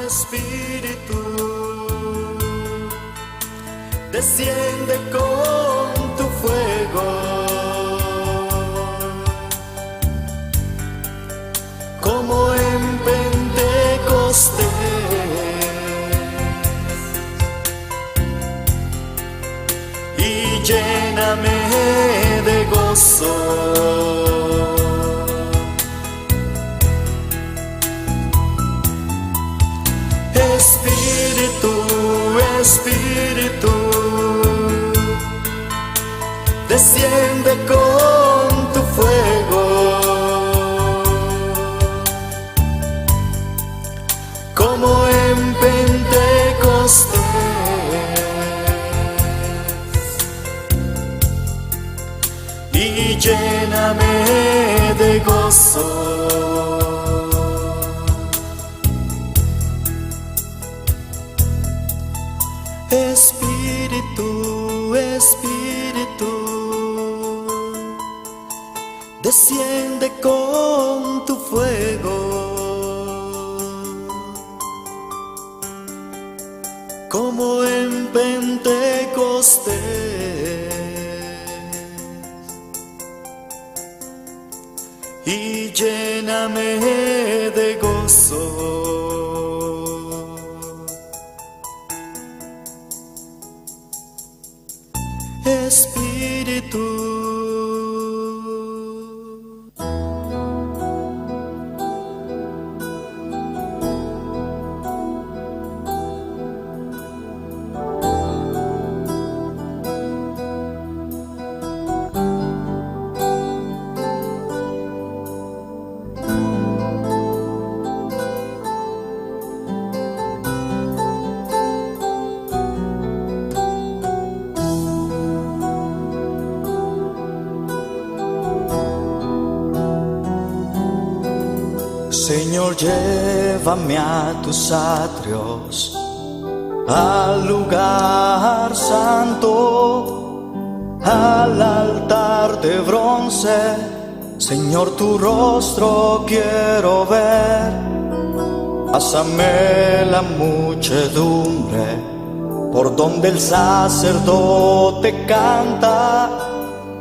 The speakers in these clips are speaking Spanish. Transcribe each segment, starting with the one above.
Espíritu, desciende con tu fuego, como en Pentecostés, y lléname de gozo. Espíritu, Espíritu, desciende con tu fuego, como en Pentecostés, y lléname de gozo. Espíritu, Espíritu, desciende con tu fuego, como en Pentecostés, y lléname de gozo. Espíritu. Señor, llévame a tus atrios, al lugar santo, al altar de bronce. Señor, tu rostro quiero ver. Pásame la muchedumbre por donde el sacerdote canta.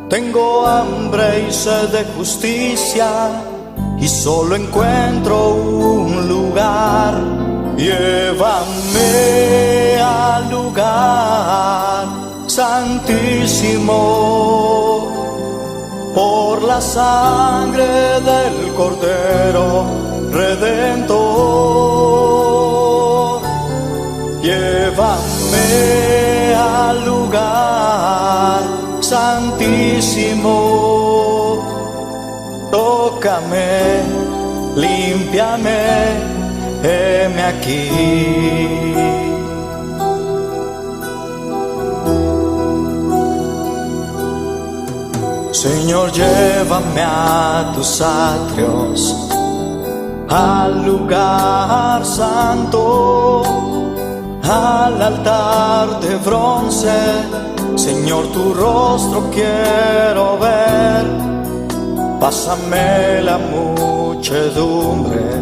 Tengo hambre y sed de justicia, y solo encuentro un lugar. Llévame al lugar santísimo, por la sangre del Cordero Redentor. Llévame al lugar santísimo, tócame, límpiame, heme aquí. Señor, llévame a tus atrios, al lugar santo, al altar de bronce. Señor, tu rostro quiero ver. Pásame la muchedumbre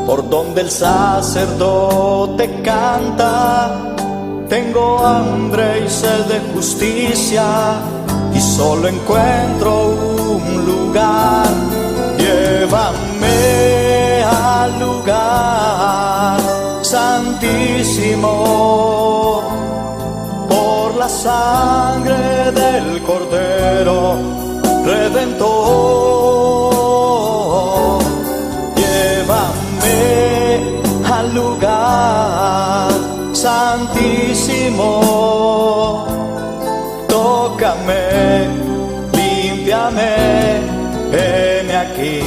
por donde el sacerdote canta. Tengo hambre y sed de justicia, y solo encuentro un lugar. Llévame al lugar santísimo, por la sangre del Cordero Redentor. Llévame al lugar santísimo, tócame, límpiame, heme aquí.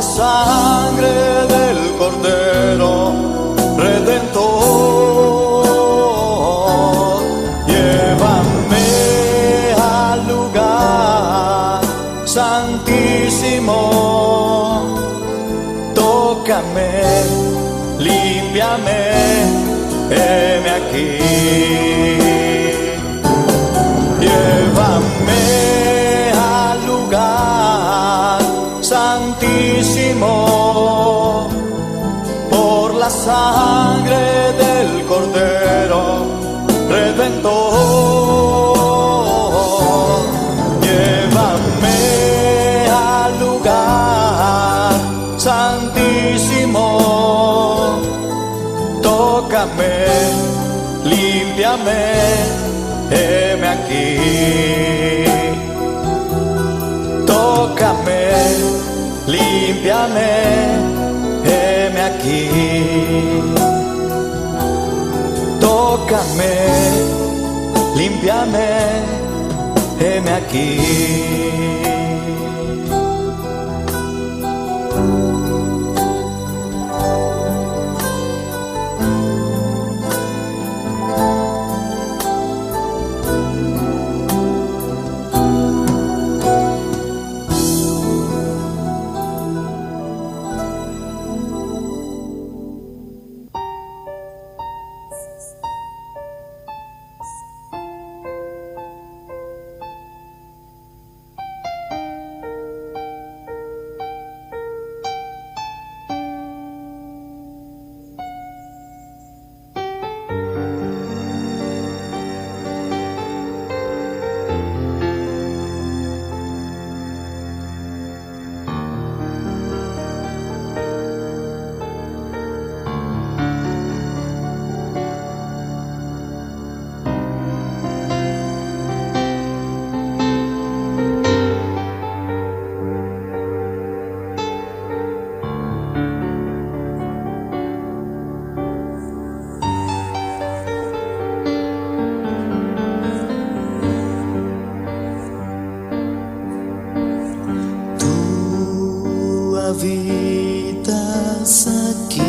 sangre del Cordero Redentor. Llévame al lugar santísimo, tócame, límpiame, heme aquí. Llévame al lugar santísimo, por la sangre del Cordero Redentor. Llévame al lugar santísimo, tócame, límpiame, heme aquí. Tócame, límpiame, heme aquí. Tócame, límpiame, heme aquí. Habitas aquí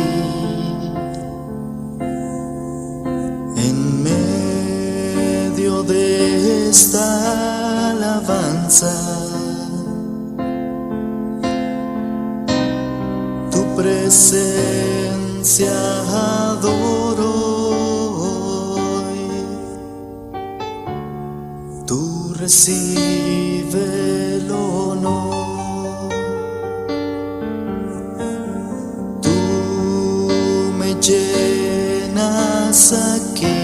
en medio de esta alabanza. Tu presencia adoro hoy. Tú recibe el honor. Llenas aquí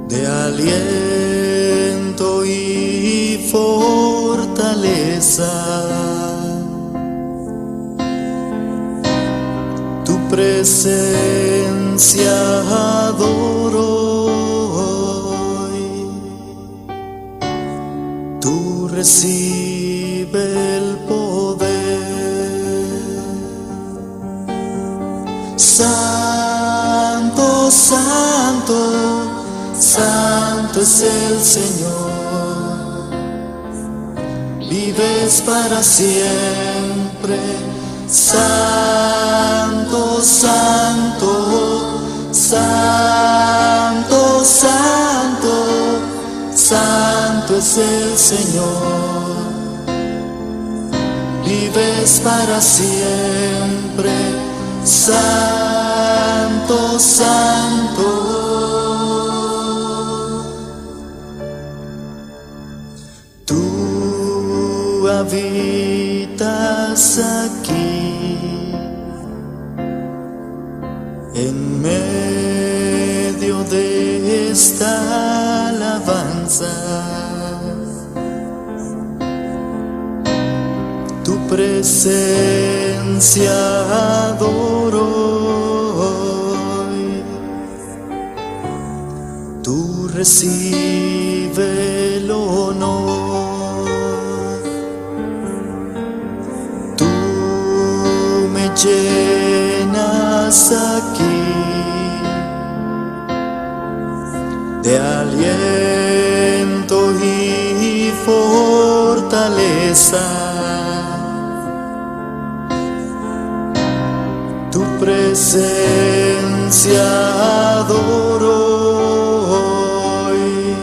de aliento y fortaleza. Tu presencia adoro hoy. Tú recibe el poder. Santo, santo, santo es el Señor. Vives para siempre. Santo, santo, santo, santo, santo es el Señor. Vives para siempre. Santo, santo. Tú habitas aquí en medio de esta alabanza. Tu presencia adoro hoy. Tú recibe el honor. Tú me llenas aquí de aliento y fortaleza. presencia adoro hoy.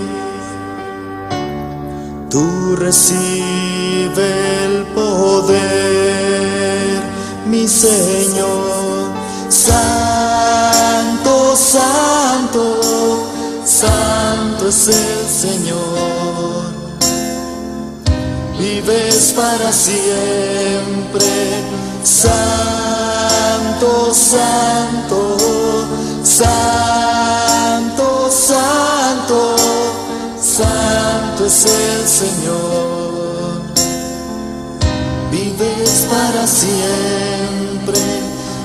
Tú recibe el poder, mi Señor. Santo, santo, santo es el Señor. Vives para siempre. Santo, santo, santo, santo, santo es el Señor. Vives para siempre.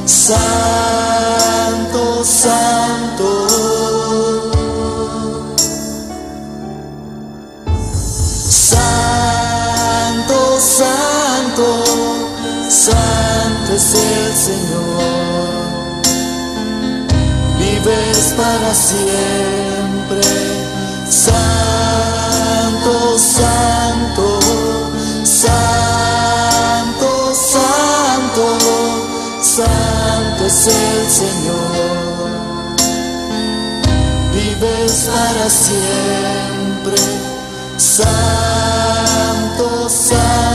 Santo, santo. Santo, santo, santo es el Señor. Vives para siempre. Santo, santo, santo, santo, santo es el Señor. Vives para siempre. Santo, santo.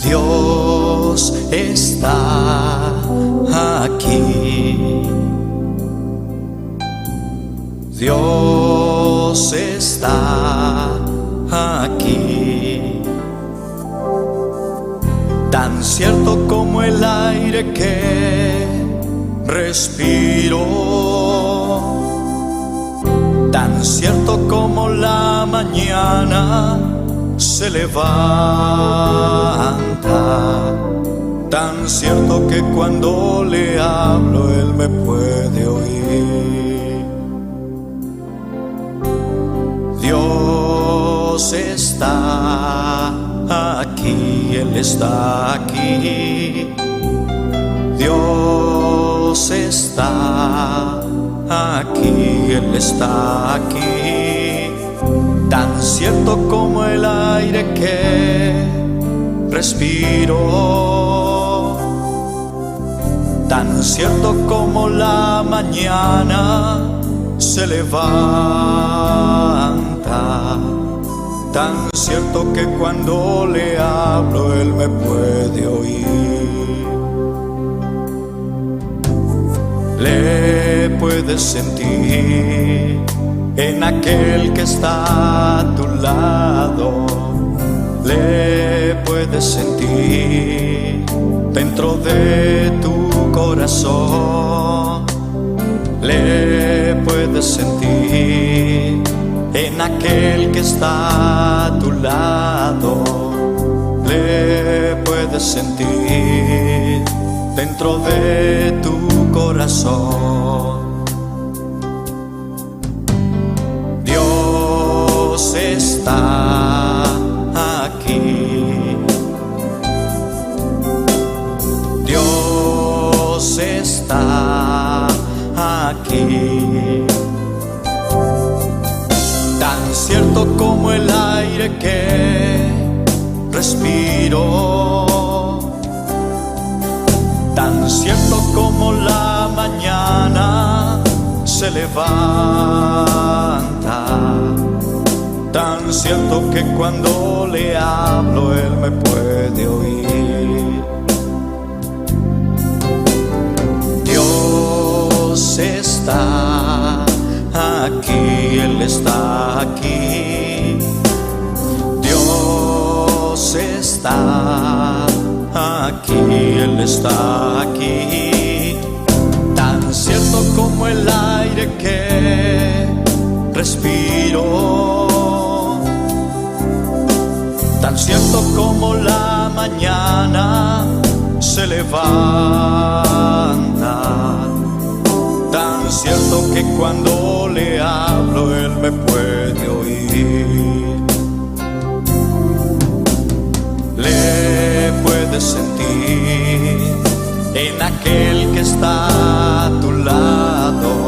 Dios está aquí. Dios está aquí. Tan cierto como el aire que respiro, tan cierto como la mañana se levanta, tan cierto que cuando le hablo Él me puede oír. Dios está aquí, Él está aquí. Dios está aquí, Él está aquí. Tan cierto como el aire que respiro, tan cierto como la mañana se levanta, tan cierto que cuando le hablo Él me puede oír. Le puedes sentir en aquel que está a tu lado, le puedes sentir dentro de tu corazón, le puedes sentir en aquel que está a tu lado, le puedes sentir dentro de tu corazón. Dios está aquí. Dios está aquí. Tan cierto como el aire que respiro, tan cierto como la mañana se levanta, tan cierto que cuando le hablo Él me puede oír. está aquí, Él está aquí. Dios está aquí, Él está aquí. Tan cierto como el aire que respiro, tan cierto como la mañana se levanta, tan cierto que cuando le hablo Él me puede oír. Le puedes sentir en aquel que está a tu lado,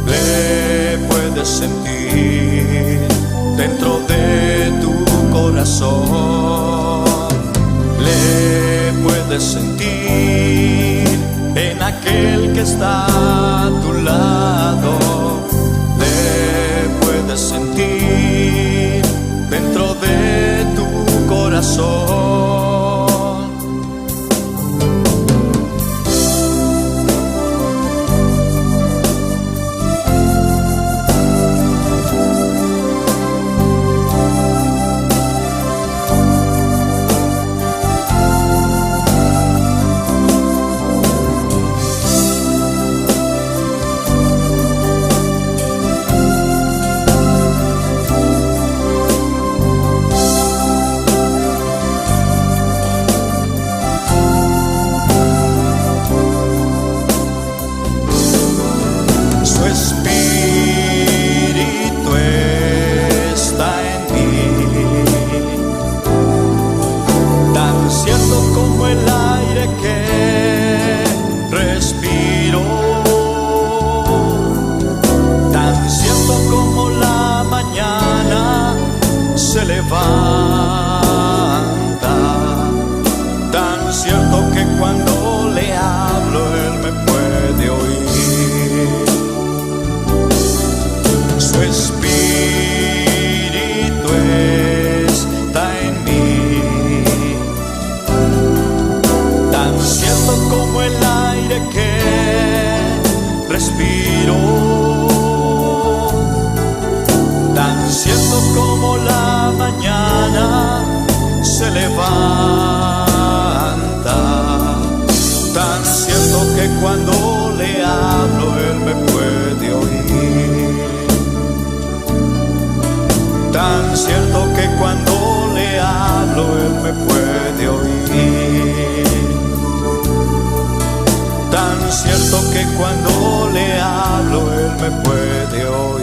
le puedes sentir dentro de tu corazón, le puedes sentir en aquel que está a tu lado, le puedes sentir dentro de tu corazón. Como el aire que respiro, tan cierto como la mañana se levanta, tan cierto que cuando le hablo Él me puede oír. Su espíritu está en mí, tan cierto como el aire que respiro, tan cierto como la mañana se levanta, tan cierto que cuando le hablo Él me puede oír, tan cierto que cuando le hablo Él me puede oír, tan cierto que cuando le hablo Él me puede oír.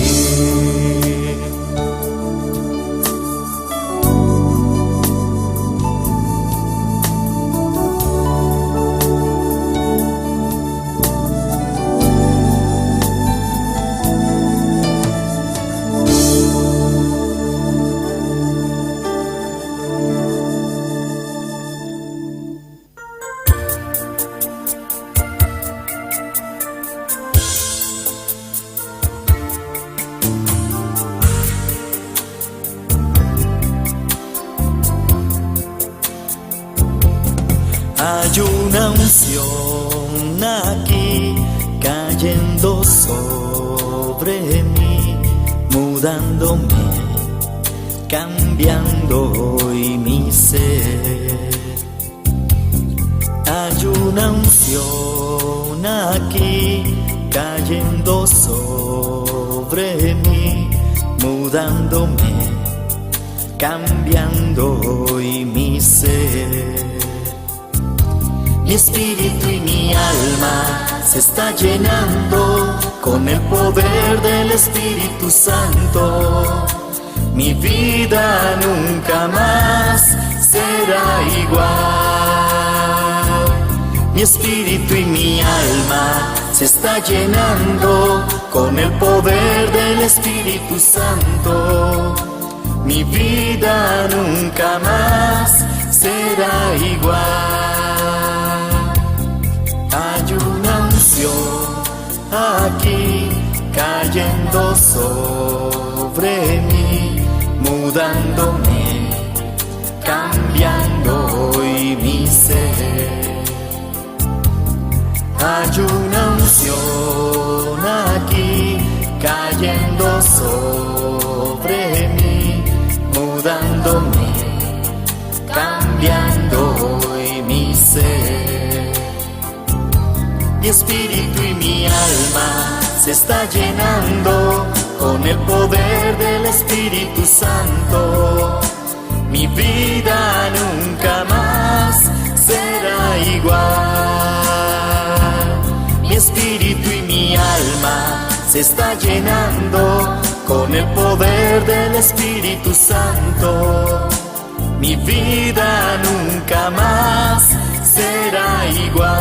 Hay una unción aquí cayendo sobre mí, mudándome, cambiando hoy mi ser. Hay una unción aquí cayendo sobre mí, mudándome, cambiando hoy mi ser. Mi espíritu y mi alma se está llenando con el poder del Espíritu Santo. Mi vida nunca más será igual. Mi espíritu y mi alma se está llenando con el poder del Espíritu Santo. Mi vida nunca más será igual. Hay una unción aquí cayendo sobre mí, mudándome, cambiando hoy mi ser. Hay una unción espíritu y mi alma se está llenando con el poder del Espíritu Santo. Mi vida nunca más será igual. Mi espíritu y mi alma se está llenando con el poder del Espíritu Santo. Mi vida nunca más será igual.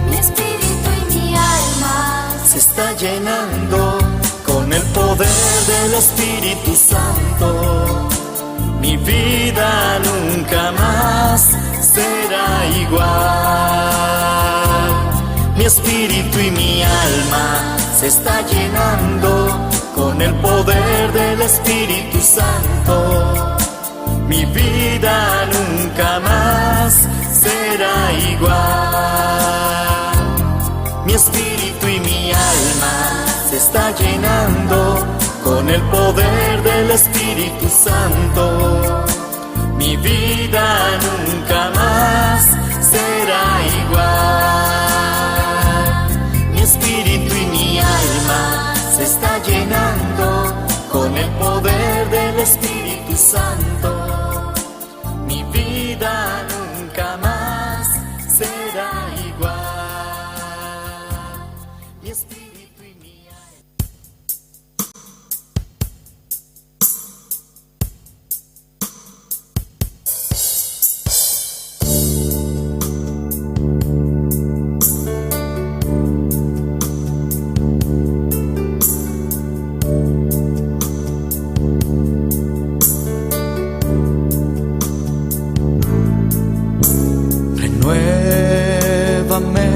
Mi espíritu y mi alma se está llenando con el poder del Espíritu Santo. Mi vida nunca más será igual. Mi espíritu y mi alma se está llenando con el poder del Espíritu Santo. Mi vida nunca más será igual. Mi espíritu y mi alma se está llenando con el poder del Espíritu Santo. Mi vida nunca más será igual. Mi espíritu y mi alma se está llenando con el poder del Espíritu Santo. Mi vida nunca más será igual. Mi espíritu y mi alma. Renuévame,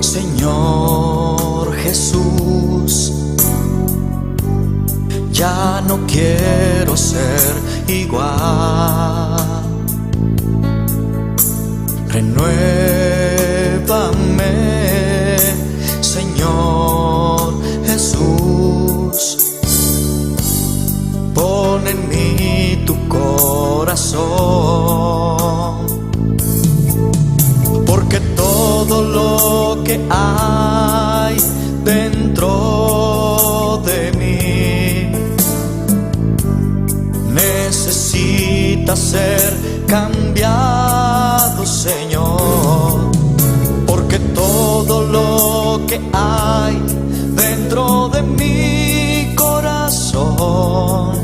Señor Jesús. Ya no quiero ser igual. Renuévame, Señor Jesús. Pon en mí tu corazón, porque todo lo que hay dentro de mí necesita ser cambiado, Señor, porque todo lo que hay dentro de mi corazón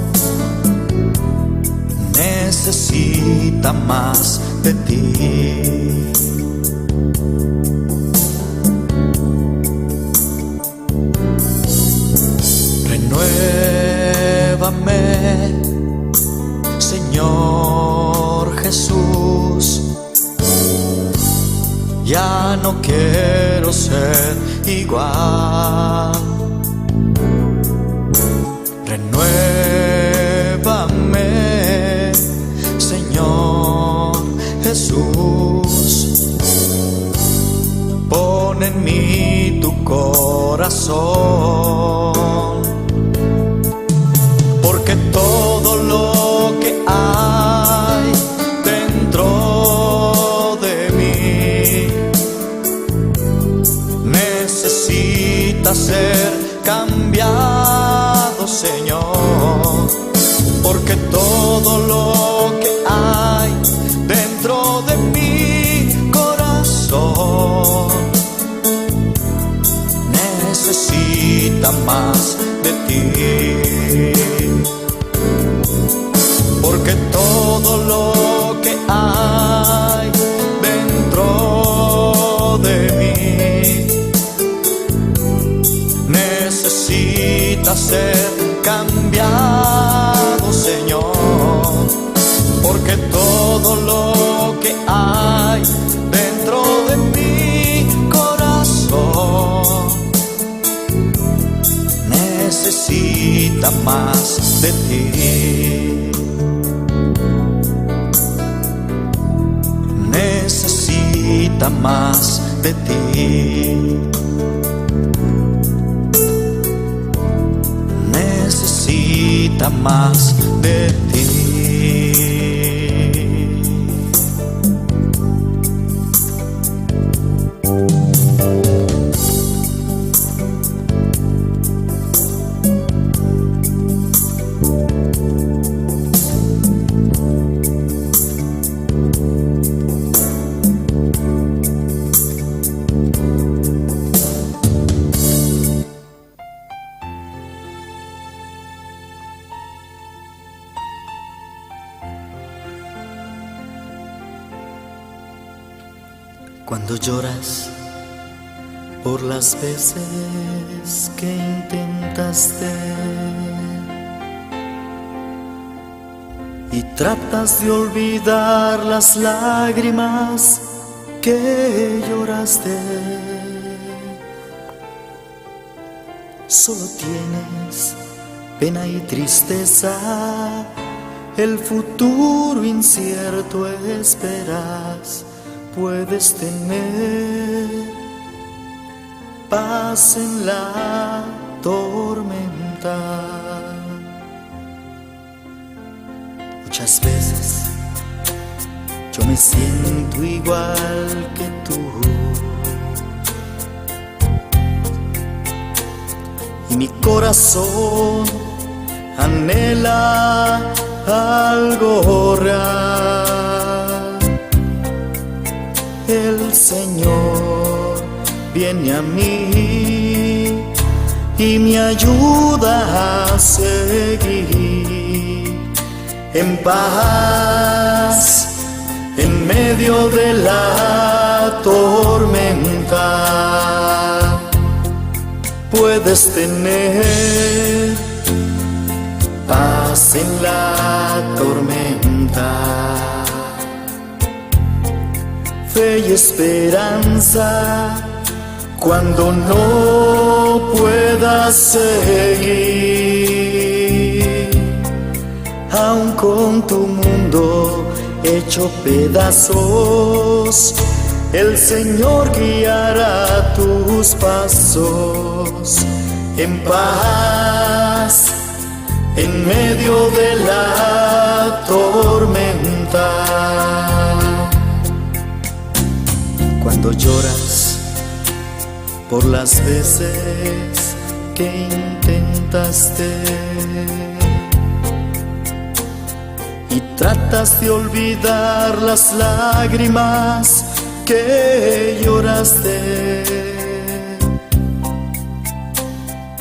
necesita más de ti. Renuévame, Señor Jesús. Ya no quiero ser igual. Renuévame, Señor Jesús. Pon en mí tu corazón, porque todo lo que hay dentro de mí necesita ser cambiado, Señor, porque todo lo que hay dentro de mi corazón necesita más de ti, porque todo lo que hay dentro de mí necesita ser cambiado, Señor, porque todo lo que hay dentro de mi corazón necesita más de ti. Necesita necesita más de ti. Necesita más de ti. Cuando lloras por las veces que intentaste y tratas de olvidar las lágrimas que lloraste, solo tienes pena y tristeza, el futuro incierto esperas. Puedes tener paz en la tormenta. Muchas veces yo me siento igual que tú, y mi corazón anhela algo real. El Señor viene a mí y me ayuda a seguir en paz en medio de la tormenta. Puedes tener paz en la tormenta, fe y esperanza cuando no puedas seguir, aun con tu mundo hecho pedazos, el Señor guiará tus pasos en paz en medio de la tormenta. Cuando lloras por las veces que intentaste y tratas de olvidar las lágrimas que lloraste,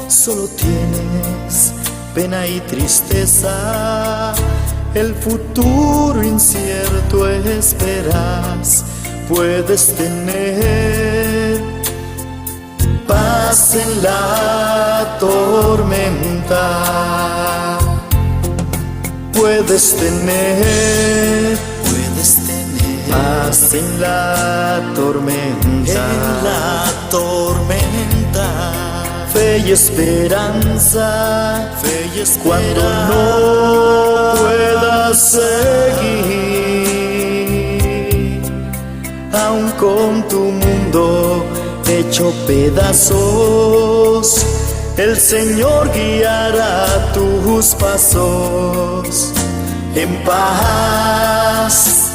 solo tienes pena y tristeza, el futuro incierto esperas. Puedes tener paz en la tormenta. Puedes tener paz en la tormenta. Fe y esperanza, cuando no puedas seguir, aun con tu mundo hecho pedazos, el Señor guiará tus pasos en paz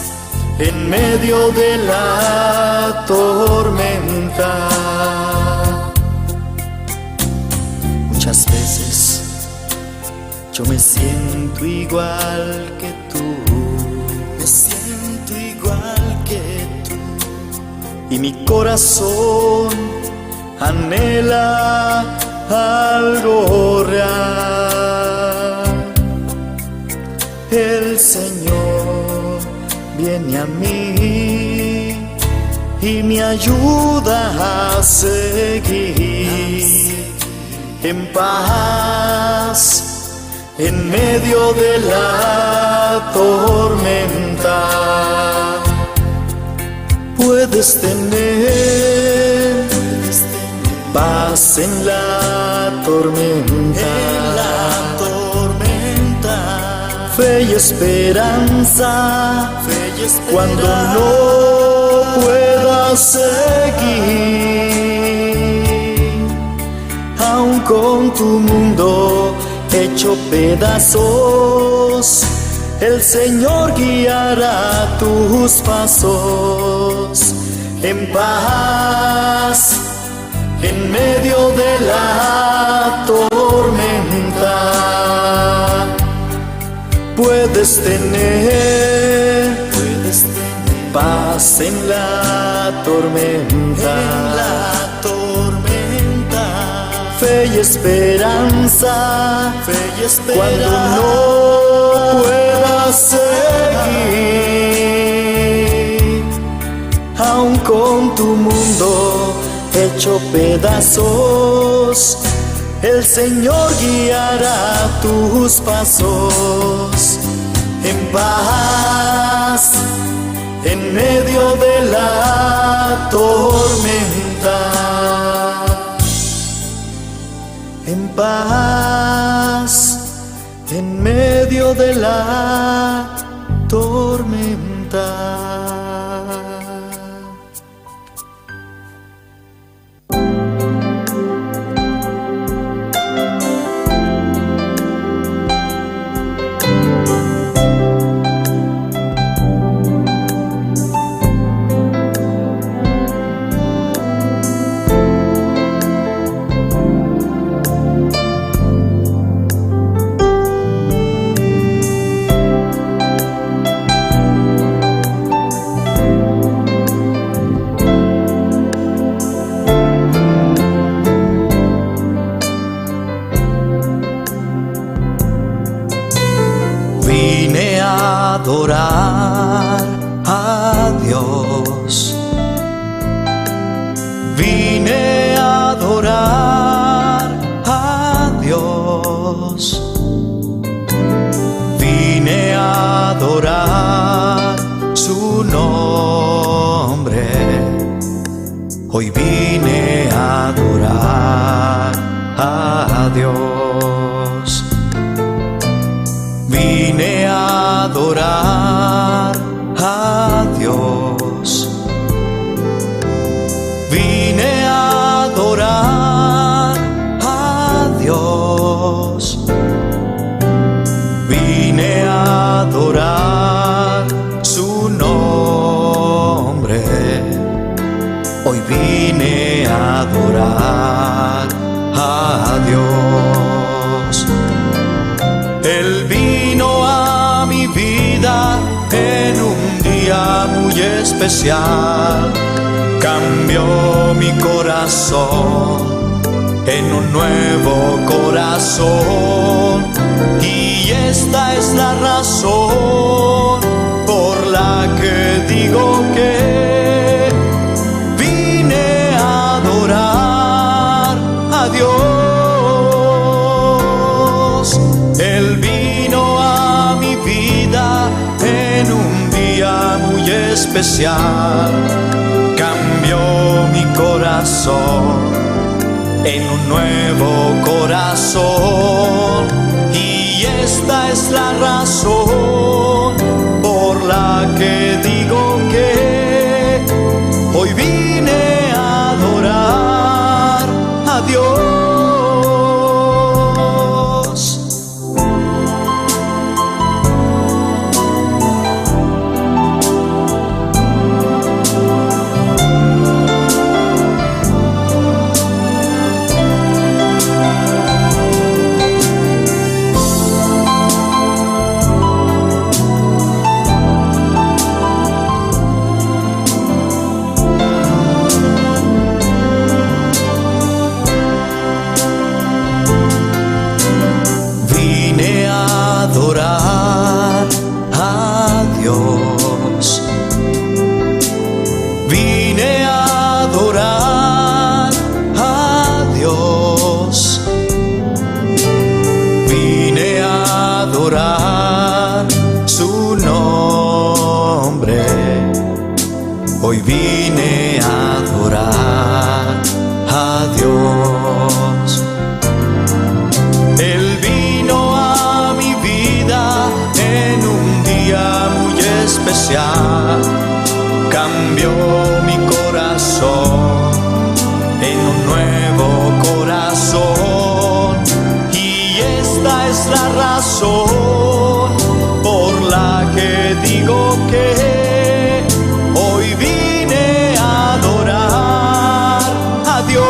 en medio de la tormenta. Muchas veces yo me siento igual que tú, y mi corazón anhela algo real. El Señor viene a mí y me ayuda a seguir en paz en medio de la tormenta. Puedes tener paz en la tormenta, fe y esperanza, cuando no puedas pueda seguir, aun con tu mundo hecho pedazos. El Señor guiará tus pasos en paz, en medio de la tormenta. Puedes tener paz en la tormenta. Fe y esperanza, cuando no puedas seguir, aun con tu mundo hecho pedazos, el Señor guiará tus pasos en paz, en medio de la tormenta. En paz, en medio de la tormenta. Vine a adorar a Dios. Vine a adorar a Dios. Vine a adorar su nombre. Hoy vine a adorar a Dios. Vine a adorar a Dios. Vine a adorar a Dios. Vine a adorar su nombre. Hoy vine a adorar a Dios. Él vino a mi vida en un día muy especial. Cambió mi corazón en un nuevo corazón. Y esta es la razón por la que digo que vine a adorar a Dios. Él vino a mi vida en un día muy especial. Cambió mi corazón en un nuevo corazón. Y esta es la razón por la que digo que hoy vine a adorar a Dios. Adorar a Dios. Vine a adorar a Dios. Vine a adorar su nombre. Hoy vine a adorar a Dios. Él vino a mi vida en un día muy especial. Cambió mi corazón razón por la que digo que hoy vine a adorar a Dios.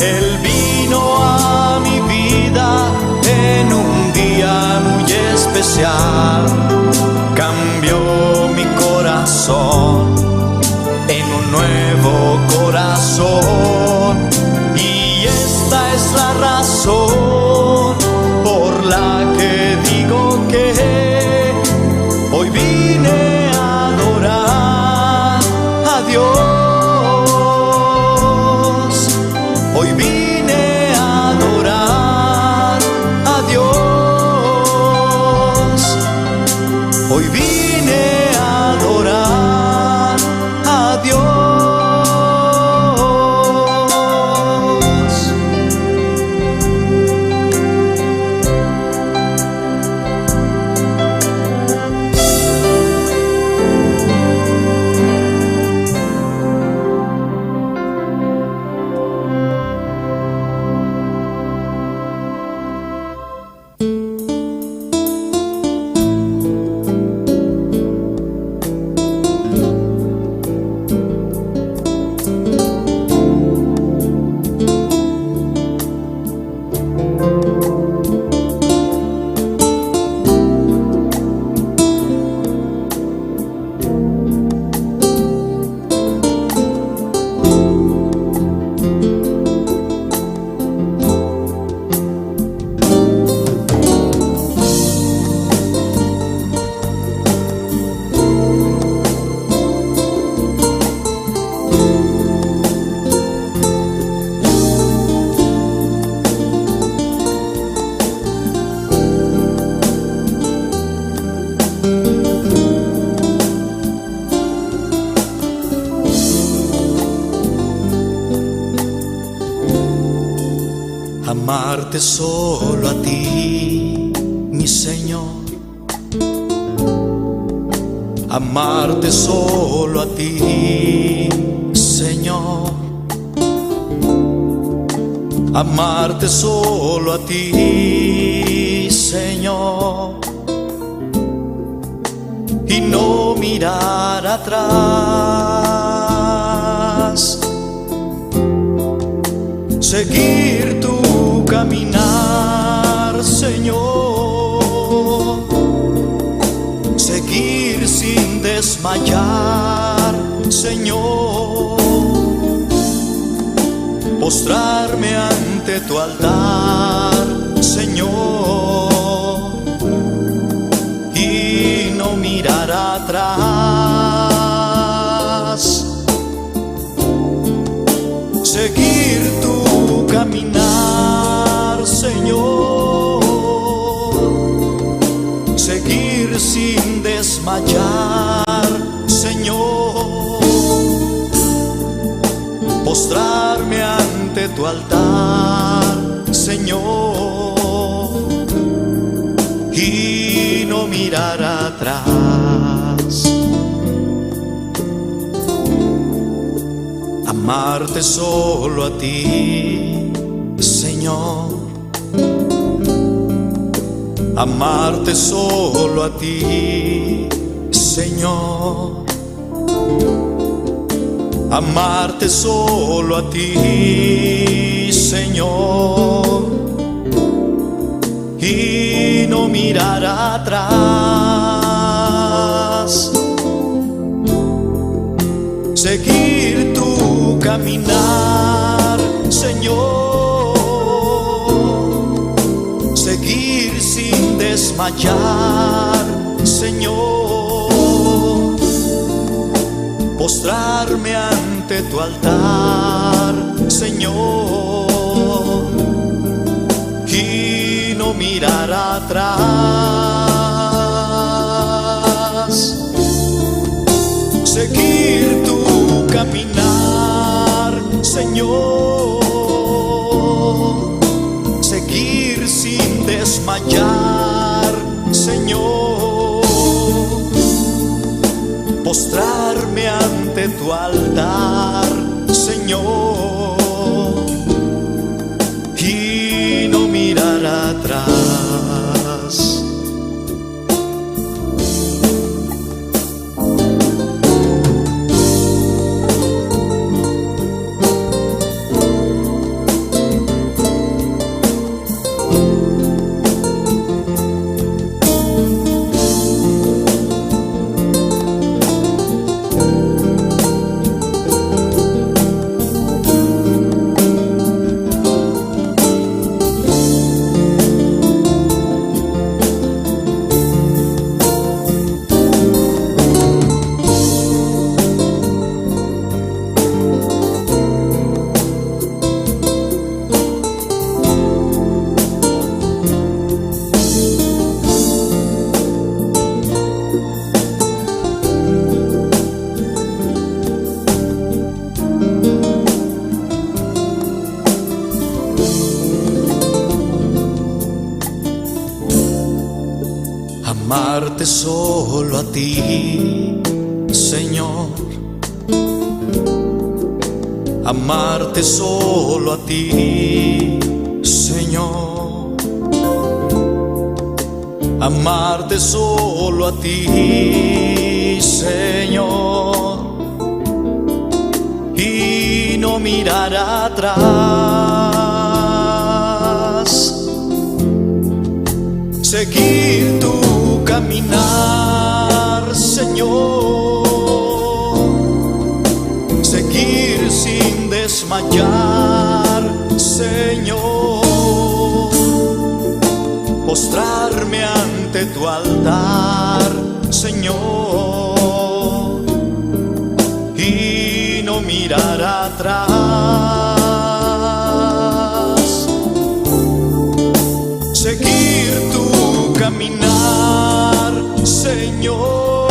Él vino a mi vida en un día muy especial, cambió mi corazón en un nuevo corazón, y esta es la razón por la que digo que hoy vine a adorar a Dios. Hoy vine a adorar a Dios. Hoy vine a adorar a Dios. Amarte solo a ti, mi Señor. Amarte solo a ti, Señor. Amarte solo a ti, Señor. Y no mirar atrás. Seguir tu caminar, Señor. Seguir sin desmayar, Señor. Postrarme ante tu altar, Señor. Y no mirar atrás. Seguir tu caminar, Señor. Seguir sin desmayar, Señor. Postrarme ante tu altar, Señor. Y no mirar atrás. Amarte solo a ti, Señor. Amarte solo a ti, Señor. Amarte solo a ti, Señor. Y no mirar atrás. Seguir tu caminar, Señor. Seguir sin desmayar, Señor. Postrarme ante tu altar, Señor. Y no mirar atrás. Seguir tu caminar, Señor. Seguir sin desmayar, Señor. Postrarme ante tu altar, Señor. Y no mirar amarte solo a ti, Señor, amarte solo a ti, Señor, amarte solo a ti, Señor, y no mirar atrás, seguir tu caminar, Señor, seguir sin desmayar, Señor, postrarme ante tu altar, Señor, y no mirar atrás, seguir tu caminar, Señor,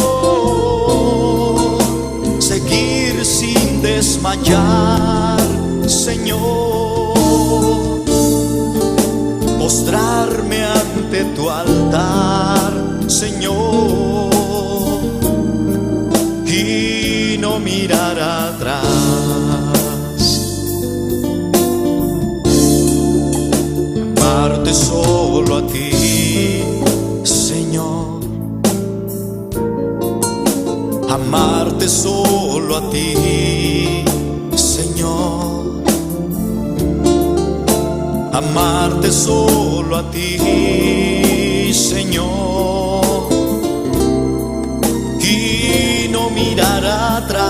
seguir sin desmayar, Señor, postrarme ante tu altar, Señor, y no mirar atrás. Amarte solo a ti, Señor, amarte solo a ti, Señor, amarte solo a ti, Señor, y no mirar atrás,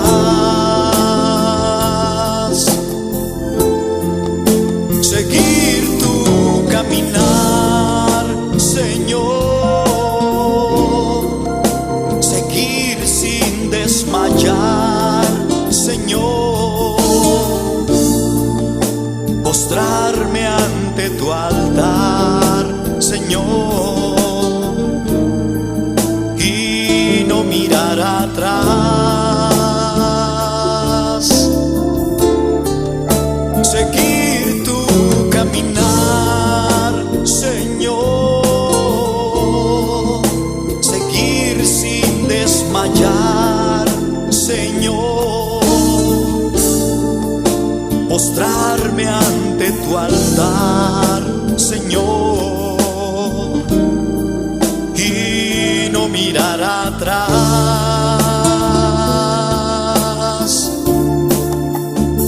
seguir tu caminar, Señor, seguir sin desmayar, Señor, postrarme ante tu altar, Señor, y no mirar atrás, seguir tu caminar, Señor, seguir sin desmayar, Señor, postrarme ante tu altar, Señor, y no mirar atrás,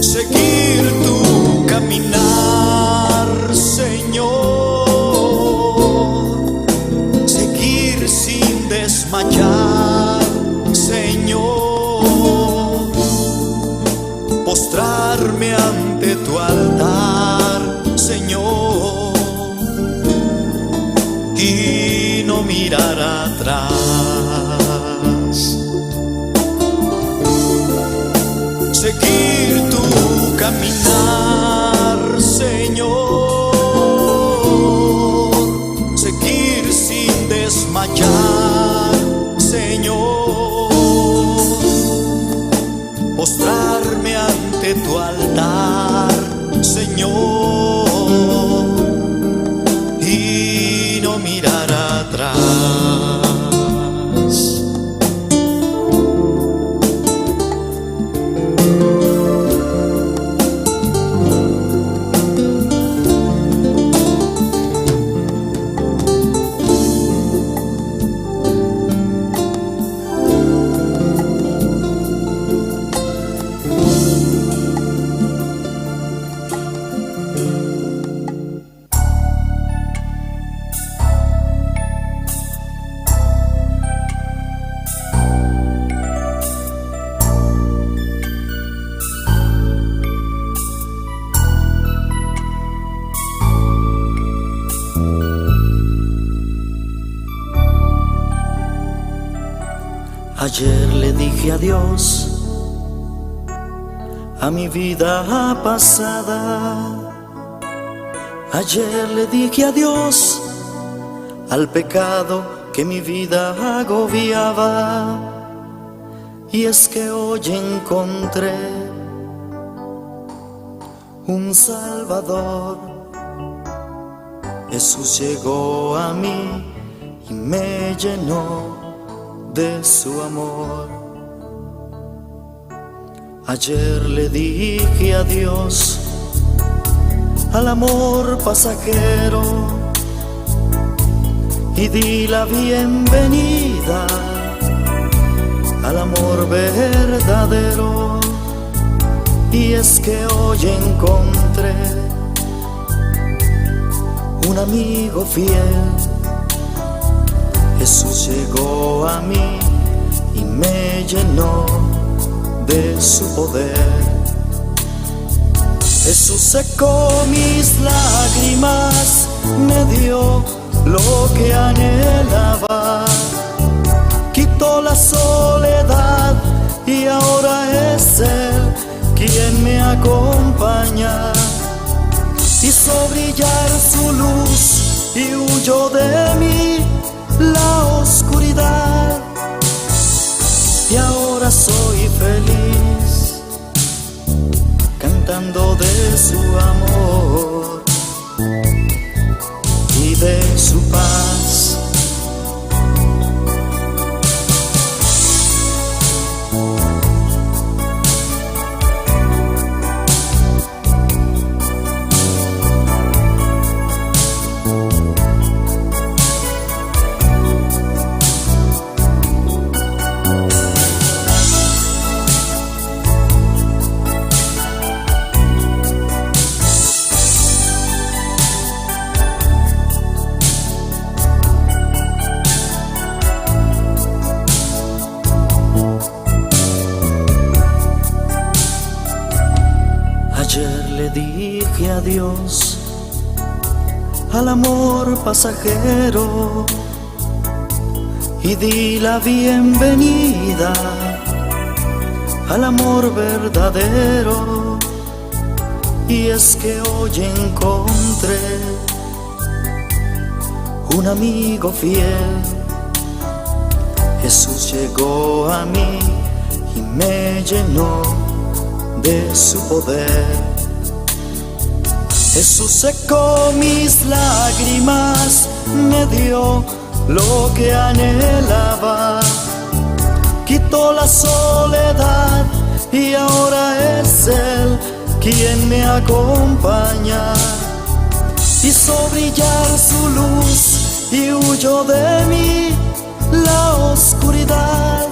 seguir tu caminar, Señor, seguir sin desmayar, Señor, postrarme ante tu altar, Señor, y no mirar atrás, seguir tu caminar, Señor, seguir sin desmayar, Señor, postrarme ante tu altar, Señor, y no mirar atrás. Ayer le dije adiós a mi vida pasada. Ayer le dije adiós al pecado que mi vida agobiaba. Y es que hoy encontré un Salvador. Jesús llegó a mí y me llenó de su amor. Ayer le dije adiós al amor pasajero y di la bienvenida al amor verdadero. Y es que hoy encontré un amigo fiel. Jesús llegó a mí y me llenó de su poder. Jesús secó mis lágrimas, me dio lo que anhelaba, quitó la soledad y ahora es Él quien me acompaña. Hizo brillar su luz y huyó de mí la oscuridad. Y ahora soy feliz, cantando de su amor y de su paz. Ayer le dije adiós al amor pasajero y di la bienvenida al amor verdadero. Y es que hoy encontré un amigo fiel. Jesús llegó a mí y me llenó de su poder. Jesús secó mis lágrimas, me dio lo que anhelaba, quitó la soledad y ahora es Él quien me acompaña. Hizo brillar su luz y huyó de mí la oscuridad.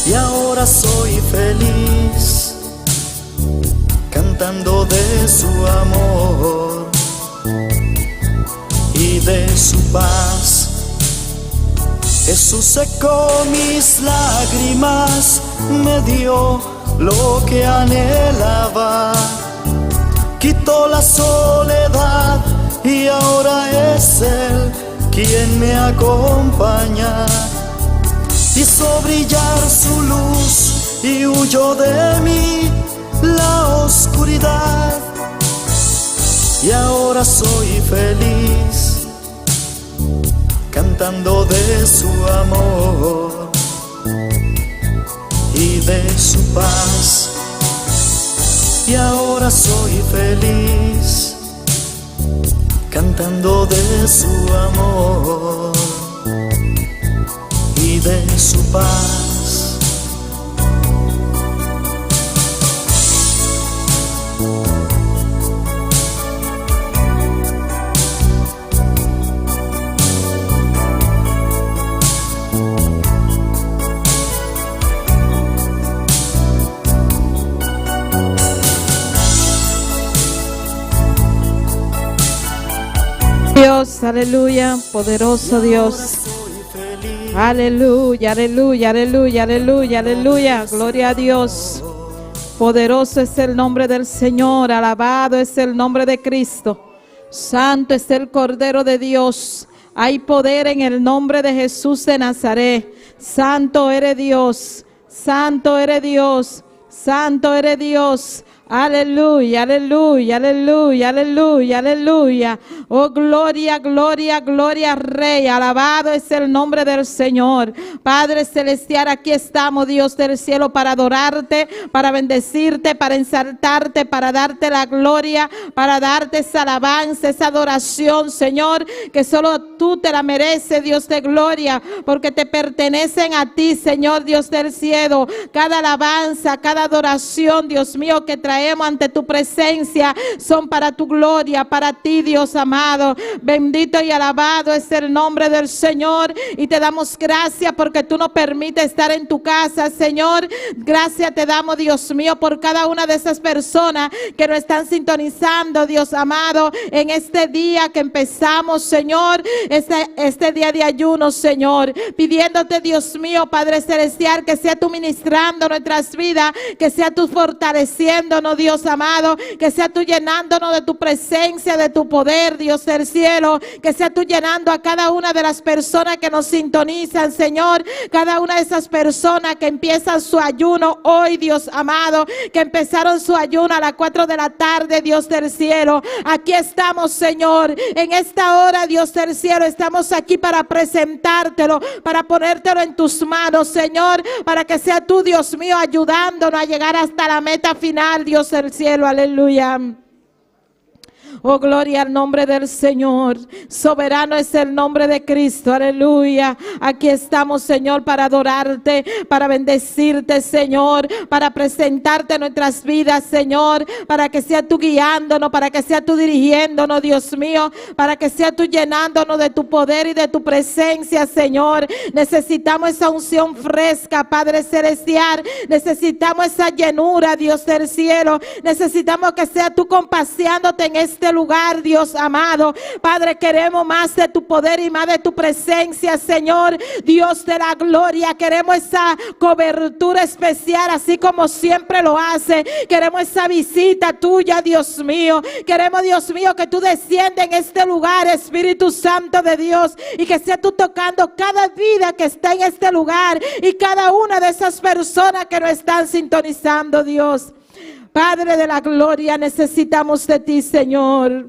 Y ahora soy feliz, cantando de su amor y de su paz. Jesús secó mis lágrimas, me dio lo que anhelaba, quitó la soledad y ahora es Él quien me acompaña. Hizo brillar su luz y huyó de mí la oscuridad. Y ahora soy feliz, cantando de su amor y de su paz. Y ahora soy feliz, cantando de su amor y de su paz. Dios, aleluya, poderoso Dios. Aleluya, aleluya, aleluya, aleluya, aleluya. Gloria a Dios. Poderoso es el nombre del Señor, alabado es el nombre de Cristo. Santo es el Cordero de Dios. Hay poder en el nombre de Jesús de Nazaret. Santo eres Dios, santo eres Dios, santo eres Dios. Aleluya, aleluya, aleluya, aleluya, aleluya. Oh, gloria, gloria, gloria, Rey. Alabado es el nombre del Señor. Padre celestial, aquí estamos, Dios del cielo, para adorarte, para bendecirte, para exaltarte, para darte la gloria, para darte esa alabanza, esa adoración, Señor, que solo tú te la mereces, Dios de gloria, porque te pertenecen a ti, Señor, Dios del cielo. Cada alabanza, cada adoración, Dios mío, que traemos ante tu presencia son para tu gloria, para ti, Dios amado. Bendito y alabado es el nombre del Señor, y te damos gracias porque tú nos permites estar en tu casa, Señor. Gracias te damos, Dios mío, por cada una de esas personas que nos están sintonizando, Dios amado, en este día que empezamos, Señor, este día de ayuno, Señor, pidiéndote, Dios mío, Padre celestial, que sea tú ministrando nuestras vidas, que sea tú fortaleciéndonos, Dios amado, que sea tú llenándonos de tu presencia, de tu poder, Dios del cielo, que sea tú llenando a cada una de las personas que nos sintonizan, Señor, cada una de esas personas que empiezan su ayuno hoy, Dios amado, que empezaron su ayuno a las 4 de la tarde, Dios del cielo. Aquí estamos, Señor, en esta hora, Dios del cielo, estamos aquí para presentártelo, para ponértelo en tus manos, Señor, para que sea tú, Dios mío, ayudándonos a llegar hasta la meta final, Dios del cielo, aleluya. Oh, gloria al nombre del Señor. Soberano es el nombre de Cristo, aleluya. Aquí estamos, Señor, para adorarte, para bendecirte, Señor, para presentarte nuestras vidas, Señor, para que sea tú guiándonos, para que sea tú dirigiéndonos, Dios mío, para que sea tú llenándonos de tu poder y de tu presencia, Señor. Necesitamos esa unción fresca, Padre celestial. Necesitamos esa llenura, Dios del cielo. Necesitamos que sea tú compaseándote en este lugar, Dios amado. Padre, queremos más de tu poder y más de tu presencia, Señor, Dios de la gloria. Queremos esa cobertura especial, así como siempre lo hace. Queremos esa visita tuya, Dios mío. Queremos, Dios mío, que tú desciendas en este lugar, Espíritu Santo de Dios, y que sea tú tocando cada vida que está en este lugar y cada una de esas personas que nos están sintonizando, Dios. Padre de la gloria, necesitamos de ti, Señor.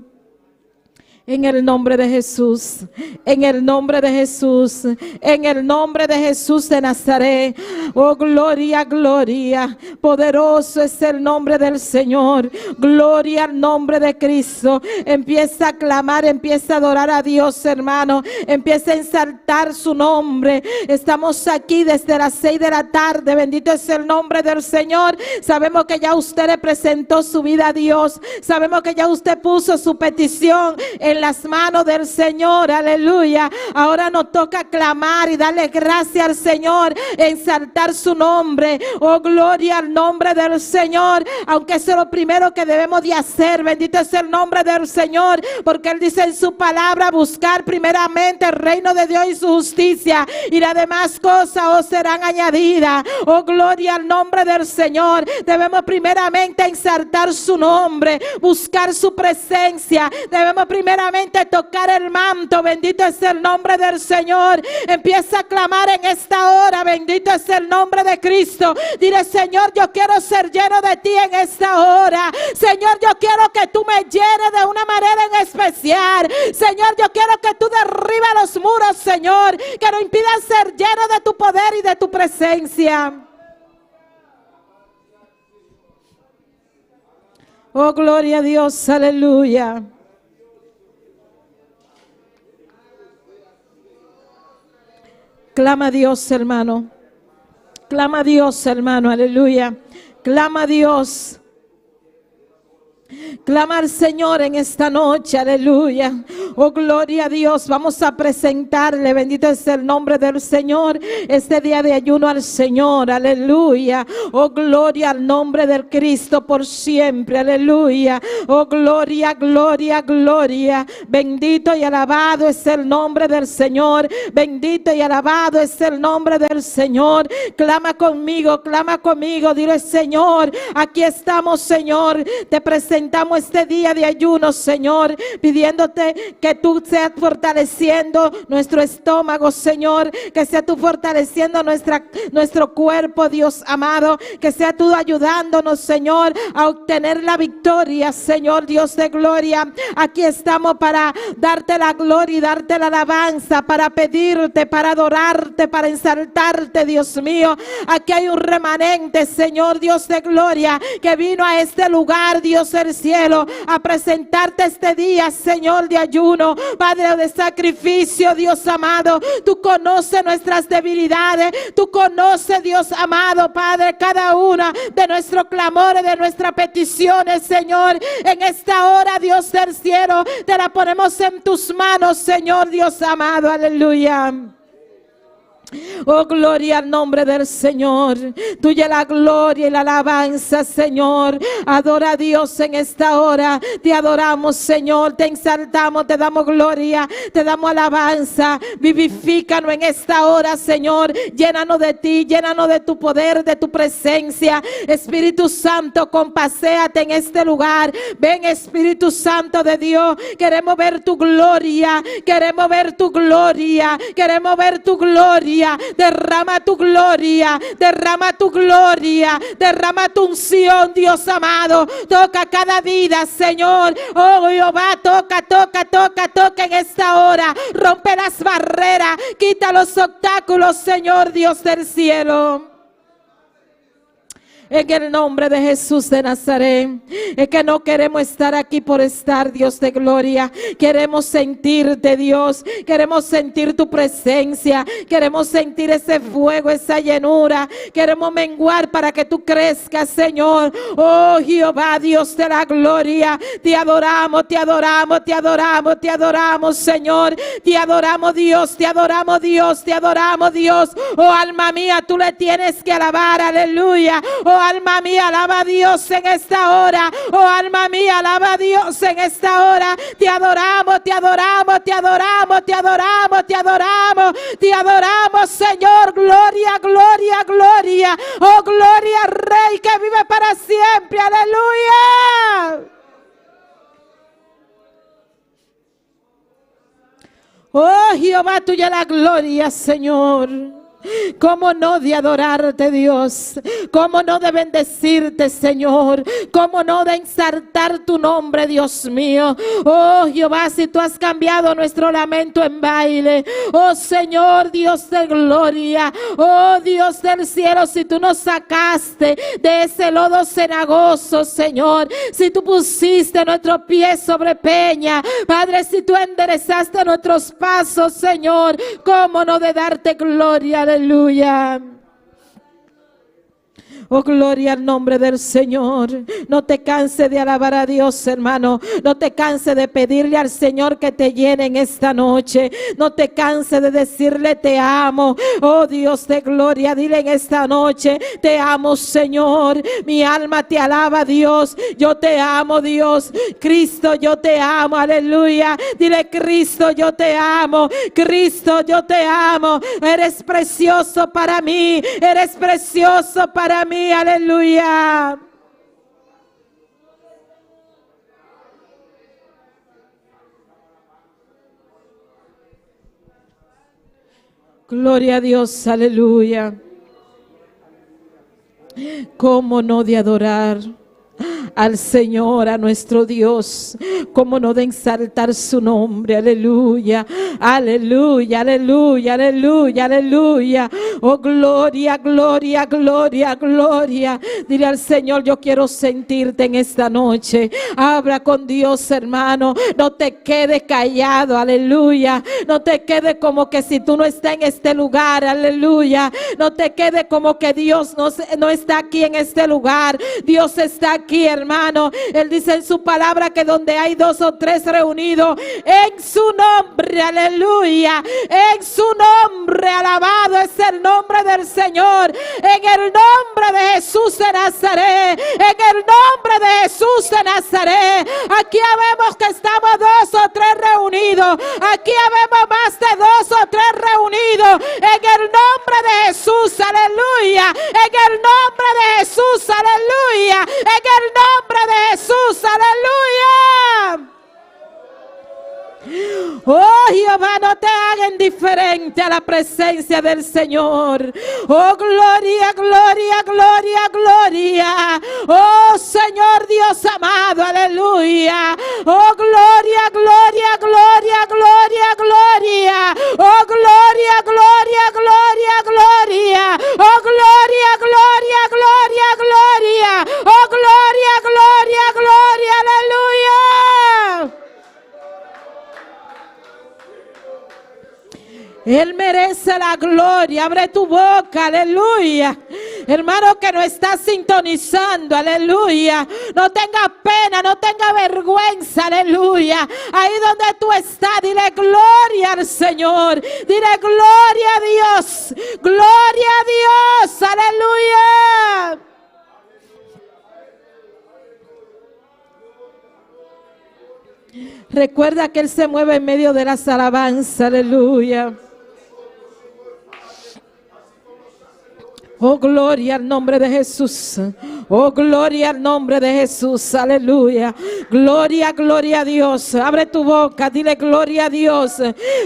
En el nombre de Jesús, en el nombre de Jesús, en el nombre de Jesús de Nazaret. Oh, gloria, gloria. Poderoso es el nombre del Señor. Gloria al nombre de Cristo. Empieza a clamar, empieza a adorar a Dios, hermano. Empieza a exaltar su nombre. Estamos aquí desde las 6 de la tarde. Bendito es el nombre del Señor. Sabemos que ya usted le presentó su vida a Dios. Sabemos que ya usted puso su petición en las manos del Señor, aleluya. Ahora nos toca clamar y darle gracias al Señor, exaltar su nombre. Oh, gloria al nombre del Señor, aunque eso es lo primero que debemos de hacer. Bendito es el nombre del Señor, porque Él dice en su palabra: buscar primeramente el reino de Dios y su justicia, y las demás cosas os serán añadidas. Oh, gloria al nombre del Señor. Debemos primeramente exaltar su nombre, buscar su presencia. Debemos primeramente tocar el manto. Bendito es el nombre del Señor. Empieza a clamar en esta hora. Bendito es el nombre de Cristo. Dile: Señor, yo quiero ser lleno de ti en esta hora. Señor, yo quiero que tú me llenes de una manera en especial. Señor, yo quiero que tú derribes los muros, Señor, que no impidan ser lleno de tu poder y de tu presencia. Oh, gloria a Dios, aleluya. Clama a Dios, hermano. Clama a Dios, hermano, aleluya. Clama a Dios. Clama al Señor en esta noche, aleluya. Oh, gloria a Dios. Vamos a presentarle, bendito es el nombre del Señor, este día de ayuno al Señor, aleluya. Oh, gloria al nombre del Cristo por siempre, aleluya. Oh, gloria, gloria, gloria. Bendito y alabado es el nombre del Señor. Bendito y alabado es el nombre del Señor. Clama conmigo, dile: Señor, aquí estamos, Señor. Te presentamos tomamos este día de ayuno, Señor, pidiéndote que tú seas fortaleciendo nuestro estómago, Señor, que sea tú fortaleciendo nuestro cuerpo, Dios amado, que sea tú ayudándonos, Señor, a obtener la victoria, Señor Dios de gloria. Aquí estamos para darte la gloria y darte la alabanza, para pedirte, para adorarte, para exaltarte, Dios mío. Aquí hay un remanente, Señor Dios de gloria, que vino a este lugar, Dios del cielo, a presentarte este día, Señor, de ayuno, Padre de sacrificio, Dios amado. Tú conoces nuestras debilidades, tú conoces, Dios amado, Padre, cada una de nuestros clamores, de nuestras peticiones, Señor. En esta hora, Dios del cielo, te la ponemos en tus manos, Señor Dios amado, aleluya. Oh, gloria al nombre del Señor. Tuya la gloria y la alabanza, Señor. Adora a Dios en esta hora. Te adoramos, Señor. Te exaltamos, te damos gloria, te damos alabanza. Vivifícanos en esta hora, Señor. Llénanos de ti, llénanos de tu poder, de tu presencia. Espíritu Santo, compaséate en este lugar. Ven, Espíritu Santo de Dios. Queremos ver tu gloria. Queremos ver tu gloria. Queremos ver tu gloria. Derrama tu gloria, derrama tu gloria, derrama tu unción, Dios amado. Toca cada vida, Señor. Oh, Jehová, toca en esta hora. Rompe las barreras, quita los obstáculos, Señor Dios del cielo. En el nombre de Jesús de Nazaret, es que no queremos estar aquí por estar, Dios de gloria. Queremos sentirte, Dios. Queremos sentir tu presencia. Queremos sentir ese fuego, esa llenura. Queremos menguar para que tú crezcas, Señor. Oh, Jehová, Dios de la gloria. Te adoramos, te adoramos, te adoramos, te adoramos, Señor. Te adoramos, Dios, te adoramos, Dios, te adoramos, Dios. Oh, alma mía, tú le tienes que alabar, aleluya. Oh, alma mía, alaba a Dios en esta hora. Oh, alma mía, alaba a Dios en esta hora. Te adoramos, te adoramos, te adoramos, te adoramos, te adoramos, te adoramos, Señor. Gloria, gloria, gloria. Oh, gloria al Rey que vive para siempre. Aleluya. Oh, Jehová, tuya la gloria, Señor. ¿Cómo no de adorarte, Dios? ¿Cómo no de bendecirte, Señor? ¿Cómo no de exaltar tu nombre, Dios mío? Oh, Jehová, si tú has cambiado nuestro lamento en baile. Oh, Señor, Dios de gloria. Oh, Dios del cielo, si tú nos sacaste de ese lodo cenagoso, Señor. Si tú pusiste nuestros pies sobre peña. Padre, si tú enderezaste nuestros pasos, Señor. ¿Cómo no de darte gloria? Aleluya. Oh, gloria al nombre del Señor. No te canses de alabar a Dios, hermano. No te canses de pedirle al Señor que te llene en esta noche. No te canses de decirle te amo. Oh, Dios de gloria, dile en esta noche te amo, Señor. Mi alma te alaba, Dios. Yo te amo, Dios. Cristo, yo te amo, aleluya. Dile, Cristo, yo te amo. Cristo, yo te amo. Eres precioso para mí. Eres precioso para mí. Aleluya. Gloria a Dios, aleluya. ¿Cómo no de adorar al Señor, a nuestro Dios? ¿Cómo no de exaltar su nombre? Aleluya, aleluya, aleluya, aleluya, aleluya. Oh, gloria, gloria, gloria, gloria. Dile al Señor, yo quiero sentirte en esta noche. Habla con Dios, hermano. No te quedes callado, aleluya. No te quedes como que si tú no estás en este lugar, aleluya. No te quedes como que Dios no está aquí en este lugar. Dios está aquí, hermano. Él dice en su palabra que donde hay 2 o 3 reunidos en su nombre, aleluya, aleluya. En su nombre, alabado es el nombre del Señor. En el nombre de Jesús de Nazaret. En el nombre de Jesús de Nazaret. Aquí habemos que estamos 2 o 3 reunidos. Aquí habemos más de 2 o 3 reunidos. En el nombre de Jesús, aleluya. En el nombre de Jesús, aleluya. En el nombre de Jesús, aleluya. Oh Jehová, no te hagas indiferente a la presencia del Señor. Oh gloria, gloria, gloria, gloria. Oh Señor Dios amado, aleluya. Oh gloria, gloria, gloria, gloria, gloria. Oh gloria, gloria, gloria, gloria. Oh gloria, gloria, gloria, gloria. Oh gloria, gloria, gloria, aleluya. Él merece la gloria. Abre tu boca, aleluya. Hermano que no está sintonizando, aleluya. No tenga pena, no tenga vergüenza, aleluya. Ahí donde tú estás, dile gloria al Señor. Dile gloria a Dios. Gloria a Dios, aleluya. Recuerda que Él se mueve en medio de las alabanzas, aleluya. Oh, gloria al nombre de Jesús. Oh, gloria al nombre de Jesús. Aleluya. Gloria, gloria a Dios. Abre tu boca. Dile gloria a Dios.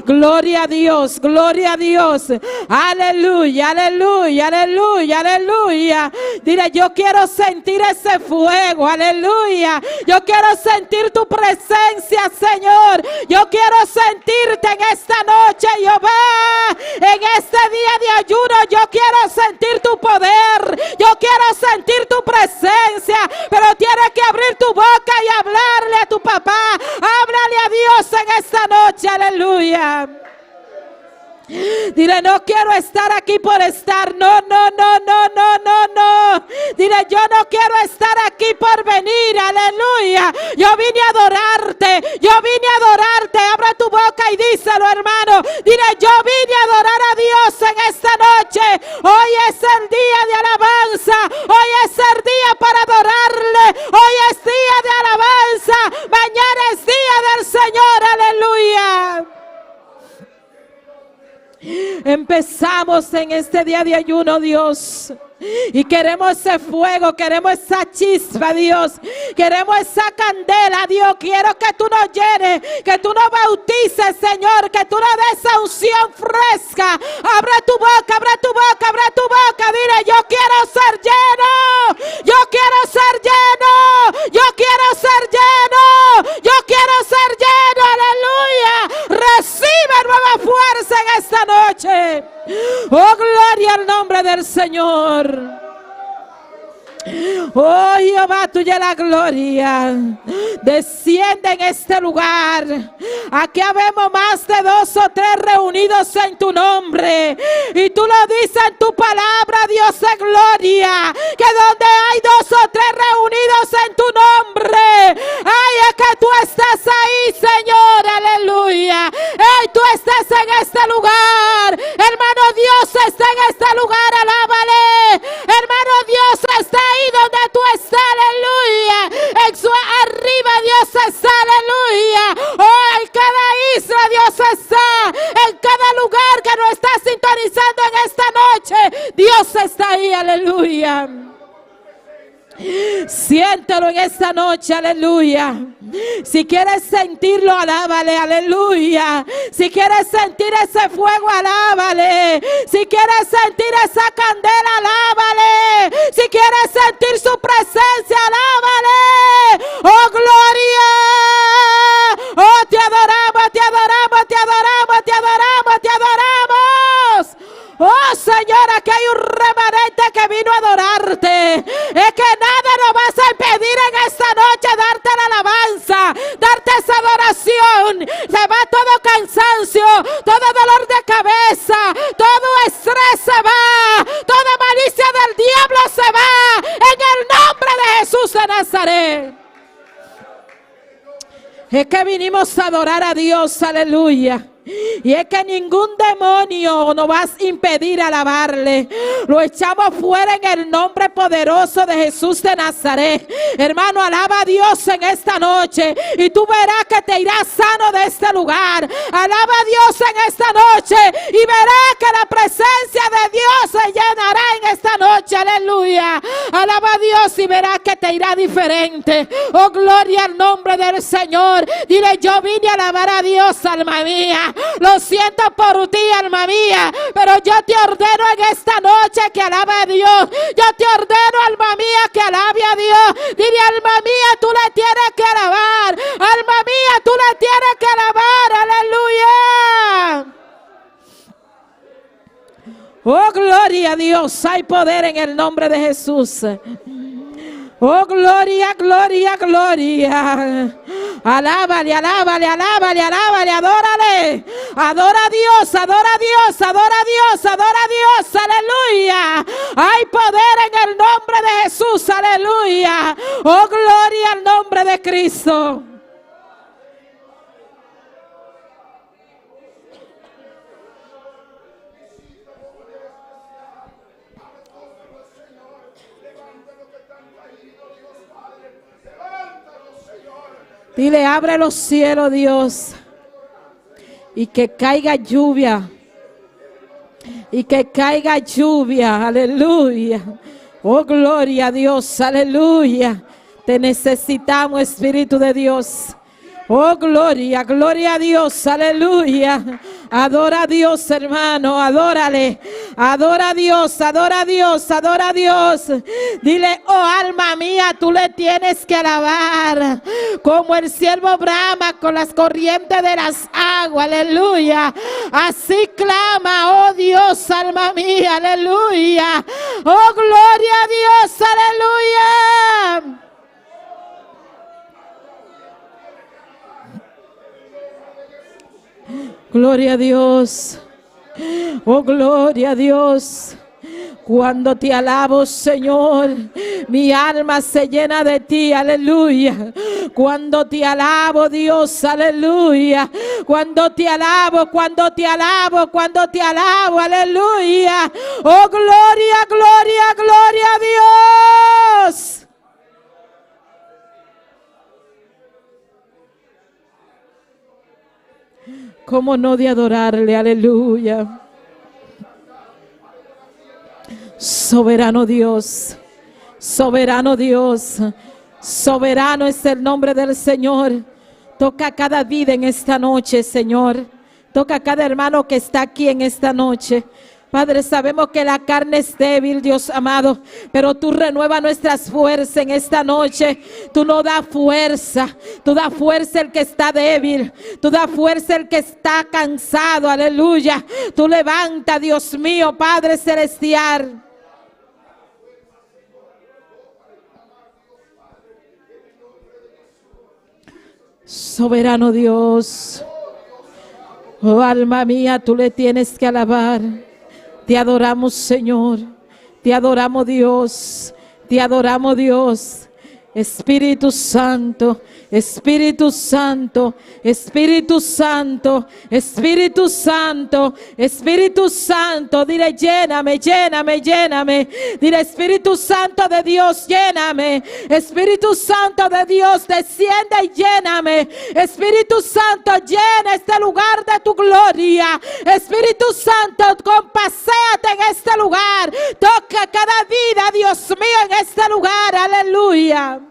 Gloria a Dios. Gloria a Dios. Aleluya, aleluya, aleluya, aleluya. Dile, yo quiero sentir ese fuego. Aleluya. Yo quiero sentir tu presencia, Señor. Yo quiero sentirte en esta noche, Jehová. En este día de ayuno, yo quiero sentir tu poder. Yo quiero sentir tu presencia. Pero tienes que abrir tu boca y hablarle a tu papá. Háblale a Dios en esta noche. Aleluya. Dile, no quiero estar aquí por estar. No, no, no, no, no, no, no. Dile, yo no quiero estar aquí por venir. Aleluya. Yo vine a adorarte. Yo vine a adorarte. Abre tu boca y díselo, hermano. Dile, yo vine a adorar a Dios en esta noche. Hoy es el día de alabanza. Hoy es el día para adorarle. Hoy es día de alabanza. Mañana es día del Señor. Aleluya. Empezamos en este día de ayuno, Dios. Y queremos ese fuego, queremos esa chispa, Dios. Queremos esa candela, Dios. Quiero que tú nos llenes, que tú nos bautices, Señor. Que tú nos des esa unción fresca. Abre tu boca, abre tu boca, abre tu boca. Dile, yo quiero ser lleno. Yo quiero ser lleno. Yo quiero ser lleno. Yo quiero ser lleno. Aleluya. Recibe nueva fuerza en esta noche. Oh, gloria al nombre del Señor. Oh Jehová, tuya es la gloria. Desciende en este lugar. Aquí habemos más de 2 o 3 reunidos en tu nombre. Y tú lo dices en tu palabra, Dios de gloria, que donde hay 2 o 3 reunidos en tu nombre, ay, es que tú estás ahí, Señor. Aleluya. Ay, tú estás en este lugar. Hermano, Dios está en este lugar. Alábale. Hermano, Dios está ahí donde tú estás, aleluya. En su arriba Dios está, aleluya. Oh, en cada isla Dios está. En cada lugar que nos está sintonizando en esta noche, Dios está ahí, aleluya. Siéntelo en esta noche, aleluya. Si quieres sentirlo, alábale, aleluya. Si quieres sentir ese fuego, alábale. Si quieres sentir esa candela, alábale. Si quieres sentir su presencia, alábale. Oh, gloria. Oh, te adoramos, te adoramos, te adoramos, te adoramos, te adoramos. Oh, Señor, aquí hay un remanente que vino a adorarte. Es que nada nos vas a impedir en esta noche darte la alabanza, darte esa adoración. Se va todo cansancio, todo dolor de cabeza, todo estrés se va, toda malicia del diablo se va. En el nombre de Jesús de Nazaret. Es que vinimos a adorar a Dios, aleluya. Y es que ningún demonio nos va a impedir alabarle. Lo echamos fuera en el nombre poderoso de Jesús de Nazaret. Hermano, alaba a Dios en esta noche y tú verás que te irás sano de este lugar. Alaba a Dios en esta noche y verás que la presencia de Dios se llenará en esta noche. Aleluya. Alaba a Dios y verás que te irá diferente. Oh, gloria al nombre del Señor. Dile: yo vine a alabar a Dios, alma mía. Lo siento por ti, alma mía, pero yo te ordeno en esta noche que alabe a Dios. Yo te ordeno, alma mía, que alabe a Dios. Dile: alma mía, tú le tienes que alabar. Alma mía, tú le tienes que alabar. Aleluya. Oh, gloria a Dios. Hay poder en el nombre de Jesús. Oh, gloria, gloria, gloria. Alábale, alábale, alábale, alábale, adórale. Adora a Dios, adora a Dios, adora a Dios, adora a Dios. Aleluya. Hay poder en el nombre de Jesús. Aleluya. Oh, gloria al nombre de Cristo. Dile: abre los cielos, Dios, y que caiga lluvia. Y que caiga lluvia. Aleluya. Oh, gloria a Dios. Aleluya. Te necesitamos, Espíritu de Dios. Oh, gloria, gloria a Dios. Aleluya. Adora a Dios, hermano, adórale. Adora a Dios, adora a Dios, adora a Dios. Dile: oh, alma mía, tú le tienes que alabar. Como el siervo brama con las corrientes de las aguas. Aleluya. Así clama, oh Dios, alma mía. Aleluya. Oh, gloria a Dios. Aleluya. Gloria a Dios. Oh, gloria a Dios. Cuando te alabo, Señor, mi alma se llena de ti. Aleluya. Cuando te alabo, Dios. Aleluya. Cuando te alabo, cuando te alabo, cuando te alabo. Aleluya. Oh, gloria, gloria, gloria a Dios. ¿Cómo no de adorarle? Aleluya. Soberano Dios, soberano Dios, soberano es el nombre del Señor. Toca cada vida en esta noche, Señor. Toca a cada hermano que está aquí en esta noche. Padre, sabemos que la carne es débil, Dios amado, pero tú renuevas nuestras fuerzas en esta noche. Tú nos das fuerza, tú das fuerza al que está débil, tú das fuerza al que está cansado, aleluya. Tú levanta, Dios mío, Padre celestial. Soberano Dios, oh alma mía, tú le tienes que alabar. Te adoramos, Señor. Te adoramos, Dios. Te adoramos, Dios. Espíritu Santo, Espíritu Santo, Espíritu Santo, Espíritu Santo, Espíritu Santo. Dile: lléname, lléname, lléname. Dile: Espíritu Santo de Dios, lléname. Espíritu Santo de Dios, desciende y lléname. Espíritu Santo, llena este lugar de tu gloria. Espíritu Santo, compaséate en este lugar. Toca cada vida, Dios mío, en este lugar. Aleluya.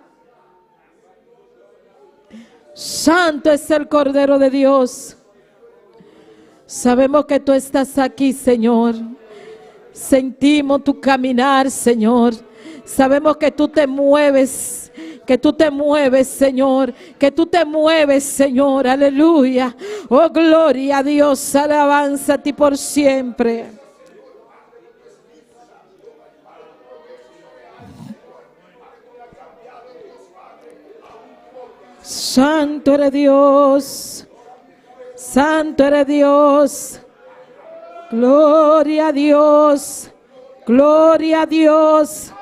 Santo es el Cordero de Dios. Sabemos que tú estás aquí, Señor. Sentimos tu caminar, Señor. Sabemos que tú te mueves, Señor, que tú te mueves, Señor. Aleluya. Oh, gloria a Dios. Alabanza a ti por siempre. Santo eres Dios, santo eres Dios. Gloria a Dios, gloria a Dios,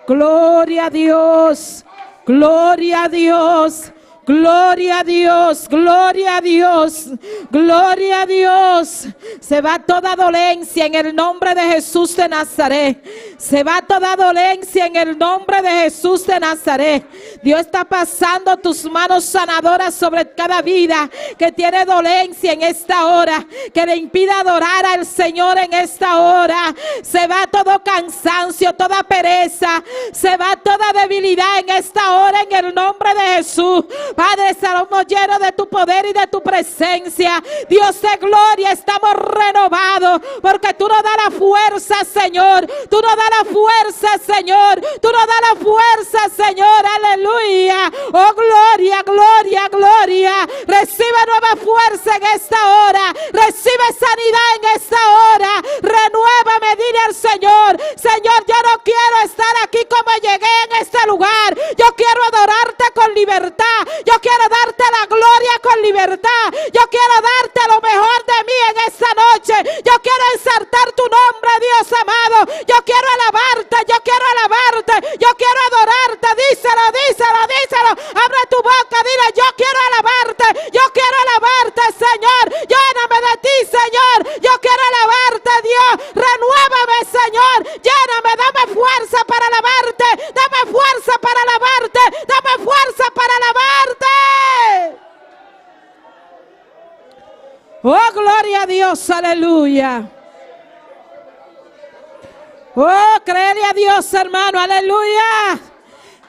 gloria a Dios, gloria a Dios, Gloria a Dios, gloria a Dios, gloria a Dios. Se va toda dolencia en el nombre de Jesús de Nazaret. Se va toda dolencia en el nombre de Jesús de Nazaret. Dios está pasando tus manos sanadoras sobre cada vida que tiene dolencia en esta hora, que le impide adorar al Señor en esta hora. Se va todo cansancio, toda pereza, se va toda debilidad en esta hora en el nombre de Jesús. Padre, estamos llenos de tu poder y de tu presencia. Dios de gloria, estamos renovados porque tú nos das la fuerza, Señor. Tú nos das la fuerza, Señor. Tú nos das la fuerza, Señor. Aleluya. Oh, gloria, gloria, gloria. Recibe nueva fuerza en esta hora. Recibe sanidad en esta hora. Renuévame, dile al Señor. Señor, yo no quiero estar aquí como llegué en este lugar. Yo quiero adorarte con libertad. Yo quiero darte la gloria con libertad. Yo quiero darte lo mejor de mí en esta noche. Yo quiero exaltar tu nombre, Dios amado. Yo quiero alabarte, yo quiero alabarte. Yo quiero adorarte. Díselo, díselo, díselo. Abre tu boca, dile, yo quiero alabarte. Yo quiero alabarte, Señor. Lléname de ti, Señor. Yo quiero alabarte, Dios. Renuévame, Señor. Lléname, dame fuerza para alabarte. Dame fuerza para alabarte. Dame fuerza para alabarte. Oh, gloria a Dios, aleluya. Oh, créele a Dios, hermano, aleluya.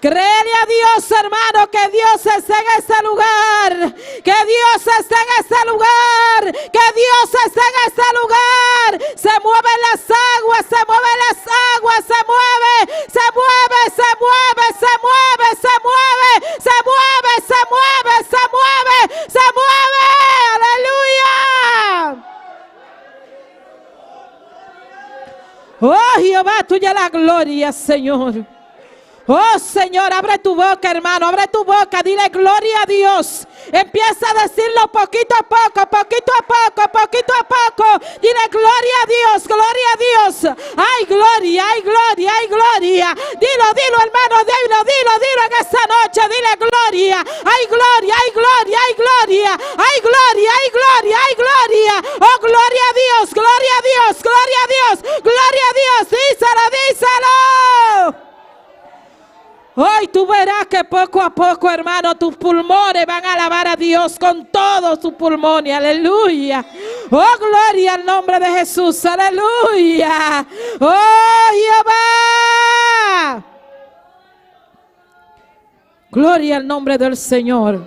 Créele a Dios, hermano, que Dios está en este lugar. Que Dios está en este lugar. Que Dios está en este lugar. Se mueven las aguas, se mueven las aguas, se mueve, se mueve, se mueve, se mueve, se mueve, se mueve, se mueve, se mueve, se mueve. Aleluya. Oh, Jehová, tuya la gloria, Señor. Oh, Señor, abre tu boca, hermano, abre tu boca, dile gloria a Dios. Empieza a decirlo poquito a poco, poquito a poco, poquito a poco. Dile gloria a Dios, gloria a Dios. Ay, gloria, ay, gloria, ay, gloria. Dilo, dilo, hermano, dilo, dilo, dilo en esta noche. Dile gloria, ay, gloria, ay, gloria, ay, gloria. Ay, gloria, ay, gloria, ay, gloria. Oh, gloria a Dios, gloria a Dios, gloria a Dios, gloria a Dios. Díselo, díselo. Hoy tú verás que poco a poco, hermano, tus pulmones van a alabar a Dios con todos sus pulmones. Aleluya. Oh, gloria al nombre de Jesús. Aleluya. Oh, Jehová. Gloria al nombre del Señor.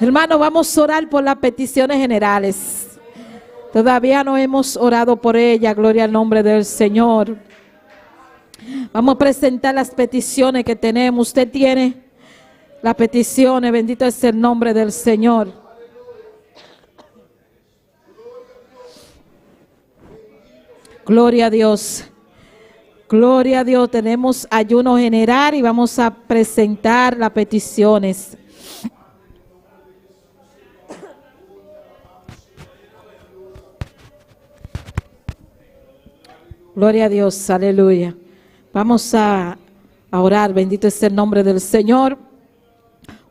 Hermano, vamos a orar por las peticiones generales. Todavía no hemos orado por ella. Gloria al nombre del Señor. Vamos a presentar las peticiones que tenemos. Usted tiene las peticiones. Bendito es el nombre del Señor. Gloria a Dios. Gloria a Dios. Tenemos ayuno general y vamos a presentar las peticiones. Gloria a Dios. Aleluya. Vamos a orar, bendito es el nombre del Señor.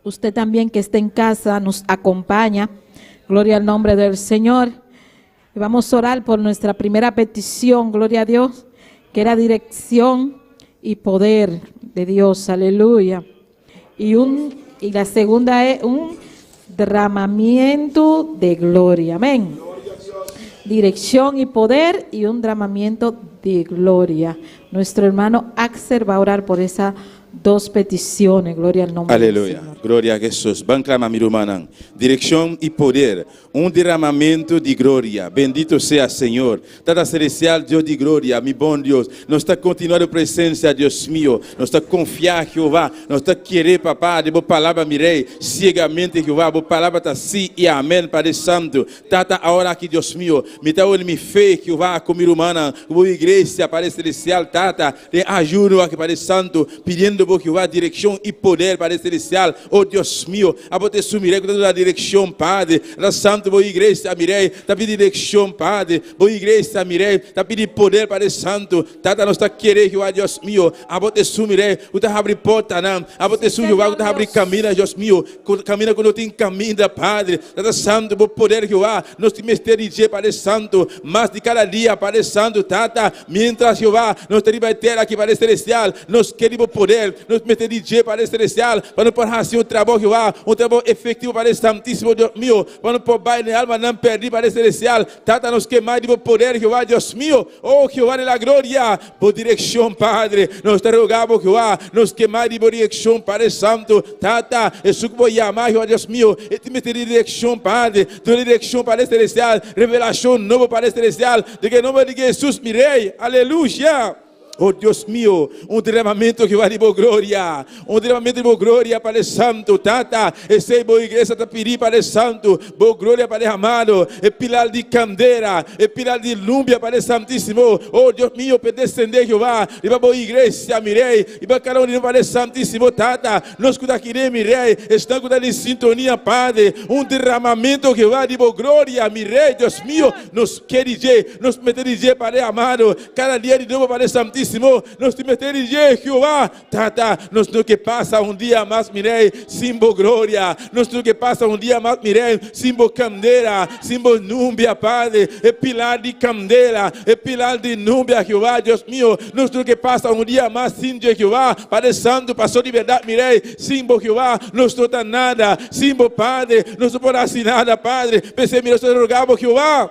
Usted también que esté en casa nos acompaña. Gloria al nombre del Señor. Y vamos a orar por nuestra primera petición, gloria a Dios, que era dirección y poder de Dios, aleluya. Y la segunda es un derramamiento de gloria, amén. Dirección y poder y un derramamiento de gloria. Nuestro hermano Axel va a orar por esas dos peticiones. Gloria al nombre del Señor. Aleluya. Gloria a Jesús. Van clamar mi hermana. Dirección y poder. Un derramamiento de gloria. Bendito sea Señor. Tata celestial, Dios de gloria. Mi buen Dios. Nos está continuando presencia, Dios mío. Nos está confiar, Jehová. Nos está querer, papá. De boa palavra, mirei. Ciegamente, Jehová. Boa palavra está sim e amém, Padre Santo. Tata, ahora aqui, Dios mío. Me está olhando, me fez, Jehová, como irmã. Boa igreja, Padre celestial. Tata, te ajudo aqui, Padre Santo. Pedindo pidiendo por Jehová dirección y poder, Padre Celestial. Oh Dios mío, a vos te sumiré con toda la dirección, Padre. La Santo, boa igreja, mirei, tá pedindo direcção, Padre. Boa igreja, mirei, tá pedindo poder, Padre Santo. Tata, nós tá querendo, Jehová, Deus mío. A vos te sumirei, o tá abre porta, não. A vos te sumirei, Jehová, o tá abre caminho, Deus mío. Camina quando tem caminho, Padre. Tata Santo, por poder, Jehová, nós te mistericei, Padre Santo. Mas de cada dia, Padre Santo, Tata, mientras, Jehová, nós te vai ter aqui, Padre Celestial. Nós queremos poder, nós mistericei, Padre Celestial. Para não parar assim o trabalho, Jehová, um trabalho efetivo, Padre Santíssimo, Deus mío. Para não pôr baile na alma, não perder, Padre Celestial. Tata, nos queimar de poder, Jehová, Deus mío. Oh, Jehová de la glória, por direção, Padre. Nós te rogamos, Jehová, nos queimar de direção, Padre Santo. Tata, isso que vou chamar, Jehová, Deus mío. E te meter de direção, Padre. De direção, Padre Celestial. Revelação nova, Padre Celestial. De que em nome de Jesus, mirei. Aleluia. Oh Deus mío, derramamento que vai de boa glória, derramamento de boa glória, Padre Santo, Tata, essa boa igreja está pedindo, Padre Santo, boa glória, Padre amado, e pilar de candeira, e pilar de lumbia, Padre Santíssimo. Oh Deus mío, para descender, Jeová, e para boa igreja, mirei, e para cada um, Padre Santíssimo, Tata, nós que daqui, mirei, estamos em sintonia, Padre, derramamento que vai de boa glória, mirei, Deus mío, nos quer dizer, nos meter dizer, Padre amado, cada dia de novo, Padre Santíssimo. Nos te meter em Jeová, Tata, nos no que passa dia mais, mirei, simbo glória, nos no que passa dia mais, mirei, simbo candeira, simbo núbia, Padre, e pilar de candeira, e pilar de núbia, Jeová, Deus mío, nos no que passa dia mais, sim, Jeová, Padre Santo, passou de verdade, mirei, simbo Jeová, nos não dá nada, simbo Padre, nos não pode assim nada, Padre, pensei, nós te rogamos, Jeová.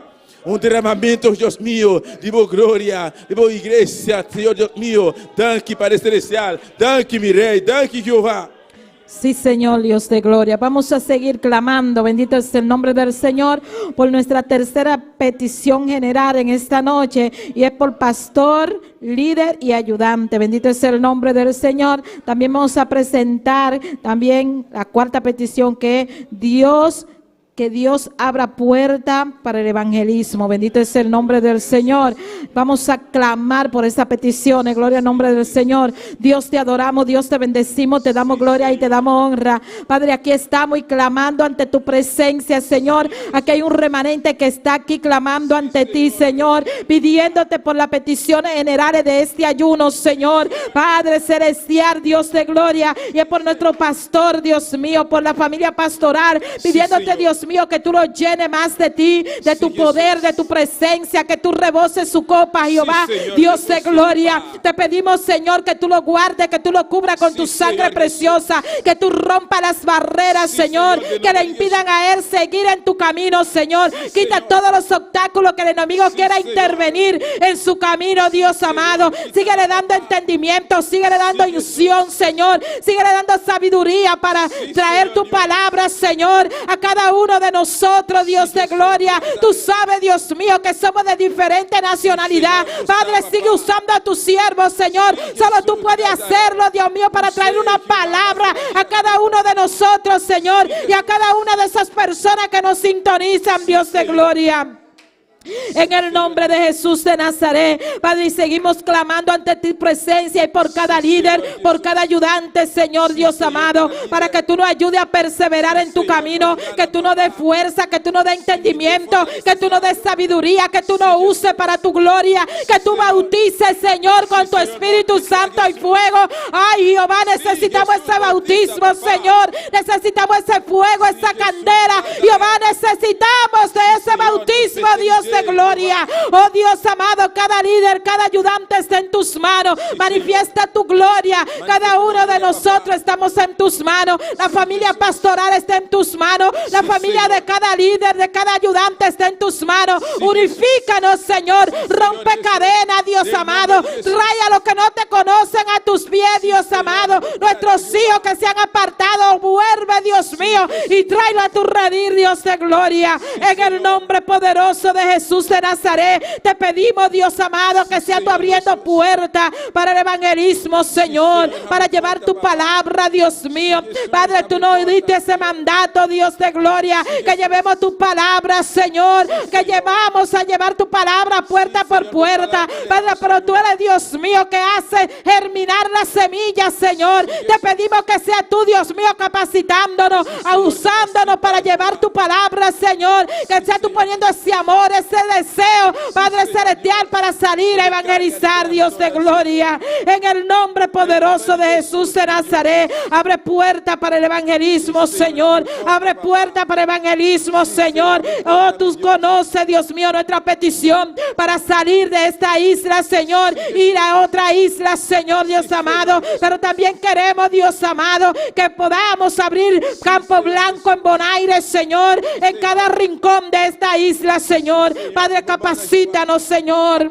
Derramamento, Deus mío, de boa glória, de boa igreja, Senhor Deus mío. Danke, Padre Celestial. Danke, mi Rey. Danke, Jehová. Sí, Señor, Dios de gloria. Vamos a seguir clamando. Bendito es el nombre del Señor por nuestra tercera petición general en esta noche. Y es por pastor, líder y ayudante. Bendito es el nombre del Señor. También vamos a presentar también la cuarta petición, que Dios abra puerta para el evangelismo. Bendito es el nombre del Señor. Vamos a clamar por esta petición. Gloria al nombre del Señor. Dios, te adoramos, Dios, te bendecimos, te damos gloria y te damos honra. Padre, aquí estamos y clamando ante tu presencia, Señor. Aquí hay un remanente que está aquí clamando ante ti, Señor, pidiéndote por las peticiones generales de este ayuno, Señor. Padre celestial, Dios de gloria, y es por nuestro pastor, Dios mío, por la familia pastoral, pidiéndote, Dios mío, que tú lo llenes más de ti, de tu poder, de tu presencia, que tú reboses su copa, Jehová, Dios de gloria. Te pedimos, Señor, que tú lo guardes, que tú lo cubras con tu sangre preciosa, que tú rompas las barreras, Señor, que le impidan a él seguir en tu camino, Señor. Quita todos los obstáculos que el enemigo quiera intervenir en su camino, Dios amado. Síguele dando entendimiento, síguele dando unción, Señor. Síguele dando sabiduría para traer tu palabra, Señor, a cada uno de nosotros, Dios de gloria. Tú sabes, Dios mío, que somos de diferente nacionalidad. Padre, sigue usando a tus siervos, Señor. Solo tú puedes hacerlo, Dios mío, para traer una palabra a cada uno de nosotros, Señor, y a cada una de esas personas que nos sintonizan, Dios de gloria. En el nombre de Jesús de Nazaret, Padre, y seguimos clamando ante tu presencia y por cada líder, por cada ayudante, Señor Dios amado, para que tú nos ayudes a perseverar en tu camino, que tú nos des fuerza, que tú nos des entendimiento, que tú nos des sabiduría, que tú nos uses para tu gloria, que tú bautices, Señor, con tu Espíritu Santo y fuego. Ay, Jehová, necesitamos ese bautismo, Señor, necesitamos ese fuego, esa candela. Jehová, necesitamos de ese bautismo, Dios de gloria. Oh Dios amado, cada líder, cada ayudante está en tus manos. Manifiesta tu gloria. Cada uno de nosotros estamos en tus manos. La familia pastoral está en tus manos. La familia de cada líder, de cada ayudante está en tus manos. Unifícanos, Señor. Rompe cadenas, Dios amado. Trae a los que no te conocen a tus pies, Dios amado. Nuestros hijos que se han apartado, vuelve, Dios mío, y tráelo a tu redil, Dios de gloria. En el nombre poderoso poderoso de Jesús de Nazaret, te pedimos, Dios amado, que sea tú abriendo puertas para el evangelismo, Señor, para llevar tu palabra, Dios mío. Padre, tú nos diste ese mandato, Dios de gloria, que llevemos tu palabra, Señor, que llevamos a llevar tu palabra puerta por puerta. Padre, pero tú eres Dios mío que hace germinar las semillas, Señor. Te pedimos que sea tú, Dios mío, capacitándonos, usándonos para llevar tu palabra, Señor. Que sea tú poniendo ese amor, ese deseo, Padre celestial, para salir a evangelizar, Dios de gloria. En el nombre poderoso de Jesús de Nazaret, abre puerta para el evangelismo, Señor. Abre puerta para el evangelismo, Señor. Oh, tú conoces, Dios mío, nuestra petición para salir de esta isla, Señor, ir a otra isla, Señor, Dios amado. Pero también queremos, Dios amado, que podamos abrir campo blanco en Bonaire, Señor, en cada rincón de esta isla, Señor. Padre, capacítanos, Señor,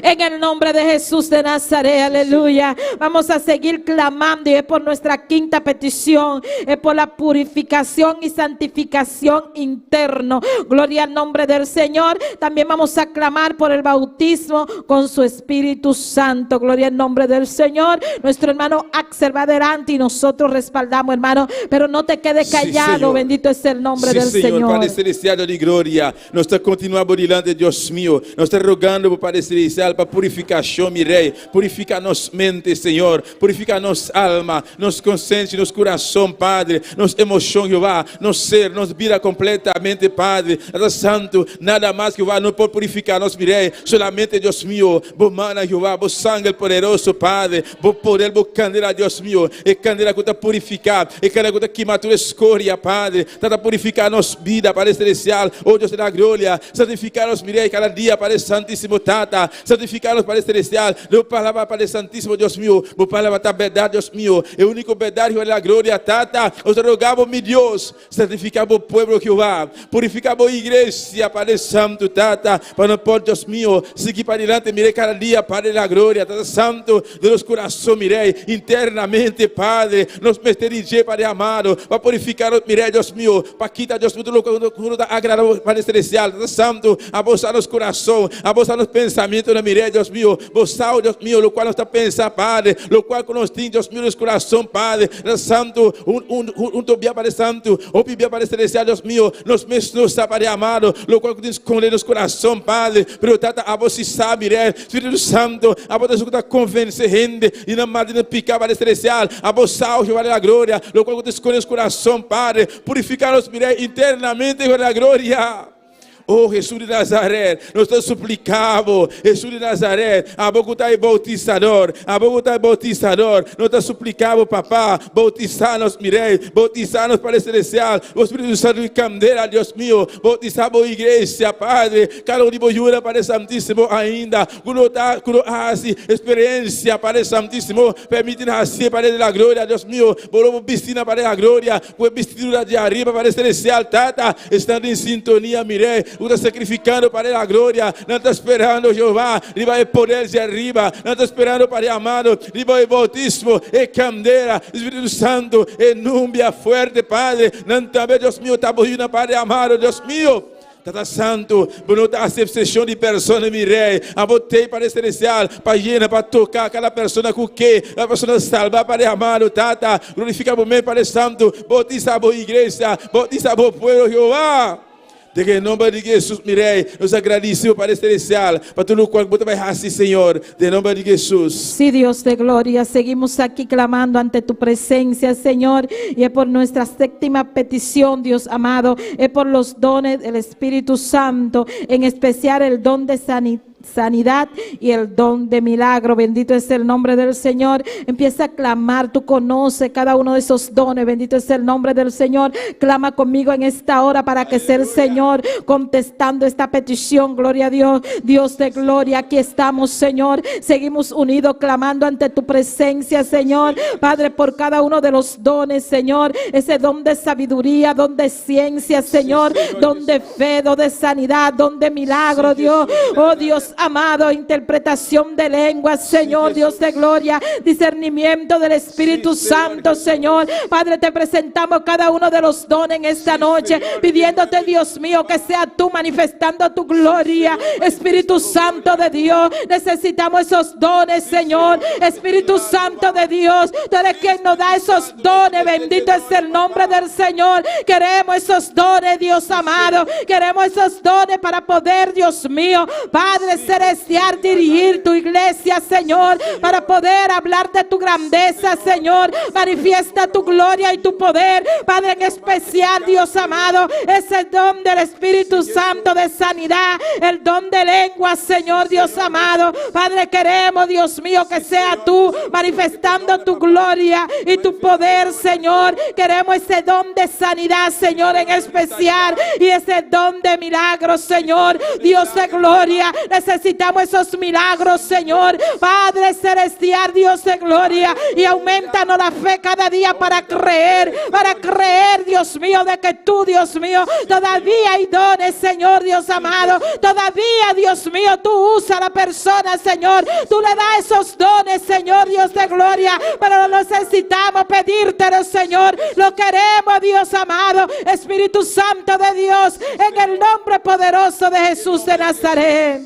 en el nombre de Jesús de Nazaret, aleluya. Vamos a seguir clamando, y es por nuestra quinta petición, es por la purificación y santificación interno. Gloria al nombre del Señor. También vamos a clamar por el bautismo con su Espíritu Santo. Gloria al nombre del Señor. Nuestro hermano Axel va adelante y nosotros respaldamos, hermano, pero no te quedes callado. Bendito es el nombre del Señor. Padre celestial de gloria, nós continuamos diante de Deus mío, nós rogando por Padre celestial para purificação, mi rei, purifica nos mente, Senhor, purifica nos alma, nos consciência, nos coração, Padre, nos emoção, Jeová, nos ser, nos vida completamente, Padre, Santo, nada mais, Jeová, não pode purificar nos, mi rei, solamente Deus mío, bo mana, Jeová, bo sangue poderoso, Padre, bo poder, bo candela, Deus mío, e candela que está purificar, e candela que está queimar tua escória, Padre, está purificar nos vida, Padre celestial, oh Deus da glória, santificar-nos, mi rei, cada dia, Padre Santíssimo, Tata, santificar-nos, Padre celestial, eu palavra, Padre Santíssimo, Deus mío, bo palavra da verdade, Deus mío, é o único verdade, Jeová da glória, Tata, os rogamos, mi Deus, santificar o povo, Jeová, purificar a igreja, Padre Santo, Tata, para não pode, Deus mío, seguir para diante, mi rei, cada dia, Padre da glória, Tata Santo, de los corações, mi rei, internamente, Padre, nos mesterige, Padre amado, para purificar, mi rei, Deus mío, para quitar, Deus mío, tudo agradar, Padre celestial, Tata Santo, abusar nos corações, abusar nos pensamentos, mi rei, Deus mío, abusar, Deus mío, lo qual nós está pensando, Padre, lo qual nós temos, Deus mío, nos corações, Padre, Tata Santo, tobia, Padre Santo, o pibia, Padre celestial, Deus mío, nos mesmos, Padre amado, lo qual nos esconde nos corações, Padre, pero Tata, a você sabe, rei, Espírito Santo, a você está convencer gente, e na madre picar, Padre celestial, abusar, Jeová da glória, lo qual nos esconde nos corações, Padre, purificar-nos, rei, internamente, Jeová da glória. Oh, Jesus de Nazaré, nós te suplicamos, Jesus de Nazaré, a Bogotá é bautizador, nós te suplicamos, papá, bautizar-nos, mirei, bautizar-nos, Padre celestial, o Espírito Santo de Candela, Deus mío, bautizamos a igreja, Padre, cada um de jura, Padre Santíssimo, ainda, quando hace experiência, Padre Santíssimo, permite nascer, Padre da glória, Deus mío, volvamos piscina, Padre da glória, com a vestidura de arriba, Padre celestial, Tata, estando em sintonia, mirei, está sacrificando para a glória, não está esperando, Jeová, e vai poder de arriba, não está esperando, Pai amado, e vai bautismo, e candela, Espírito Santo, e númbia forte, Padre, não também, Deus meu, está bonito, Pai amado, Deus meu. Tata Santo, bonita acepção de pessoas, mi rei, a botei para celestial, para llenar, para tocar cada pessoa com que a pessoa salva, para amado, Tata, glorifica o meu Pai Santo, bautiza a igreja, bautiza o povo, Jeová. Em nome de Jesus, mi rei, nos agradecemos, Padre celestial, para tudo o qual você vai fazer, Senhor, em nome de Jesus. Sí, Dios de gloria, seguimos aquí clamando ante tu presencia, Señor, y es por nuestra séptima petición, Dios amado, es por los dones del Espíritu Santo, en especial el don de sanidad y el don de milagro. Bendito es el nombre del Señor. Empieza a clamar, tú conoces cada uno de esos dones. Bendito es el nombre del Señor. Clama conmigo en esta hora para que sea el Señor contestando esta petición. Gloria a Dios, Dios de gloria, aquí estamos, Señor, seguimos unidos clamando ante tu presencia, Señor, Padre, por cada uno de los dones, Señor, ese don de sabiduría, don de ciencia, Señor, don de fe, don de sanidad, don de milagro, Dios, oh Dios amado, interpretación de lenguas, Señor, Dios de gloria, discernimiento del Espíritu Santo, Señor. Padre, te presentamos cada uno de los dones en esta noche, pidiéndote, Dios mío, que sea tú manifestando tu gloria. Espíritu Santo de Dios, necesitamos esos dones, Señor. Espíritu Santo de Dios, tú eres quien nos da esos dones. Bendito es el nombre del Señor. Queremos esos dones, Dios amado. Queremos esos dones para poder, Dios mío, Padre celestial, dirigir tu iglesia, Señor, para poder hablar de tu grandeza, Señor. Manifiesta tu gloria y tu poder, Padre, en especial, Dios amado, ese don del Espíritu Santo de sanidad, el don de lengua, Señor, Dios amado. Padre, queremos, Dios mío, que sea tú manifestando tu gloria y tu poder, Señor. Queremos ese don de sanidad, Señor, en especial, y ese don de milagros, Señor, Dios de gloria. Necesitamos esos milagros, Señor, Padre celestial, Dios de gloria, y aumentanos la fe cada día para creer, Dios mío, de que tú, Dios mío, todavía hay dones, Señor, Dios amado. Todavía, Dios mío, tú usas a la persona, Señor. Tú le das esos dones, Señor, Dios de gloria, pero lo necesitamos pedírtelo, Señor. Lo queremos, Dios amado. Espíritu Santo de Dios, en el nombre poderoso de Jesús de Nazaret.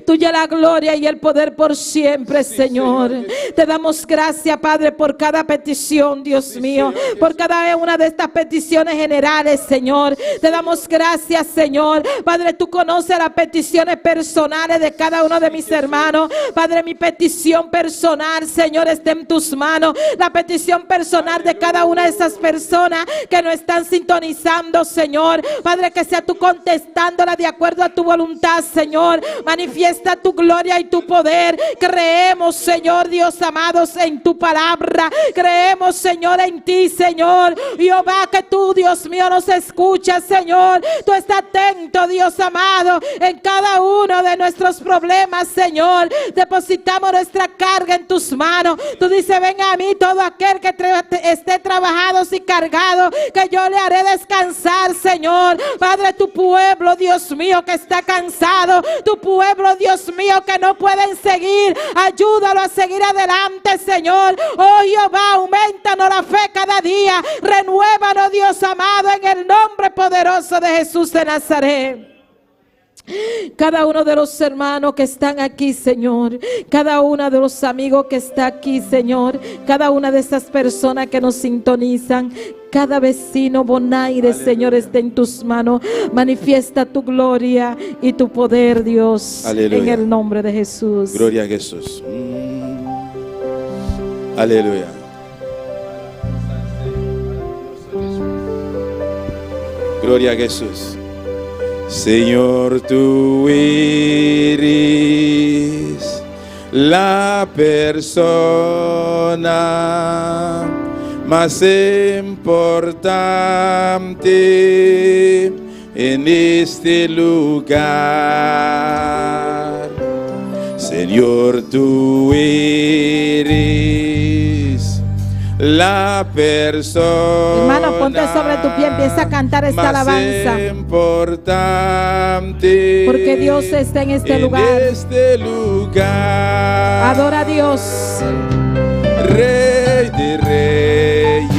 Tuya la gloria y el poder por siempre, Señor. Te damos gracias, Padre, por cada petición, Dios mío, por cada una de estas peticiones generales, Señor. Te damos gracias, Señor. Padre, tú conoces las peticiones personales de cada uno de mis hermanos. Padre, mi petición personal, Señor, está en tus manos. La petición personal de cada una de esas personas que nos están sintonizando, Señor. Padre, que sea tú contestándola de acuerdo a tu voluntad, Señor. Manifiesta tu gloria y tu poder. Creemos, Señor, Dios amados, en tu palabra. Creemos, Señor, en ti, Señor. Jehová, que tú, Dios mío, nos escuchas, Señor. Tú estás atento, Dios amado, en cada uno de nuestros problemas, Señor. Depositamos nuestra carga en tus manos. Tú dices, ven a mí todo aquel que esté trabajado y cargado, que yo le haré descansar, Señor. Padre, tu pueblo, Dios mío, que está cansado, tu pueblo, Dios mío, que no pueden seguir, ayúdalo a seguir adelante, Señor. Oh Jehová, aumentanos la fe cada día, renuévanos, Dios amado, en el nombre poderoso de Jesús de Nazaret. Cada uno de los hermanos que están aquí, Señor, cada uno de los amigos que está aquí, Señor, cada una de esas personas que nos sintonizan, cada vecino, Bonaire, Señor, está en tus manos. Manifiesta tu gloria y tu poder, Dios. Aleluya. En el nombre de Jesús. Gloria a Jesús. Aleluya. Gloria a Jesús. Señor, tú eres la persona más importante en este lugar. Señor, tú eres la persona. Hermano, ponte sobre tu pie, empieza a cantar esta alabanza. Importante, porque Dios está en este lugar. Adora a Dios. Rey de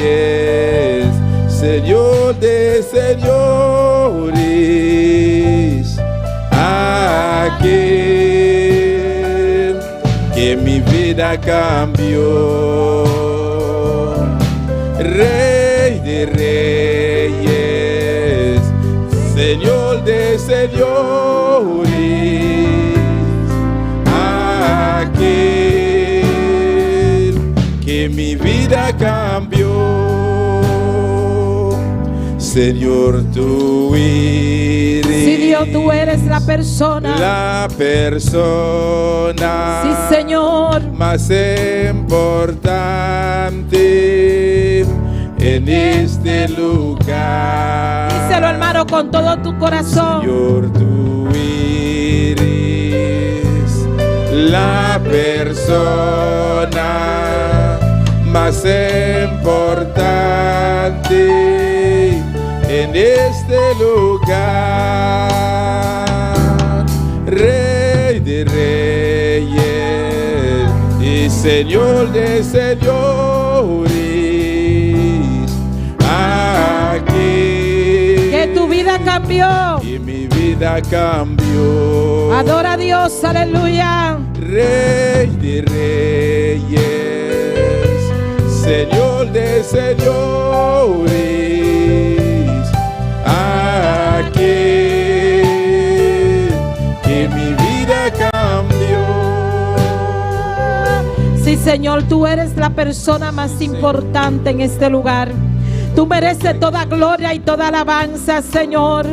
reyes, Señor de señores, aquel que mi vida cambió. Rey de reyes, Señor de señores, aquel que mi vida cambió. Señor, tú eres. Sí, Dios, tú eres la persona. La persona. Sí, Señor. Más importante en este lugar. Díselo, hermano, con todo tu corazón. Señor, tú eres la persona más importante en este lugar. Señor de señores, aquí. Que tu vida cambió. Y mi vida cambió. Adora a Dios, aleluya. Rey de reyes, Señor de señores, aquel que mi vida cambió. Sí, Señor, tú eres la persona más importante en este lugar. Tú mereces toda gloria y toda alabanza, Señor.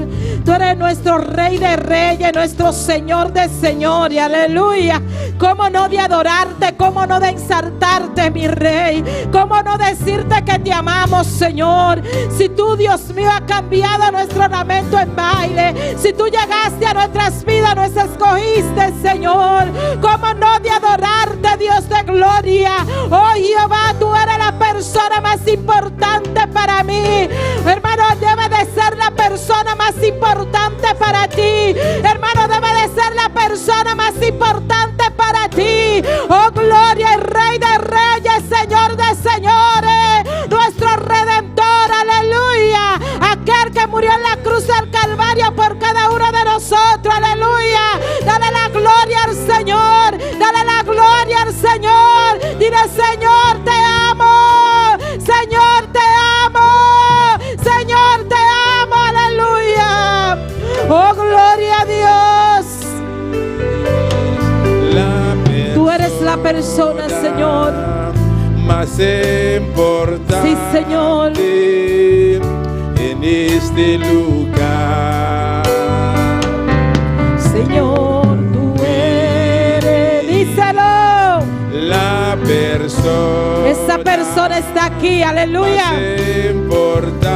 Tú eres nuestro Rey de reyes, nuestro Señor de señores, aleluya. ¿Cómo no de adorarte? ¿Cómo no de exaltarte, mi Rey? ¿Cómo no decirte que te amamos, Señor? Si tú, Dios mío, has cambiado nuestro lamento en baile, si tú llegaste a nuestras vidas, nos escogiste, Señor. ¿Cómo no de adorarte, Dios de gloria? Oh Jehová, tú eres la persona más importante para mí. Hermano, debe de ser la persona más importante para ti. Hermano, debe de ser la persona más importante para ti. Oh gloria, el Rey de reyes, Señor de señores, nuestro Redentor, aleluya. Aquel que murió en la cruz del Calvario por cada uno de nosotros, aleluya. Dale la gloria al Señor, dale la gloria al Señor. Dile, Señor, te amo, Señor, te amo, Señor, te amo, aleluya. Oh, gloria a Dios. Tú eres la persona, Señor, más importante, sí, Señor, en este lugar. Señor, tú eres, díselo. La persona, Esa persona está aquí, aleluya. más importante,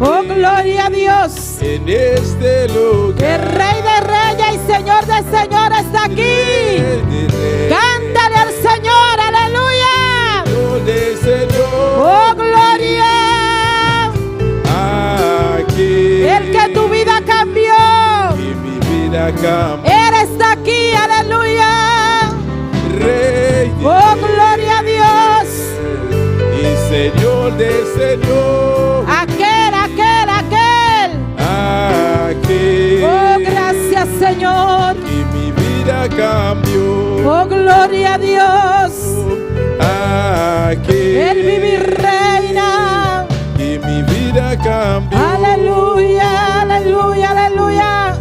Oh, gloria a Dios. en este lugar. El Rey de reyes y Señor de señores está aquí. Cántale al Señor, aleluya. De Señor, Oh, gloria. aquí. El que tu vida cambió. Y mi vida cambió. Él está aquí, aleluya. Rey de Oh, gloria a Dios. y Señor de Señor. Aquel. Aquí. Oh, gracias, Señor. Y mi vida cambió. Oh, gloria a Dios. Aquí. Él vive y reina. Y mi vida cambió. Aleluya, aleluya, aleluya.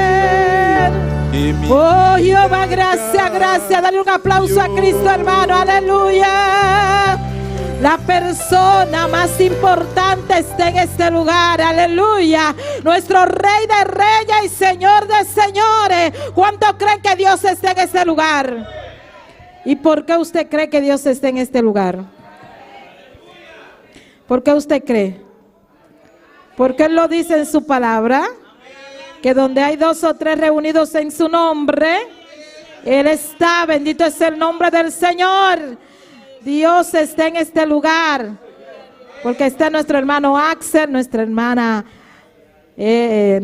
Aquel. Y mi Oh, Jehová, gracias, gracias. Dale un aplauso a Cristo, hermano. Aleluya. La persona más importante está en este lugar, aleluya. Nuestro Rey de reyes y Señor de señores. ¿Cuántos creen que Dios está en este lugar? ¿Y por qué usted cree que Dios está en este lugar? ¿Por qué usted cree? Porque Él lo dice en su palabra, que donde hay 2 o 3 reunidos en su nombre, Él está. Bendito es el nombre del Señor. Dios está en este lugar, porque está nuestro hermano Axel, nuestra hermana Elna,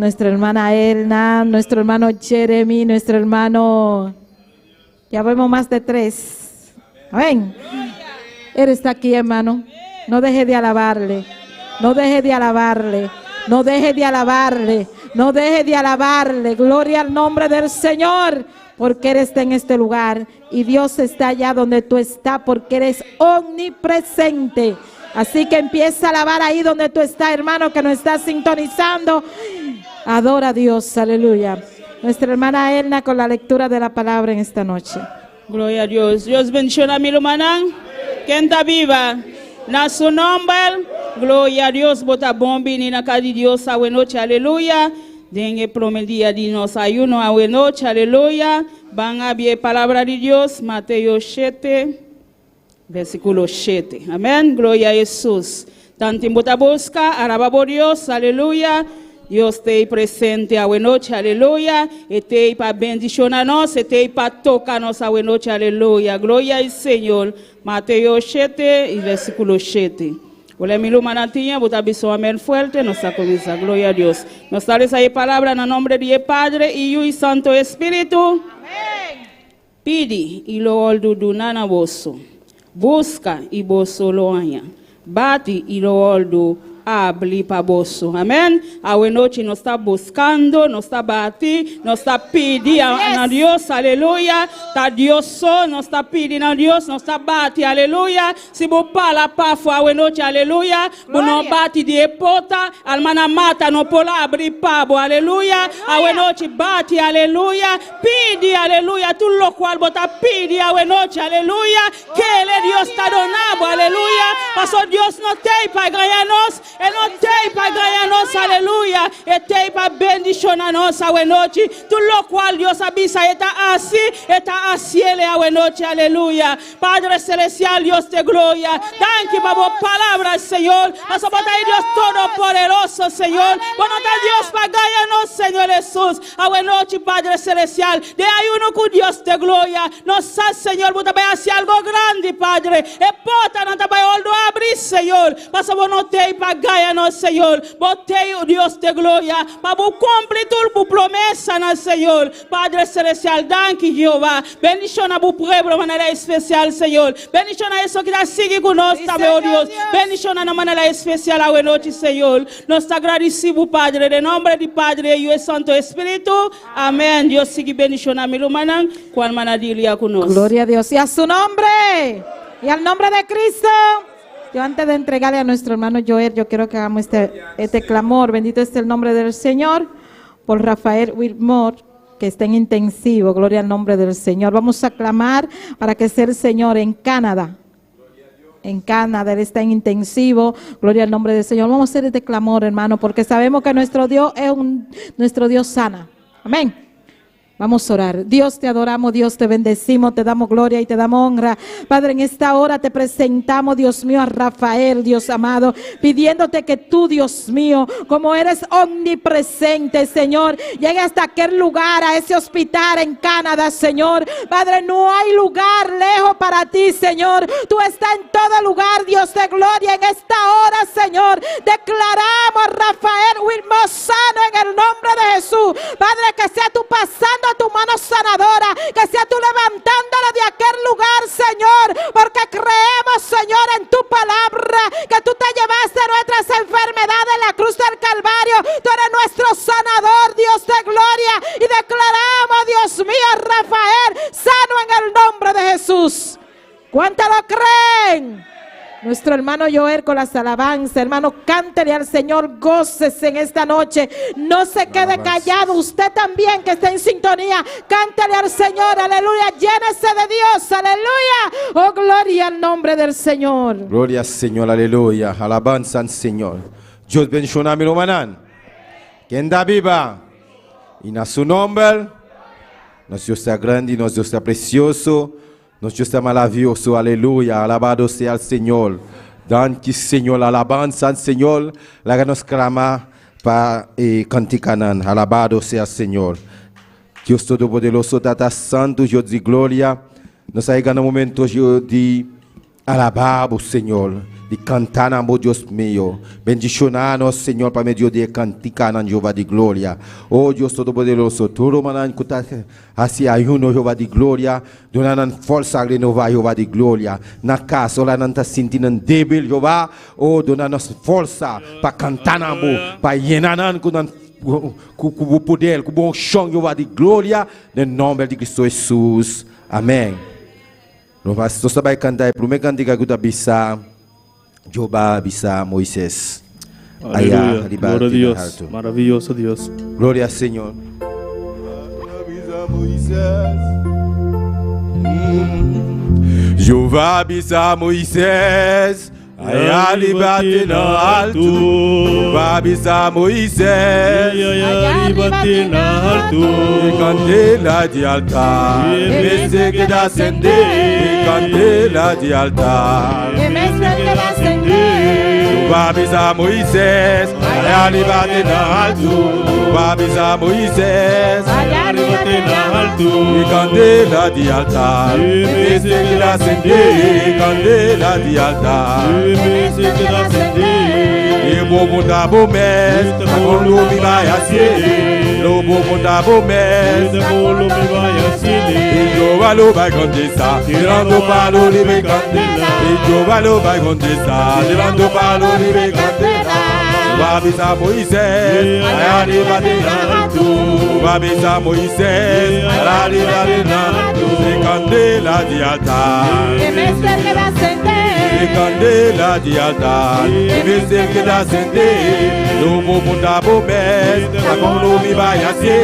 nuestro hermano Jeremy, nuestro hermano, ya vemos más de 3. Amén. Él está aquí, hermano. No deje de alabarle, no deje de alabarle, no deje de alabarle, no deje de alabarle. Gloria al nombre del Señor. Porque Él está en este lugar y Dios está allá donde tú estás, porque eres omnipresente. Así que empieza a alabar ahí donde tú estás, hermano, que nos estás sintonizando. Adora a Dios, aleluya. Nuestra hermana Elna con la lectura de la palabra en esta noche. Gloria a Dios. Dios bendiga a mi hermana. ¿Quién está viva? Na su nombre. Gloria a Dios. Bota bombi ni na casa de Dios. A buena noche. Aleluya. Dengue primer día de nos ayuno a buena noche. Aleluya. Van a ver palabra de Dios. Mateo 7. Versículo 7. Amén. Gloria a Jesús. Tanto bota busca. Araba por Dios. Aleluya. Dios te presente a buena noche, aleluya. Te para bendicionarnos, te para tocarnos a buena noche, aleluya. Gloria al Señor. Mateo 7 y versículo 7. Hola, mi lumana tiene, bota biso amén fuerte, nos comienza, gloria a Dios. Nos trae esa palabra en el nombre de Padre, Hijo y Santo Espíritu. Amén. Pidi e lo oldo do nana bosso. Busca e bosso lo anha. Bate e lo oldo abre para bosso. Amém? A noite nós está buscando, nós está batendo, nós está pedindo a Deus, aleluia. Tá Deus só, nós está pedindo a Deus, nós está batendo, aleluia. Se você fala para a noite, aleluia. Você não bate de porta, almana mata, não pode abrir pabo, aleluia. A noite bate, aleluia. Pede, aleluia. Tudo o qual você pede a noite, aleluia. Que ele Deus está donando, aleluia. Porque Deus não tem para ganhar nós. E não tem para ganhar nós, aleluia. E tem para bendicionar nós a noite. Tudo o qual Deus avisa, está assim ele a noite, aleluia. Padre Celestial, Dios de gloria. Danke por tu palabra, Señor. Mas a Dios Todopoderoso, Señor. Bueno, Dios para ganhar, Señor Jesús. A noite, Padre Celestial. De aí uno con Dios de gloria. Nos sabe, Señor, você vai fazer algo grande, Padre. E porta não te vai abrir, Señor. Mas não tem para ganhar, Señor. Botei o Dios de gloria. Para cumprir tua promessa, Señor. Padre Celestial, danke, Jehová. Bendición a tu pueblo de manera especial, Señor. Bendición a eso que está sigue conosco, meu Deus. Bendición de manera especial a noite, Señor. Nos agradecemos, Padre, en nombre del Padre y el Santo Espíritu. Amén. Dios sigue bendición a mi hermana, cual manadilia conosco. Gloria a Dios y a su nombre y al nombre de Cristo. Yo antes de entregarle a nuestro hermano Joel, yo quiero que hagamos este clamor. Bendito es el nombre del Señor por Rafael Wilmore, que está en intensivo. Gloria al nombre del Señor. Vamos a clamar para que sea el Señor en Canadá. En Canadá, Él está en intensivo. Gloria al nombre del Señor. Vamos a hacer este clamor, hermano, porque sabemos que nuestro Dios es nuestro Dios sana. Amén. Vamos a orar. Dios, te adoramos, Dios, te bendecimos, te damos gloria y te damos honra. Padre, en esta hora te presentamos, Dios mío, a Rafael, Dios amado, pidiéndote que tú, Dios mío, como eres omnipresente, Señor, llegue hasta aquel lugar, a ese hospital en Canadá, Señor. Padre, no hay lugar lejos para ti, Señor. Tú estás en todo lugar, Dios de gloria. En esta hora, Señor, declaramos a Rafael Wilmore sano en el nombre de Jesús. Padre, que sea tú pasando a tu mano sanadora, que sea tú levantándolo de aquel lugar, Señor, porque creemos, Señor, en tu palabra, que tú te llevaste nuestras enfermedades en la cruz del Calvario. Tú eres nuestro sanador, Dios de gloria, y declaramos, Dios mío, a Rafael sano en el nombre de Jesús. ¿Cuántos lo creen? Nuestro hermano Joel con las alabanzas, hermano, cántele al Señor, gócese en esta noche, no se quede callado. Usted también que está en sintonía, cántele al Señor, aleluya, llénese de Dios, aleluya. Oh, gloria al nombre del Señor. Gloria al Señor, aleluya, alabanza al Señor. Dios bendiga a mi hermano, que anda viva, y en su nombre, nuestro Dios está grande, nuestro Dios está precioso. Nuestro Dios está maravilloso, aleluya, alabado sea el Señor. Danke, Señor, alabanza al Señor, la que nos clama para canticanan, alabado sea el Señor. Dios Todopoderoso, Tata Santo, Dios de gloria, nos ha llegado un momento de alabar al Señor, de cantar a Dios mío, bendicionarnos, Señor, para medio de canticar a Jehová de gloria. Oh Dios Todopoderoso, todo manan que está hacia ayuno, Jehová de gloria, donan fuerza renovada, Jehová de gloria. Na casa, la nanta sintiendo débil, Jehová, oh, donanos fuerza para cantar a para llenar con o poder, com o bom chão, Jehová de glória, no nome de Cristo Jesus. Amém. Nós vamos cantar, primeiro cantiga que está bisa, Jehová bisa Moisés. Aleluya, gloria a Dios, maravilloso Dios. Gloria al Señor. Jehová bisa Moisés. Allá libate na alto, Jehová bisa Moisés. Allá libate na alto, e candela de altar, e me que da acender, e candela de altar, Que me que la acender. Jehová bisa Moisés. Allá libate na alto, Jehová bisa Moisés. Allá libate na alto, e candela de altar, e me que da acender, e candela de altar. E o bom da bomés, quando me vai assim, o bom da bomés, me vai assim, e Jehovah lo va grandeza, tirando palo libre candela. Jehovah lo va grandeza, tirando palo libre candela. Babisa Moisés, ayari badena tu. Babisa Moisés, ayari badena tu. Se candela di altar. Se candela di altar. Se que la sende. No mo munda bomes, akono mi bayase.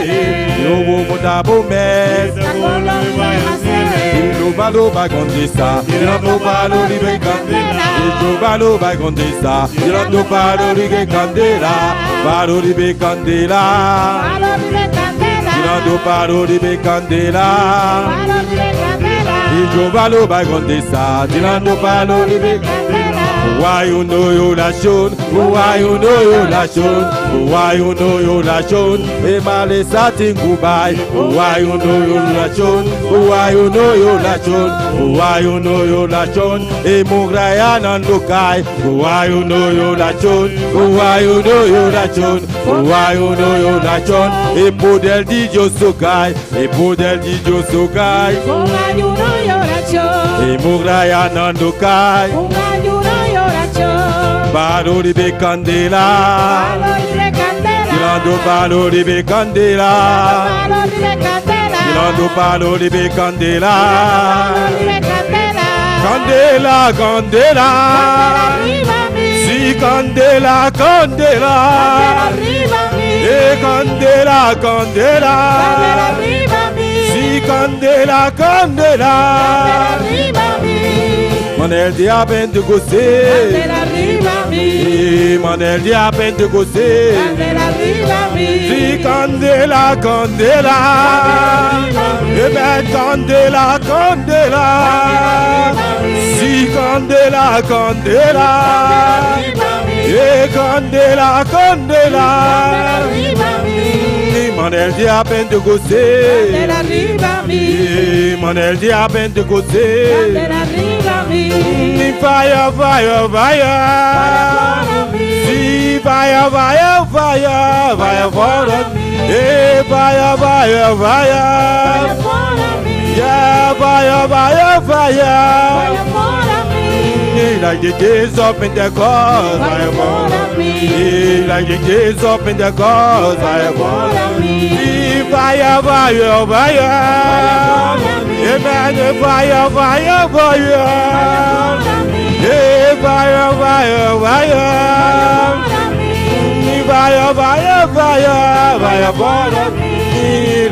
No mo munda bomes, akono mi bayase. Jehovah lo va grandeza, tirando palo libre candela. Jehovah lo va grandeza, tirando palo libre candela. Palo libre candela. Tirando palo libre candela. Jehovah lo va grandeza, tirando palo libre candela. Why you know you la shon? Why you know you la shon? Why you know you la shon? E male satin Dubai. Why you know you la shon? Why you know you la shon? Why you know you la shon? E mugrayan andokai. Why you know you la shon? Why you know you la shon? Why you know you la shon? E podel di Josokai. E podel di Josokai. Why you know you la shon? E mugrayan andokai. Palo libre candela, tirando palo libre candela, tirando palo libre candela, candela, candela, si candela, candela, e candela, candela, si candela, candela. Manel dia Pentecosté, Manel dia Pentecosté, si candela, candela, e ben candela, candela, si candela, candela, e candela, candela. Manel dia Pentecosté, Manel dia Pentecosté. Fire, fire, fire. See fire, fire, fire. Fire for them. Hey, fire, fire, fire. Yeah, fire, fire, fire. Like the days up in the cause, fire for me. Like the days up in the cause, fire for me. Fire, fire, fire. Amen, fire, fire, fire. Hey, fire, fire, fire. Fire, fire, fire. Fire for me.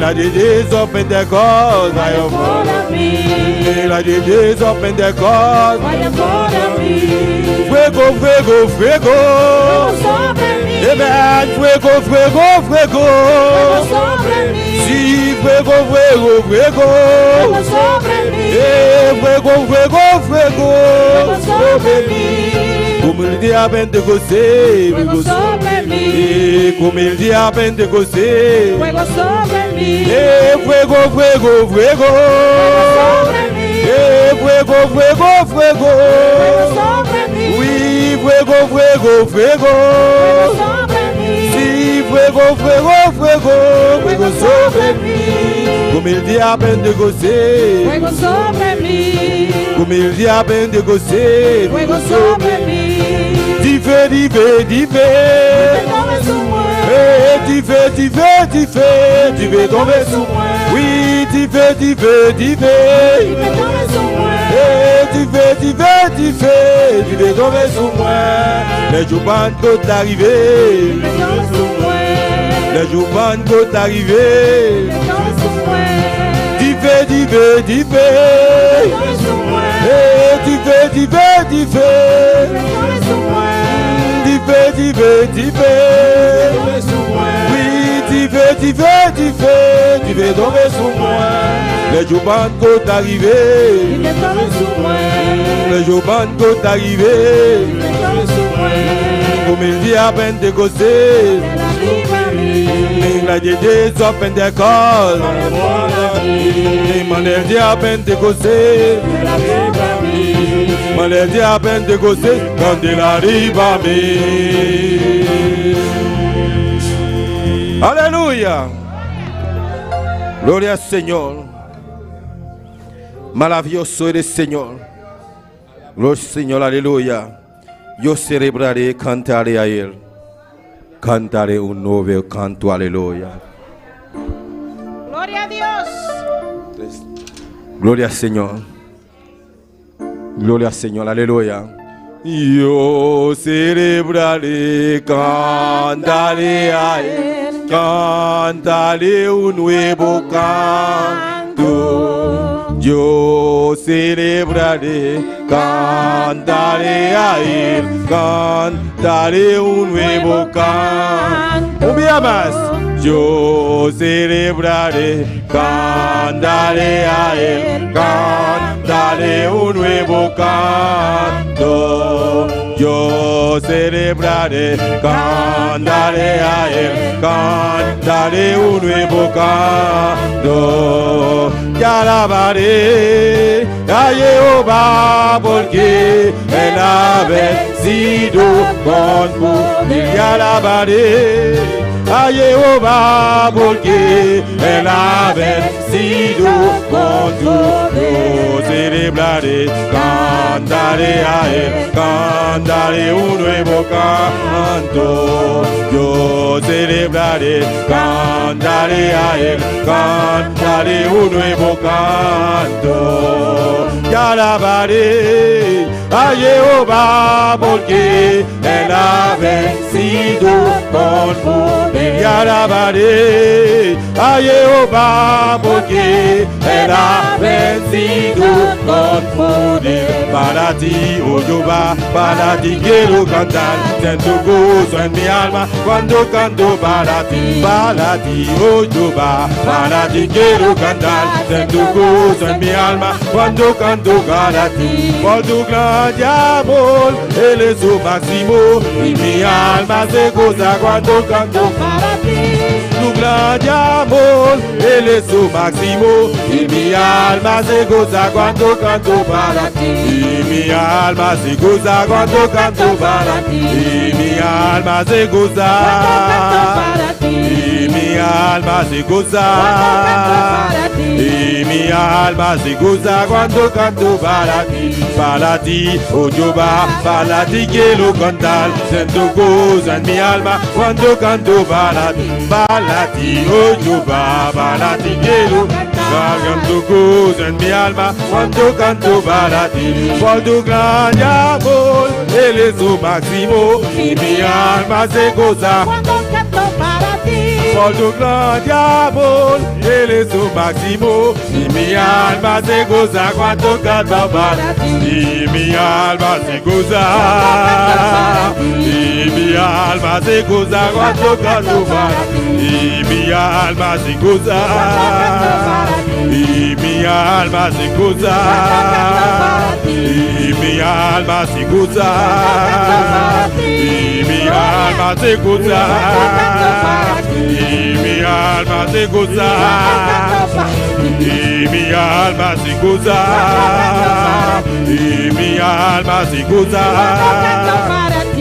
Like the days up in the cause, fire for me. Like the days up in the cause, fire for me. Fuego, fuego, fuego. Amen, fuego, fuego, fuego. Sí, fuego, fuego, fuego. Fuego, fuego, fuego. Sobre mí. Como el día Pentecosté. Fuego sobre mí. Como el día Pentecosté. Fuego sobre mí. Fuego, fuego, fuego. Sobre mí. Fuego, fuego, fuego. Sobre mí. Oui, fuego, fuego, fuego. Sobre mí. Sí, fuego, fuego, fuego. Fuego sobre mí. Como el día Pentecosté. Fuego sobre mí. Como el día Pentecosté. Fuego sobre mí. Dife, dife, dife. Dife, dife, dife. Dife tombe sous moi. Oui, dife, dife, dife. Dife tombe sous moi. Dife, dife, dife. Dife tombe sous moi. Les jours banques arrivés. Dife tombe sous moi. Les jours banques arrivés. Dife tombe sous moi. Dife, dife, dife. Dife tombe sous moi. Dife, dife, dife. Dife tombe sous moi. Dife, dife, dife. Oui, dife, dife, dife. Dife tombe sous moi. Les jours banques arrivés. Dife tombe sous moi. Les jours banques arrivés. Dife tombe sous moi. Comme il dit à Pentecosté. Like the days of Pentecost. Manel dit à Pentecosté. Manel dit à Pentecosté. Quand il arrive à mí. Alléluia. Gloria al Señor. Maravilloso eres, Señor. Gloria, Señor, aleluya. Yo celebraré, cantaré a Él. Cantaré un nuevo canto, aleluya. Gloria a Dios. Gloria al Señor. Gloria al Señor, aleluya. Yo celebraré, cantaré a Él. Cantaré un nuevo canto. Yo celebraré, cantaré a Él. Cantaré un nuevo canto. Un día más. Yo celebraré, cantaré a Él, cantaré un nuevo canto. Yo celebraré, cantaré a Él, cantaré un nuevo canto. Y alabaré a Jehová porque Él ha vencido con poder. Y alabaré a Jehová porque Él ha vencido con poder. Yo celebraré, cantaré a Él, cantaré un nuevo canto. Yo celebraré, cantaré a Él, cantaré un nuevo canto. Y alabaré a Jehová porque Él ha vencido con poder. Y alabaré a Jehová porque Él ha vencido con poder. Para ti, oh Jehová, para ti quiero cantar. Siento gozo en mi alma cuando canto para ti, oh Jehová, para ti quiero cantar. Siento gozo en mi alma cuando canto para ti. Por tu gran amor, Él es su máximo y mi alma se goza cuando canto para ti. Tu gran amor, Él es su máximo y mi alma se goza cuando canto para ti. Y mi alma se goza cuando canto para ti. Y mi alma se goza. Y mi alma se goza. Y mi alma se goza cuando canto para ti. Para ti, oh Jehová, para ti quiero cantar. Siento gozo en mi alma cuando canto para ti. Para ti, oh Jehová, para ti quiero cantar. Siento gozo en mi alma cuando canto para ti. Por tu gran amor, Él es su máximo y mi alma se goza cuando canto para ti. Por tu gran amor, Él es su máximo y mi alma se goza cuando canto para ti. Y mi alma se goza. Y mi alma se goza cuando canto para ti. Y mi alma se goza. Y mi alma se goza. Y mi alma se goza. Y mi alma se goza. Y mi alma se goza. Y mi alma se goza. Y mi alma se goza.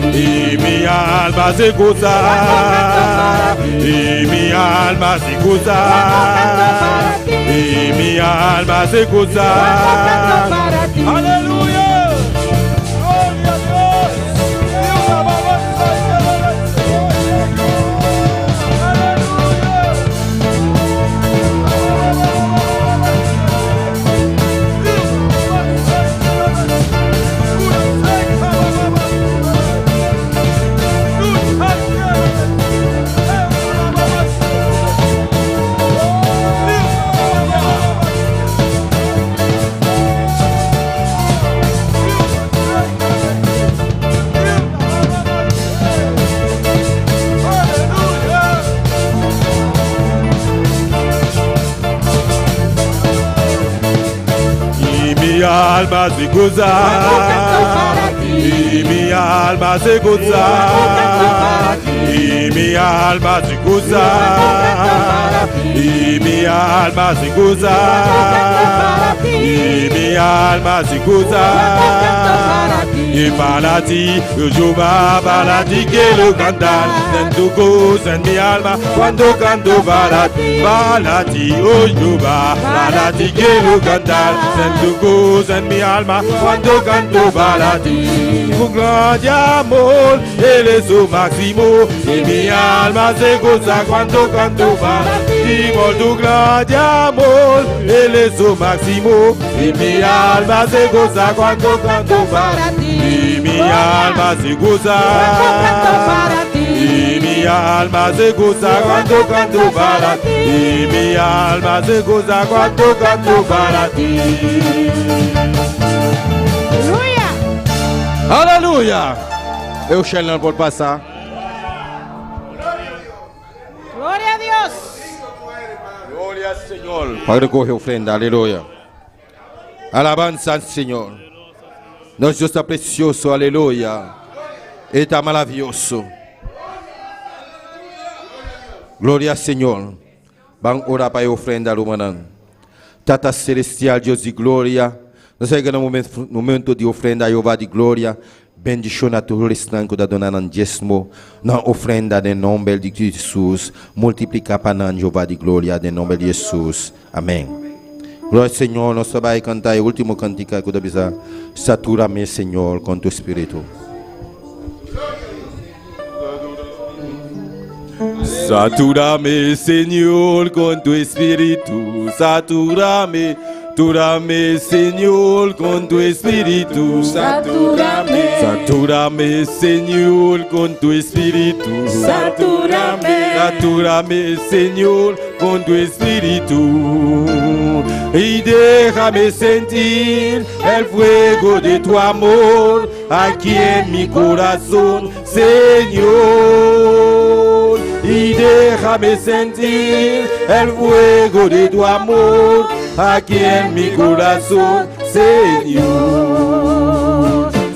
Y mi alma se goza. Y mi alma se goza. Y mi alma se goza. Aleluya. Gloria a Dios. Mi alma se goza, y mi alma se goza, y mi alma se goza, y mi alma se goza, y mi alma se goza, y para ti, yo va para ti quiero cantar, en tu gozo en mi alma, cuando canto para ti, oh yo va para ti quiero cantar, en tu gozo en mi alma, cuando canto para ti, un gran amor, Él es su máximo, y mi alma se goza cuando canto para ti, por tu gran amor, Él es su máximo, y mi alma se goza cuando canto para ti, y mi alma se goza, y mi alma se goza cuando canto para ti, y mi alma se goza cuando canto para ti. Aleluia! Eu chamo por passar. Gloria a Dios. Gloria al Señor. Padre, coge ofrenda. Aleluya. Alabanza al Señor. Nosso Deus está precioso. Aleluia. Ele está maravilhoso. Glória ao Senhor. Vamos orar para a ofrenda humana. Tata celestial, Deus de glória. Nós chegamos no momento de ofrenda a Jeová de glória. Bendición a todos los que están donando diezmo. Na ofrenda en nombre de Jesus. Multiplica para Jehová de glória en nombre de Jesus. Amém. Glória ao Senhor. Nós vamos cantar o último cantico que deve ser. Satura-me, Senhor, com tu Espírito. Satura-me, Senhor, com tu Espírito. Satura-me. Satúrame, Señor, con tu Espíritu. Satúrame. Satúrame, Señor, con tu Espíritu. Satúrame. Satúrame, Señor, con tu Espíritu. Y déjame sentir el fuego de tu amor aquí en mi corazón, Señor. Y déjame sentir el fuego de tu amor aquí en mi corazón, Señor.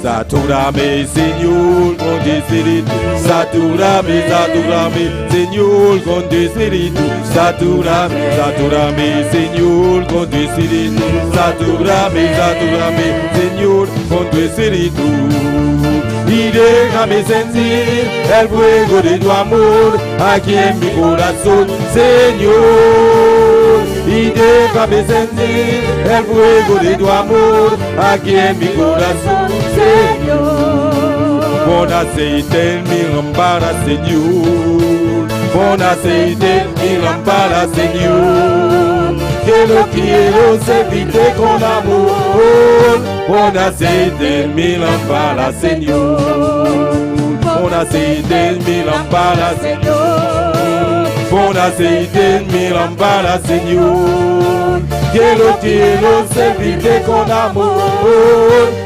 Satúrame, Señor, con tu Espíritu. Satúrame, satúrame, Señor, con tu Espíritu. Satúrame, satúrame, Señor, con tu Espíritu. Satúrame, satúrame, Señor, con tu Espíritu. Y déjame sentir el fuego de tu amor aquí en mi corazón, Señor. Y déjame sentir el fuego de tu amor aquí en mi corazón, Señor. Pon aceite en mi lámpara, Señor. Pon aceite en mi lámpara, Señor. Que lo quiero servirte con amor. Pon aceite en mi lámpara, Señor. Pon aceite en mi lámpara, Señor. Pon aceite en mi lámpara, Señor. Que lo quiero servirte con amor.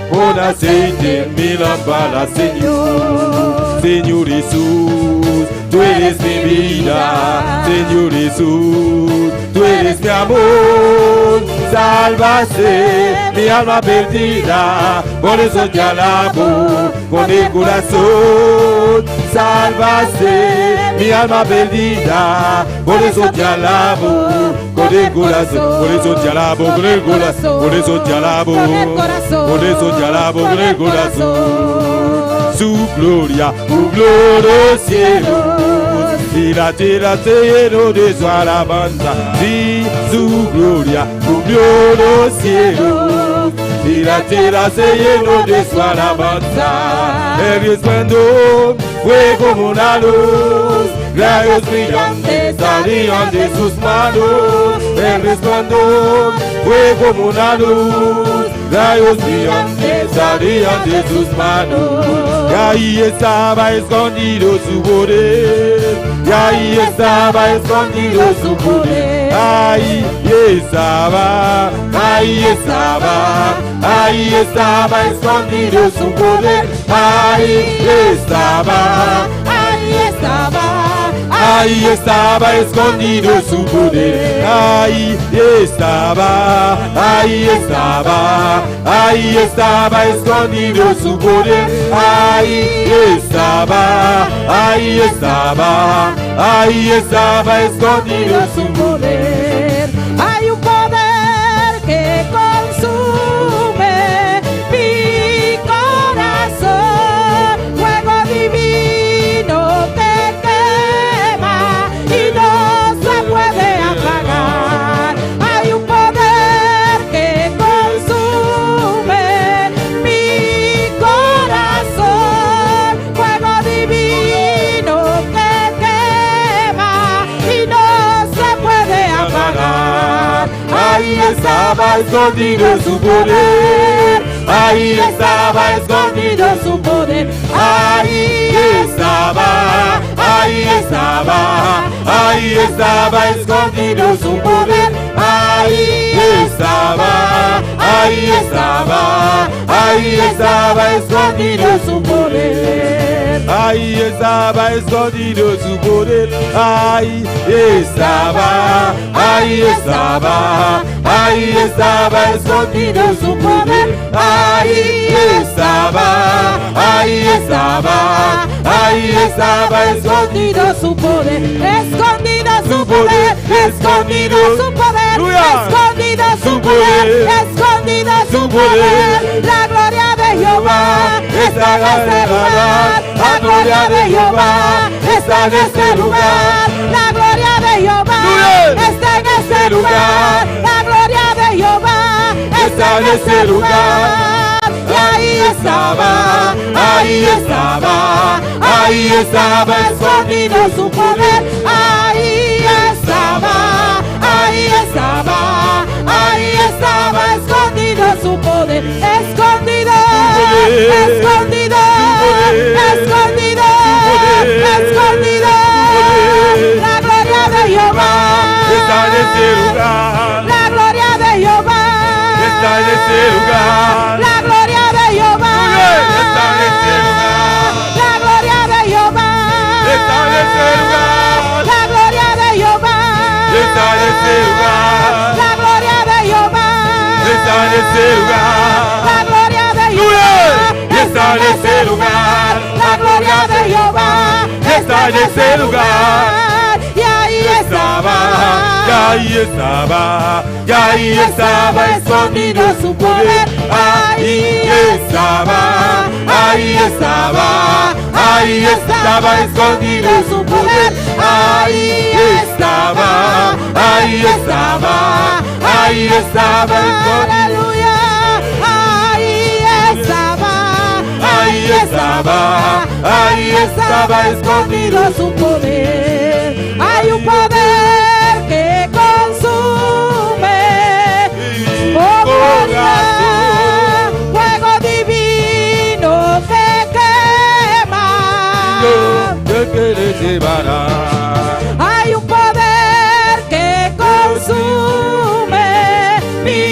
Pon aceite en mi lámpara, Señor. Señor Jesús, tú eres mi vida. Señor Jesús, tú eres mi amor. Salvaste mi alma perdida, por eso te alabo con el corazón. Salvaste mi alma perdida, por eso te alabo con el corazón. Por eso te alabo con el corazón. Por eso te alabo con el corazón. Por eso te alabo con el corazón. Su gloria, cielos, y la tierra se llenó de su alabanza. Sí, su gloria, los cielos, y la tierra se llenó de su alabanza. El resplandor fue como una luz, rayos brillantes salían de sus manos. El resplandor fue como una luz, rayos brillantes salían de sus manos. Y ahí estaba escondido su poder, y ahí estaba escondido su poder. Ahí estaba, ahí estaba, ahí estaba escondido su poder. Ahí estaba, ahí estaba, ahí estaba escondido su poder. Ahí estaba, ahí estaba, ahí estaba escondido su poder. Ahí estaba, ahí estaba, ahí estaba escondido su poder. Hay un poder que consume mi corazón. ahí estaba escondido su poder, ahí estaba escondido su poder, ahí estaba, ahí estaba, ahí estaba escondido su poder, ahí estaba, ahí estaba, ahí estaba escondido su poder, ahí estaba escondido su poder, ahí estaba, ahí estaba, ahí estaba escondido su poder, ahí estaba, ahí estaba, ahí estaba escondido su poder, escondido su poder, escondido su poder, escondido su poder, escondido su poder, la gloria de Jehová está en este lugar, la gloria de Jehová está en este lugar, la gloria de Jehová está en este lugar, la gloria de Jehová está en este lugar, y ahí estaba, ahí estaba, ahí estaba escondido su poder, ahí estaba, ahí estaba, ahí estaba escondido su poder, escondido, escondido, escondido, escondido, la gloria de Jehová está en este lugar, la gloria de Jehová está en este lugar, la gloria de Jehová está en este lugar, la gloria de Jehová está en este lugar, la gloria de Jehová está en este lugar, la gloria de Jehová está en este lugar, la gloria de Jehová está en este lugar, la gloria de Jehová está en este lugar, y ahí estaba, y ahí estaba, y ahí estaba escondido su poder, ahí estaba, ahí estaba, ahí estaba escondido su poder, ahí estaba, ahí estaba, ahí estaba, aleluya, ahí estaba, ahí estaba, ahí estaba escondido su poder, hay un poder que consume, oh gloria, fuego divino que quema, hay un poder que consume mi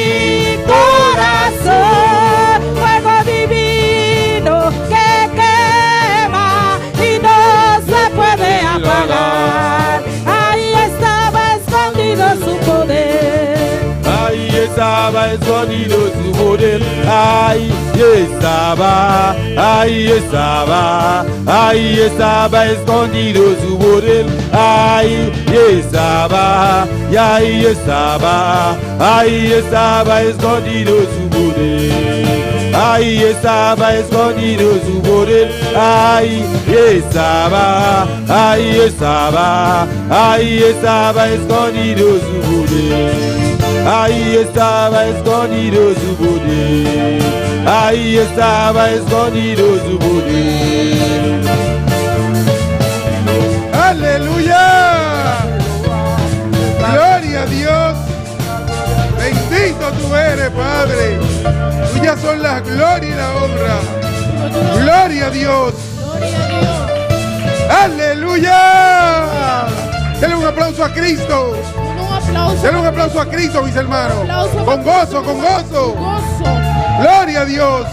corazón, fuego divino que quema y no se puede apagar, ahí estaba escondido su poder, ahí estaba escondido su poder, ahí estaba, ahí estaba, ahí estaba escondido su poder, ahí estaba, y ahí estaba, ahí estaba escondido su poder, ahí estaba escondido su poder, ahí estaba, ahí estaba, ahí estaba escondido su poder, ahí estaba escondido su poder, ahí estaba escondido su poder. ¡Aleluya! ¡Gloria a Dios! Bendito tú eres, Padre. Tuyas son la gloria y la honra. ¡Gloria a Dios! ¡Aleluya! Denle un aplauso a Cristo. Denle un aplauso a Cristo, mis hermanos. Con gozo, con gozo. ¡Gloria a Dios!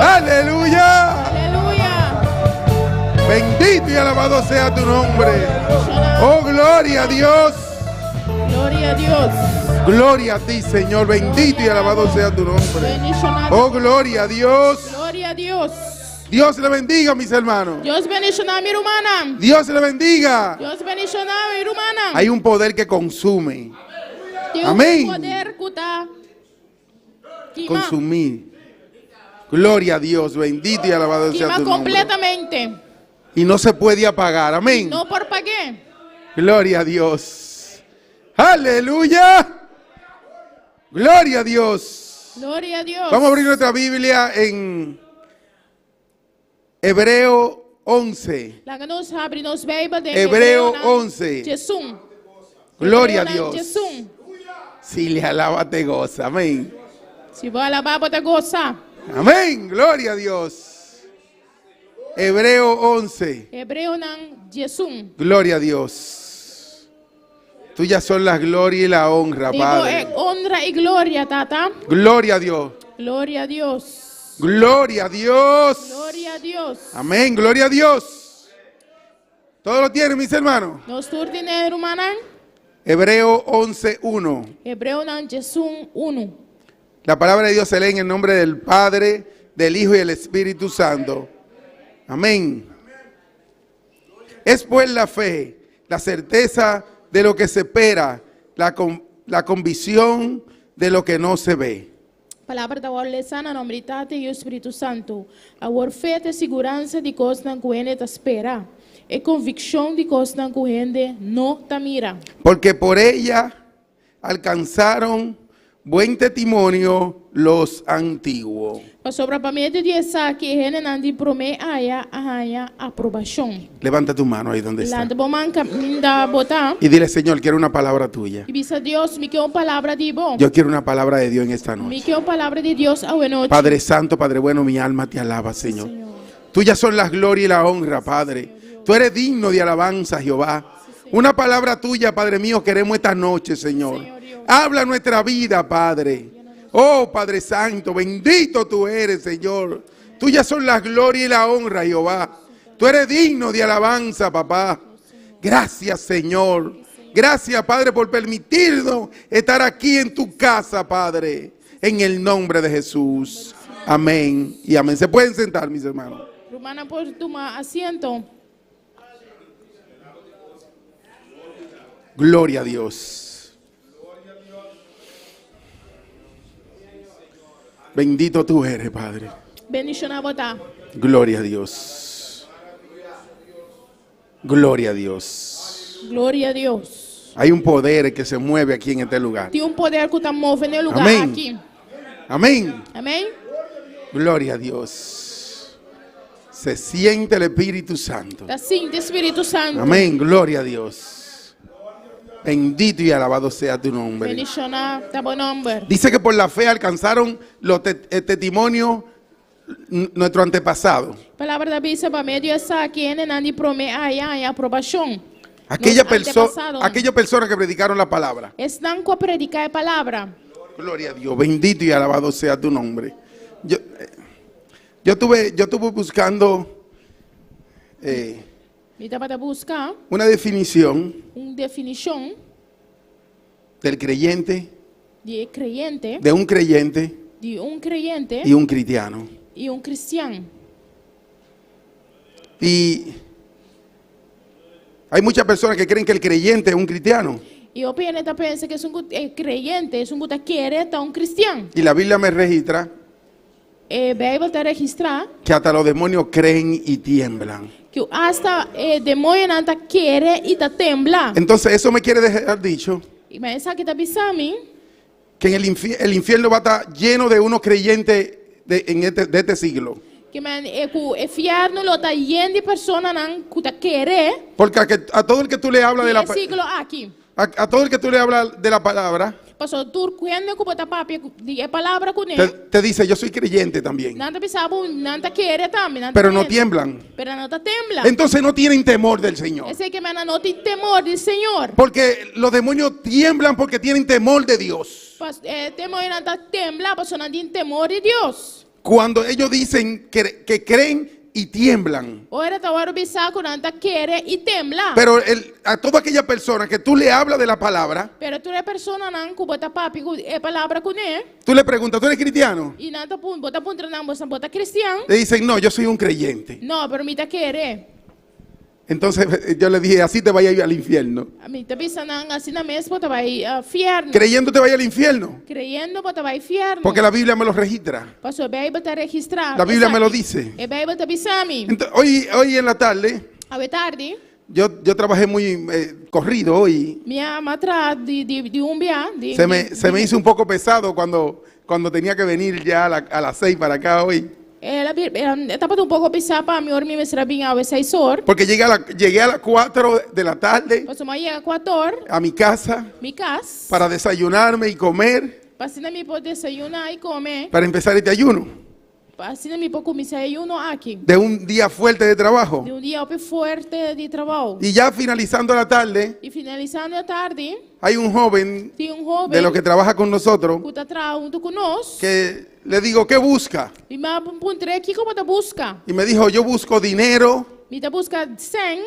¡Aleluya! Bendito y alabado sea tu nombre. Oh, gloria a Dios. Gloria a Dios. Gloria a ti, Señor. Bendito y alabado sea tu nombre. Oh, gloria a Dios. Gloria a Dios. Dios le bendiga, mis hermanos. Dios bendiga mi hermana. Dios le bendiga. Dios bendiga mi hermana. Hay un poder que consume. Amén. Consumir. Gloria a Dios. Bendito y alabado sea tu nombre. Completamente. Y no se puede apagar. Amén. No por pagué. Gloria a Dios. Aleluya. Gloria a Dios. Gloria a Dios. Vamos a abrir nuestra Biblia en Hebreo 11. Hebreo 11. Gloria a Dios. Si le alaba, te goza. Amén. Si va a alabar, te goza. Amén. Gloria a Dios. Hebreo 11. Hebreo nan Jesum. Gloria a Dios. Tuyas son las gloria y la honra, Padre. Honra y gloria, tata. Gloria a Dios. Gloria a Dios. Gloria a Dios. Gloria a Dios. Amén. Gloria a Dios. ¿Todo lo tienen, mis hermanos? Nos turtine rumanan. Hebreo 11:1. Hebreo nan Jesum 1. La palabra de Dios se lee en el nombre del Padre, del Hijo y del Espíritu Santo. Amén. Es pues la fe, la certeza de lo que se espera, la convicción de lo que no se ve. Palavra da ordem sana, nombritate e o Espírito Santo. A orfeta é segurança de coisas na corrente ta espera. É convicção de coisas na corrente não ta mira. Porque por ella alcanzaron buen testimonio los antiguos. Sobre a pamete de essa que rene nandi prome aya aprovação. Levanta tu mano ahí donde está. Landa bomanca minda botar. Y dile, Señor, quiero una palabra tuya. E bisa Deus, me quer uma palavra de bom. Yo quiero una palabra de Dios en esta Me noche. quer uma palavra de Deus a noite. Padre Santo, Padre bueno, mi alma te alaba, Señor. Tuyas son las gloria y la honra, Padre. Tú eres digno de alabanza, Jehová. Una palabra tuya, Padre mío, queremos esta noche, Señor. Habla nuestra vida, Padre. Oh, Padre Santo, bendito tú eres, Señor. Tuyas son las gloria y la honra, Jehová. Tú eres digno de alabanza, papá. Gracias, Señor. Gracias, Padre, por permitirnos estar aquí en tu casa, Padre. En el nombre de Jesús. Amén y amén. Se pueden sentar, mis hermanos. Romana, por tomar asiento. Gloria a Dios. Bendito tú eres, Padre. Bendición a botar. Gloria a Dios. Gloria a Dios. Gloria a Dios. Hay un poder que se mueve aquí en este lugar. Tem poder que está movendo no lugar Amén. aqui. Amén. Amém? Gloria a Dios. Se siente el Espíritu Santo. Tá sim, do Espírito Santo. Amén. Gloria a Dios. Bendito y alabado sea tu nombre. Bendición a tá bom nombre. Dice que por la fe alcanzaron los testimonios nuestro antepasado. Palavra da Bíblia para meio essa aqui é nandi prome aya aprovação. Aquellas personas que predicaron la palabra. Estão com a predicar a palavra. Gloria a Dios. Bendito y alabado sea tu nombre. Yo estuve buscando Para buscar una definición definição del creyente, de creyente, de un creyente y un cristiano. E cristiano. Y hay muchas personas que creen que el creyente es un cristiano. E o planeta pensa que creyente é que quer cristiano. Y la Biblia me registra Bíblia te registrar que hasta los demonios creen y tiemblan. que hasta demônio não quer e tembla. Entonces eso me quiere dejar dicho Mas aqui tá bisami que en el infierno va a estar lleno de unos creyentes de este siglo. que man inferno lo tá lleno de pessoas não que quer. Porque a todo el que tú le hablas de la siglo aqui. a todo el que tú le hablas de la palabra, Pastor, tu quando que bota papi de palavra com ele. te dice yo soy creyente también. Nada pensava, nada quer também. Pero no tiemblan. Pero não tembla. Entonces no tienen temor del Señor. Esse que man não tem temor do Senhor. Porque los demonios tiemblan porque tienen temor de Dios. Temor não tembla, pastor não tem temor de Deus. Cuando ellos dicen que creen y tiemblan. Ora tawaro bisaco não quer e tembla. Pero a toda aquella persona que tú le hablas de la palabra, Pero tu é persona não que bota papi é palavra com ele. tú le preguntas, ¿tú eres cristiano? E não bota punta não bota cristiano. Le dicen, no, yo soy un creyente. Não, pero me tá querer. Entonces yo le dije, así te vaya a ir al infierno. A mim tá pensando assim na mesma bota vai inferno. Creyendo te vaya al infierno. Creyendo bota vai inferno. Porque la Biblia me lo registra. Pastor, Bíblia tá registrado. La Biblia me lo dice. E Bíblia tá bisami. Entonces, hoy en la tarde, A tarde, yo trabajé muy corrido hoy. minha matra de dia. Se me hizo un poco pesado cuando tenía que venir ya a las 6 para acá hoy. Ela Dapat un poco pisar para mi ormi me será bien a veces 6 horas. Porque llegué a las 4 de la tarde Pues me llega a 4 horas. a mi casa Mi casa. para desayunarme y comer, Pasina mi por desayunar y comer. para empezar este ayuno Pasina mi por comer desayuno aquí. de un día fuerte de trabajo. De un día fuerte de trabajo. Y ya finalizando la tarde, Y finalizando la tarde, hay un joven tem un joven de los que trabaja con nosotros que está atrás junto con nosotros. que le digo, ¿qué busca? Y me apunté aquí como te busca. Y me dijo, yo busco dinero, Me te busca 100,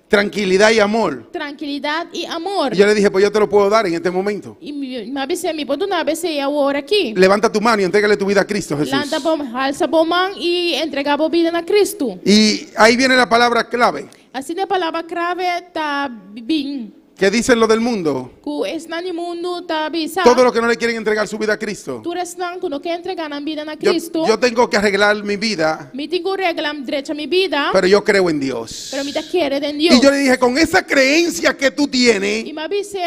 tranquilidad y amor. tranquilidad y amor. Y yo le dije, pues yo te lo puedo dar en este momento. Y me avise, me pongo una vez ahora aquí. Levanta tu mano y entrégale tu vida a Cristo Jesús. Lanta alza bomán y entrega vida a Cristo. Y ahí viene la palabra clave. Así de palabra clave está bien. ¿Qué dicen los del mundo? Que es en el mundo está bisa. Todos los que no le quieren entregar su vida a Cristo. Tú eres tan que no quiere entregar vida a Cristo. Yo tengo que arreglar mi vida, Me tengo regla derecha mi vida. pero yo creo en Dios. Pero me te quiere de Dios. Y yo le dije, con esa creencia que tú tienes, Y me avise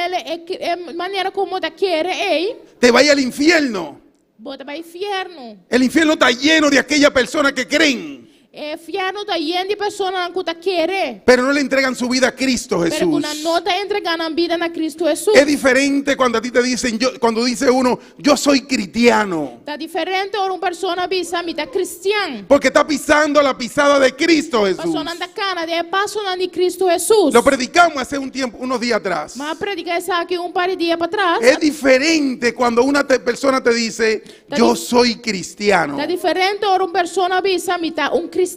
manera como te quiere, te vaya al infierno. bota para infierno. El infierno está lleno de aquellas personas que creen, Infierno está lleno de personas que te quiere. pero no le entregan su vida a Cristo Pero Jesús. una nota entregan vida a Cristo Jesús. Es diferente cuando a ti te dicen, cuando dice uno, yo soy cristiano. Está diferente ahora una persona bisa mi está cristiano. Porque está pisando la pisada de Cristo Jesús. Persona anda cana de paso de Cristo Jesús. Lo predicamos hace un tiempo, unos días atrás. Mas predica esa aquí un par de días para atrás. Es diferente cuando una persona te dice, yo soy cristiano. Está diferente ahora una persona bisa mi está un cristiano.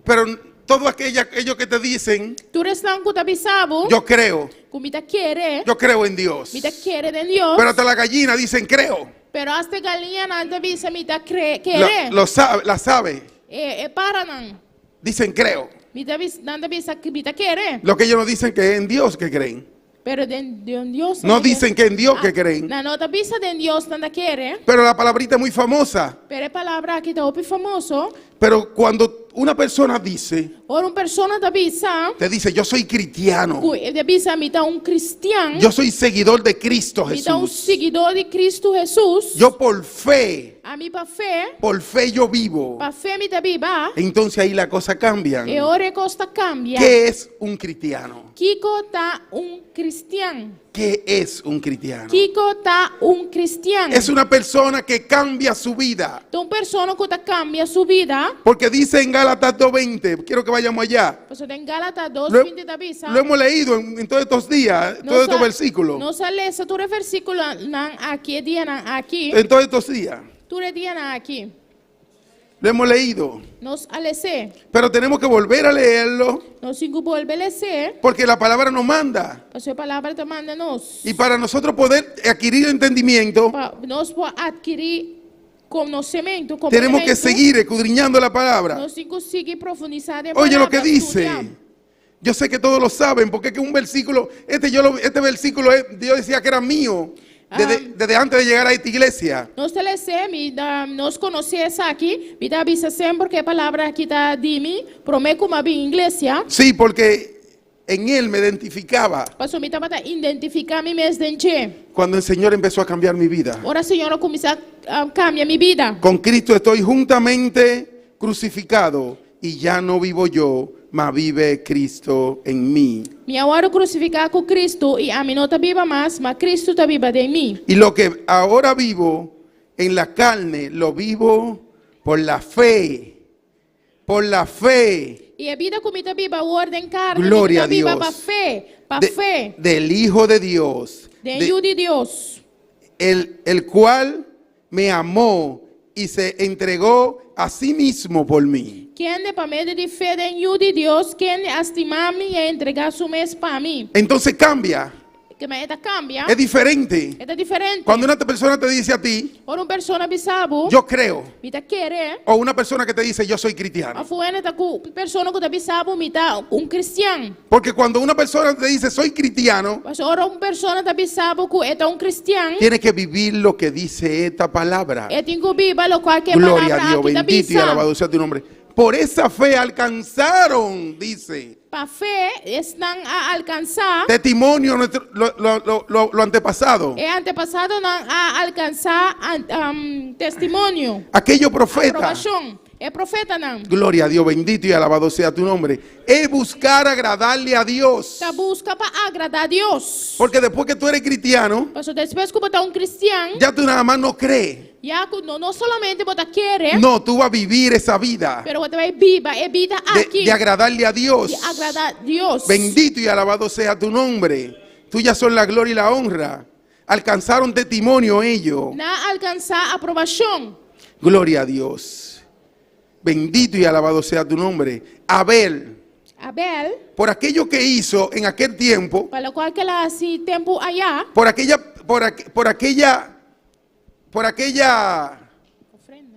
Pero todos aquellos que te dicen, Tú eres tan que te bisabo. yo creo, Que mi te quiere. yo creo en Dios. Mi te quiere de Dios. Pero hasta la gallina dicen, creo. Pero hasta gallina antes bisa mi te quiere. La sabe. Paranan. Dicen, creo. Mi te bisa que mi te quiere. Lo que ellos no dicen que es en Dios que creen. Pero de Dios. No dicen que en Dios que creen. La nota bisa de Dios tanta quiere. Pero la palabrita es muy famosa. Pero es palabra que está muy famoso. Pero cuando una persona dice, Ahora una persona te bisa. te dice, yo soy cristiano. Te bisa mi está un cristiano. Yo soy seguidor de Cristo Mi está un Jesús. seguidor de Cristo Jesús. Yo por fe Por fe yo vivo. pa fe mi te viva. Entonces ahí la cosa cambia. E ora cosa cambia. ¿Qué es un cristiano? Kiko está un cristiano. ¿Qué es un cristiano? Kiko está un cristiano. Es una persona que cambia su vida. Una persona que cambia su vida. Porque dice en Gálatas 2:20, quiero que vayamos allá. Pues en Gálatas 2, Lo 20 te avisa. Lo hemos leído en todos estos días, en todos estos versículos. No sale ese tu versículo aquí, aquí. En todos estos días. Tú le tienes aquí. Lo hemos leído. Nos alece. Pero tenemos que volver a leerlo. Nos vuelve a leer. Porque la palabra nos manda. Pues la palabra te manda nos. Y para nosotros poder adquirir entendimiento, Nos puede adquirir conocimiento. tenemos que seguir escudriñando la palabra. Nos sigue profundizar de Oye lo que palabra, dice. estudiar. Yo sé que todos lo saben, porque es que un versículo, este versículo yo decía que era mío desde antes de llegar a esta iglesia. Nos telece, nos conocías aquí, me da avisa sempre porque palabra aquí está dimi, promé como en iglesia. Sí, porque en él me identificaba Paso me estaba identificar mi mes de cuando el Señor empezó a cambiar mi vida. Ahora Señor comienza a cambiar mi vida. Con Cristo estoy juntamente crucificado y ya no vivo yo, mas vive Cristo en mí. Mi ahora crucificado con Cristo y a mí no te viva más, mas Cristo está viva de mí. Y lo que ahora vivo en la carne, lo vivo por la fe. Por la fe. Y la vida como está viva ahora en carne, Gloria a viva Dios. pa fe, Del Hijo de Dios. de Dios. El cual me amó y se entregó a sí mismo por mí. Quien de pa medio de fe de Dios, quien estimar-me y entregar su mes para mí. Entonces cambia. Que me cambia. Es diferente. Es diferente. Cuando una persona te dice a ti, Ora una persona bisabo, yo creo. me te quiere. O una persona que te dice, yo soy cristiano. A fuene ta ku persona que te bisabo, me ta un cristiano. Porque cuando una persona te dice, soy cristiano, Mas ora una persona te bisabo que es un cristiano. tiene que vivir lo que dice esta palabra. E tengo viva lo cual que Gloria a palabra Dios, que te bendito y bisa. alabado sea tu nombre. Por esa fe alcanzaron, dice, Pa fé estão a alcançar. testimonio nuestro, lo antepasado. É antepassado não a alcançar testemunho. Aquello profeta. Aprovação. É profeta não. Gloria a Dios, bendito y alabado sea tu nombre. Es buscar agradarle a Dios. Tá busca para agradar a Deus. Porque después que tú eres cristiano, Porque depois que você é cristiano, ya tú nada más no crees. já não somente você quer, No, tú vas a vivir esa vida pero você vai viver a vida aqui. de agradarle a Dios. De agradar a Deus. Bendito y alabado sea tu nombre. Tuyas son la gloria y la honra. Alcanzaron testimonio ellos. Na alcançar aprovação. Gloria a Dios. Bendito y alabado sea tu nombre. Abel, Abel, por aquello que hizo en aquel tiempo, para o qual que ela hacía tempo allá, por aquella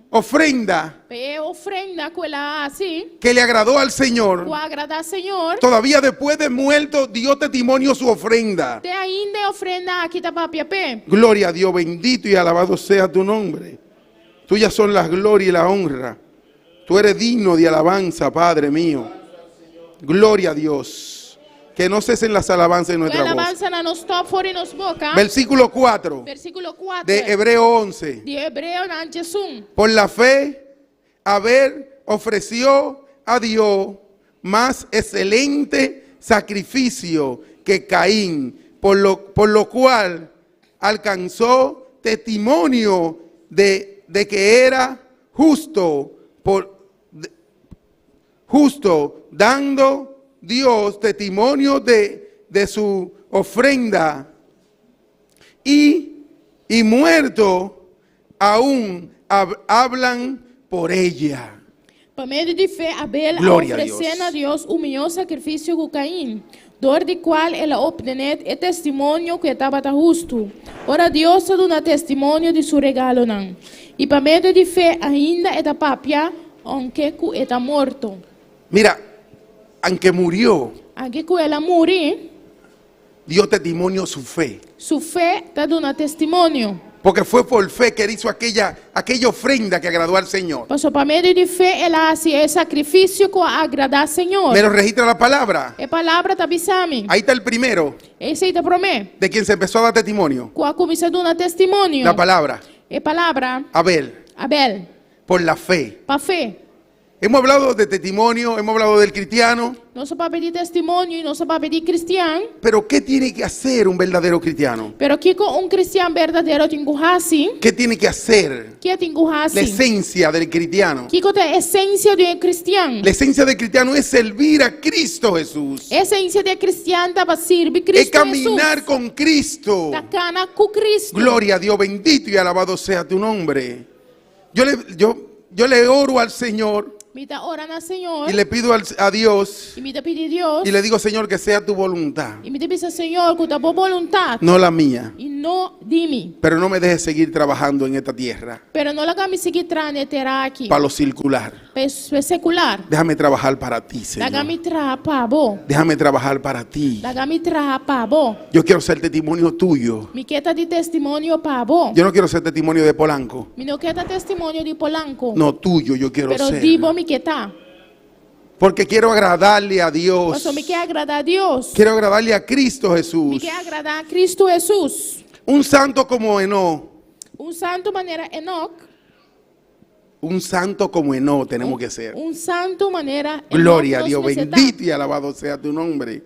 ofrenda é ofrenda que ela assim, que le agradó al Señor. que agradar ao Senhor, Todavía después de muerto dio testimonio su ofrenda. tem ainda ofrenda aqui da papia pé. Gloria a Dios, bendito y alabado sea tu nombre. Tuyas son las glorias y la honra. Tú eres digno de alabanza, Padre mío. Gloria a Dios. Que no cesen las alabanzas en Que nuestra voz. alabança não nos top fora nos boca. Versículo 4 Versículo 4 de Hebreo 11. de Hebreo na Jesus. Por la fe, Abel ofreció a Dios más excelente sacrificio que Caín, por lo cual alcanzó testimonio de que era justo, dando Dios testimonio de su ofrenda, y muerto aún hablan por ella. Por meio de fé, Abel, Glória a oferecendo a Deus o melhor sacrifício que Caim, dor de qual ela obteve o testemunho que estava justo. Ora, Deus dá testemunho de seu regalo, não. E por meio de fé, ainda é papia, aunque está morto. Mira, aunque murió, Aqui que ela morreu, dio testimonio su fe. sua fé está dando testemunho. Porque fue por fe que él hizo aquella ofrenda que agradó al Señor. Por meio de fé, ela fazia o sacrifício que agrada ao Senhor. Me lo registra la palabra. A palavra está avisando. Ahí está el primero Esse está promete. de quien se empezó a dar testimonio. Que começou a dar testemunho. La palabra. A palavra, Abel, Abel, por la fe. para fé. Hemos hablado de testimonio, hemos hablado del cristiano, Não só para pedir testemunho, não só para pedir cristiano. pero ¿qué tiene que hacer un verdadero cristiano? Pero que com cristiano verdadeiro tem que fazer, ¿Qué tiene que hacer? que tem que La fazer. esencia del cristiano. Que é a essência do cristiano. La esencia del cristiano es servir a Cristo Jesús. A essência do cristiano é para servir Es Cristo caminar Jesus. con Cristo. Da cana com Cristo. Gloria a Dios, bendito y alabado sea tu nombre. Yo le oro al Señor Me está orando ao Senhor. y le pido a Dios E me está pedindo Deus. y le digo, Señor, que sea tu voluntad, E me está pedindo Senhor que a boa vontade. no la mía. E não de mim. Pero no me dejes seguir trabajando en esta tierra Pero não la me seguir terá aqui. para lo circular. Para secular. Déjame trabajar para ti, Da Señor. me tra para bo. Déjame trabajar para ti. Da me tra para bo. Yo quiero ser testimonio tuyo. Me queda de testemunho para bo. Yo no quiero ser testimonio de Polanco. Me não queda testemunho de Polanco. No, tuyo yo quiero Pero ser. digo me queda. Porque quiero agradarle a Dios. Porque me quer agradar a Deus. Quiero agradarle a Cristo Me Jesús. quer agradar a Cristo Jesus. Un santo como Eno. Santo maneira Enoch. Un santo como Eno tenemos que ser. Santo maneira Enoch. Gloria a nós Dios, necessitamos. bendito y alabado sea tu nombre.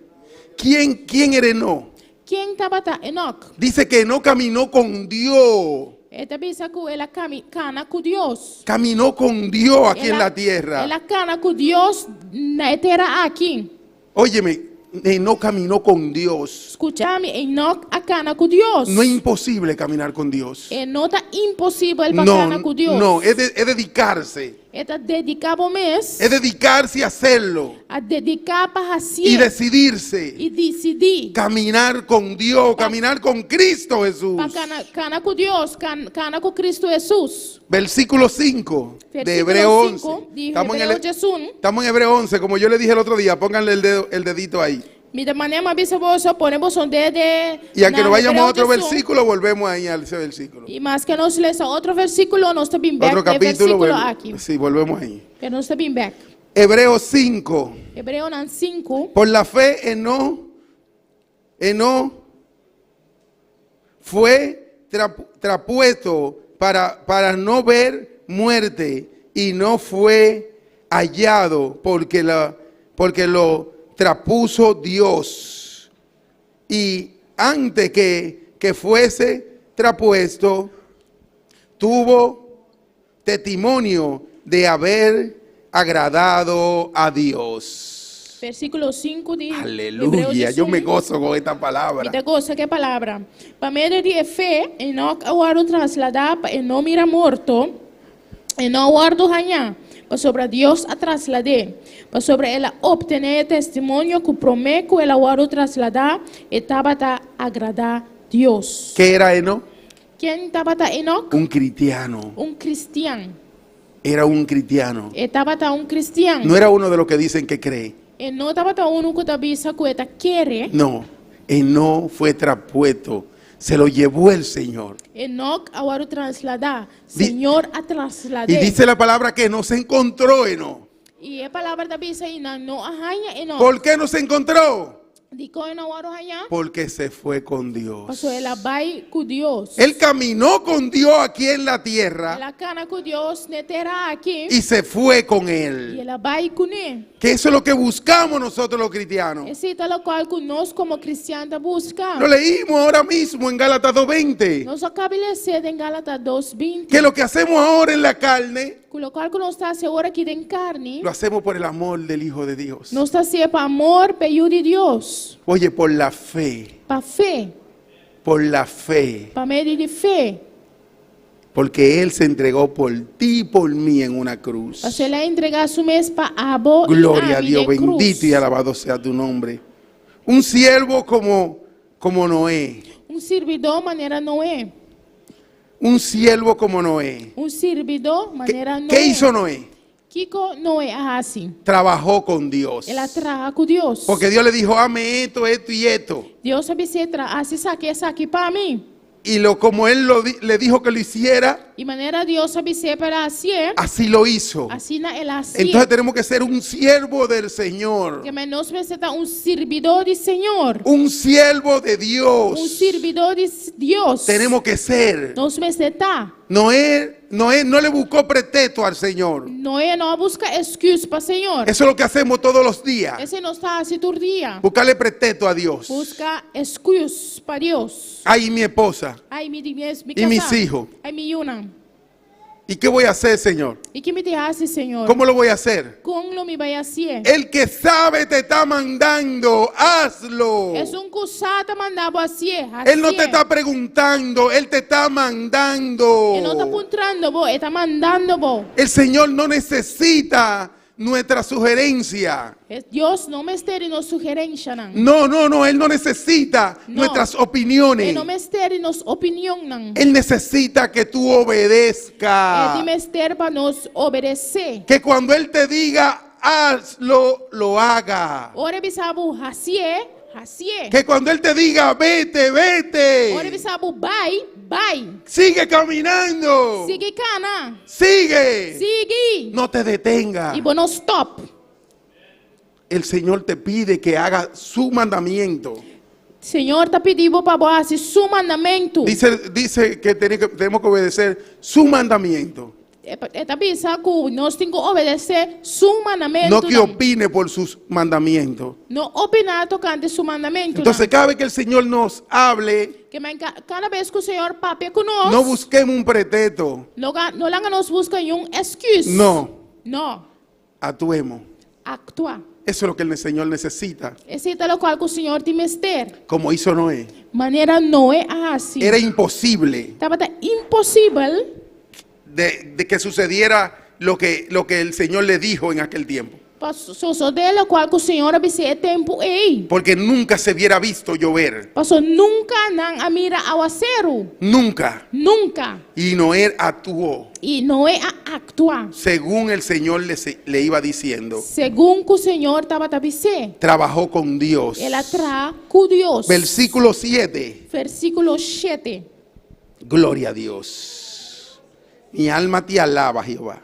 ¿Quién era Eno? Quem estava Enoch? Dice que Eno caminó con Dios. Esta bisa que ela cana com Deus. Caminó con Dios aquí en la tierra. Ela cana com Deus na terra aqui. Óyeme, Eno caminó con Dios. Escúchame, Enoch a cana com Deus. No es imposible caminar con Dios. Não está impossível para cana com Deus. No, es dedicarse. Está dedicado mês. Es dedicarse a hacerlo. A dedicar para fazer. Y decidirse. E decidir. Caminar con Dios, caminar con Cristo Jesús. Para cana com Deus, cana com Cristo Jesus. Versículo 5 de Hebreo 11. Estamos en Hebreo 11, como yo le dije el otro día, pónganle el dedito ahí. Y aunque nos vayamos a otro versículo, volvemos ahí a ese versículo. Y más que nos lees otro versículo, no está bien back. Otro capítulo, aquí. sí, volvemos ahí. Que no está bien back. Hebreo 5. Hebreo 5. Por la fe Enoc fue trapuesto para no ver muerte y no fue hallado porque lo trapuso Dios. Y antes que fuese trapuesto, tuvo testimonio de haber agradado a Dios. Versículo 5 de Aleluya, yo me gozo con esta palabra. Me gozo que palavra. Para meio de fé, Enoch agora trasladar para não mira morto, e não guardo ganhar, para sobre Deus a trasladar, para sobre ela obter testemunho que promete que ela guardo trasladar, e estava a agradar Deus. ¿Qué era Enoc? Quem estava a Enoch? Un cristiano. Cristiano. Era un cristiano. Estava a cristiano. No era uno de los que dicen que cree. E não estava a que avisa que ela quer. No, Enoc fue trapuesto. Se lo llevó el Señor. Enoch agora trasladar. Señor a trasladar. Y dice la palabra que no se encontró Enoc. E a palavra da Bíblia ainda não arranha Enoch. ¿Por qué no se encontró? Porque se fue con Dios. Pasó ela vai com Deus. Él caminó con Dios aquí en la tierra. Ela cana com Deus na terra aqui. Y se fue con E Él. ela vai com ele. Que eso es lo que buscamos nosotros los cristianos. Esse é o qual nós como cristianos buscamos. Lo leímos ahora mismo en Gálatas 2:20. Nós acabamos de ler em Gálatas 2:20. Que lo que hacemos ahora en la carne, Com o qual nós está agora aqui em carne. lo hacemos por el amor del Hijo de Dios. Nós está sendo para amor pelo de Deus. Oye, por la fe. Para fé. Por la fe. Para meio de fé. Porque Él se entregó por ti y por mí en una cruz. Para ela entregar su mes para abo. Gloria a Dios, bendito y alabado sea tu nombre. Un siervo como Noé. Um servidor maneira Noé. Un siervo como Noé. Um servidor maneira Noé. ¿Qué hizo Noé? Kiko Noé assim. Trabajó con Dios. Ela trabalha com Deus. Porque Dios le dijo, hazme esto, esto y esto. Deus sabe se hace essa aqui para mim. Y como Él le dijo que lo hiciera, E maneira Deus sabe se para assim. así lo hizo. Assim ela assim. Entonces tenemos que ser un siervo del Señor. Que nós precisamos servidor do Senhor. Un siervo de Dios. Servidor de Deus. Tenemos que ser. Nós precisamos. Noé no le buscó pretexto al Señor. Noé não busca excuse para o Senhor. Eso es lo que hacemos todos los días. Esse não está assim todo dia. Buscarle pretexto a Dios. Busca excuse para Deus. Ay, mi esposa. Ai, y mis hijos. Ai, minha una. ¿Y qué voy a hacer, Señor? E que me hace, Senhor? ¿Cómo lo voy a hacer? Como me vai fazer? El que sabe te está mandando, hazlo. É cusata mandar você. Él no te está preguntando, Él te está mandando. Ele não está apontando, ele está mandando. El Señor no necesita nuestra sugerencia. Deus não me estere nos sugerência, não. No, Él no necesita nuestras opiniones. Ele não me estere nos opinião, não. Él necesita que tú obedezcas. Ele me estere para nos obedecer. Que cuando Él te diga, hazlo, lo haga. Ora bisabu hasie. Que cuando Él te diga, vete, vete. Ora bisabu vai. Sigue caminando. Sigue cana. Sigue. No te detenga. Y no stop. El Señor te pide que haga su mandamiento. Senhor está pedindo para você su mandamento. Dice que tenemos que obedecer su mandamiento. Está pensando que nós temos que obedecer su mandamento. No que opine por sus mandamientos. No opinar tocante su mandamento. Entonces cada vez que el Señor nos hable, cada vez que o Senhor pape com nós, no busquemos un pretexto. No nos busca excuse. No. Actuemos. Eso es lo que el Señor necesita. Esse é o qual o Senhor te mester. Como hizo Noé. Maneira Noé assim. Era imposible. Estava impossível de que sucediera lo que el Señor le dijo en aquel tiempo. Sucedeu o qual o Senhor avisou tempo aí. Porque nunca se hubiera visto llover. Passou nunca não a mira aguacero. Nunca. Y Noé actuó. Según el Señor le iba diciendo. Según que o Senhor estava avisando. Trabajó con Dios. Ela trabalha com Deus. Versículo 7. Versículo 7. Gloria a Dios. Mi alma te alaba, Jehová.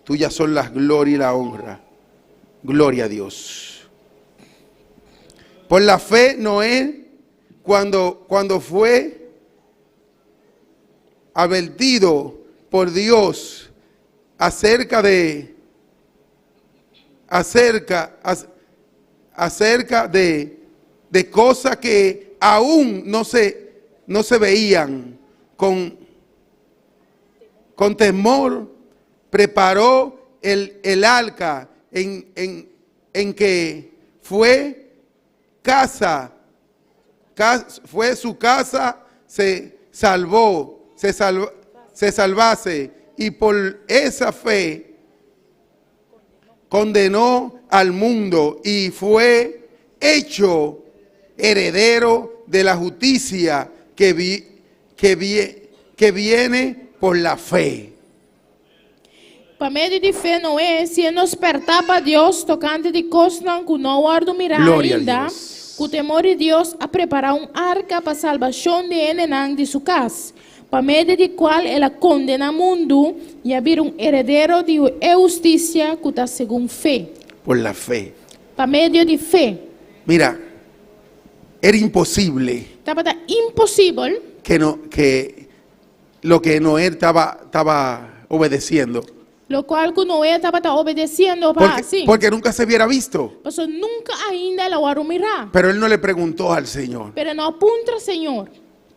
Tuyas son las gloria y la honra. Gloria a Dios. Por la fe, Noé, cuando fue advertido por Dios acerca de cosas que aún no se veían, con temor preparó el arca en que fue su casa, se salvase, y por esa fe condenó al mundo y fue hecho heredero de la justicia que viene por la fe. Por meio de fé, Noé se nos pertapa Deus tocante de coisas que não mirar Glória a ainda, Deus. com o temor de Deus a preparar arca para salvação de Enenang de sua casa, por meio de qual ela condena o mundo e abrir heredero de justiça que está segundo fé. Por la fe. Por meio de fé. Mira, era imposible Estava impossível que lo que Noé estaba obedeciendo. lo qual que Noé estava obedecendo para assim. Porque nunca se hubiera visto. Porque nunca ainda ela vai mirar. Pero él no le preguntó al Señor. Pero não apunta, Senhor.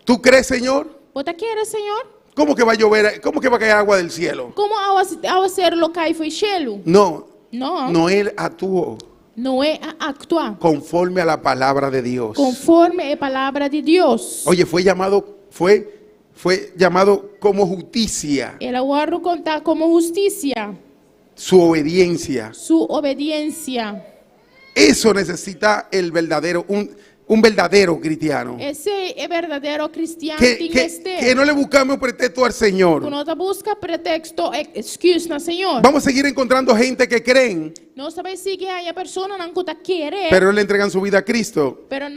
¿Tú crees, Señor? ¿Você quer, Senhor? ¿Cómo que va a llover? ¿Cómo que va a caer agua del cielo? Como ao ser lo cai foi gelo? No. Não. Noé actuó Noé a actuar conforme a la palabra de Dios. conforme a palavra de Deus. Oye, fue llamado como justicia, Ele agora contar como justiça, su obediencia. sua obediência. Eso necesita un verdadero cristiano. Esse é verdadeiro cristiano. Que no le buscamos pretexto al Señor. Não busca pretexto, excusa, Senhor. Vamos a seguir encontrando gente que creen, Nós sabemos que há pessoas que não querem, pero no le entregan su vida a Cristo. pero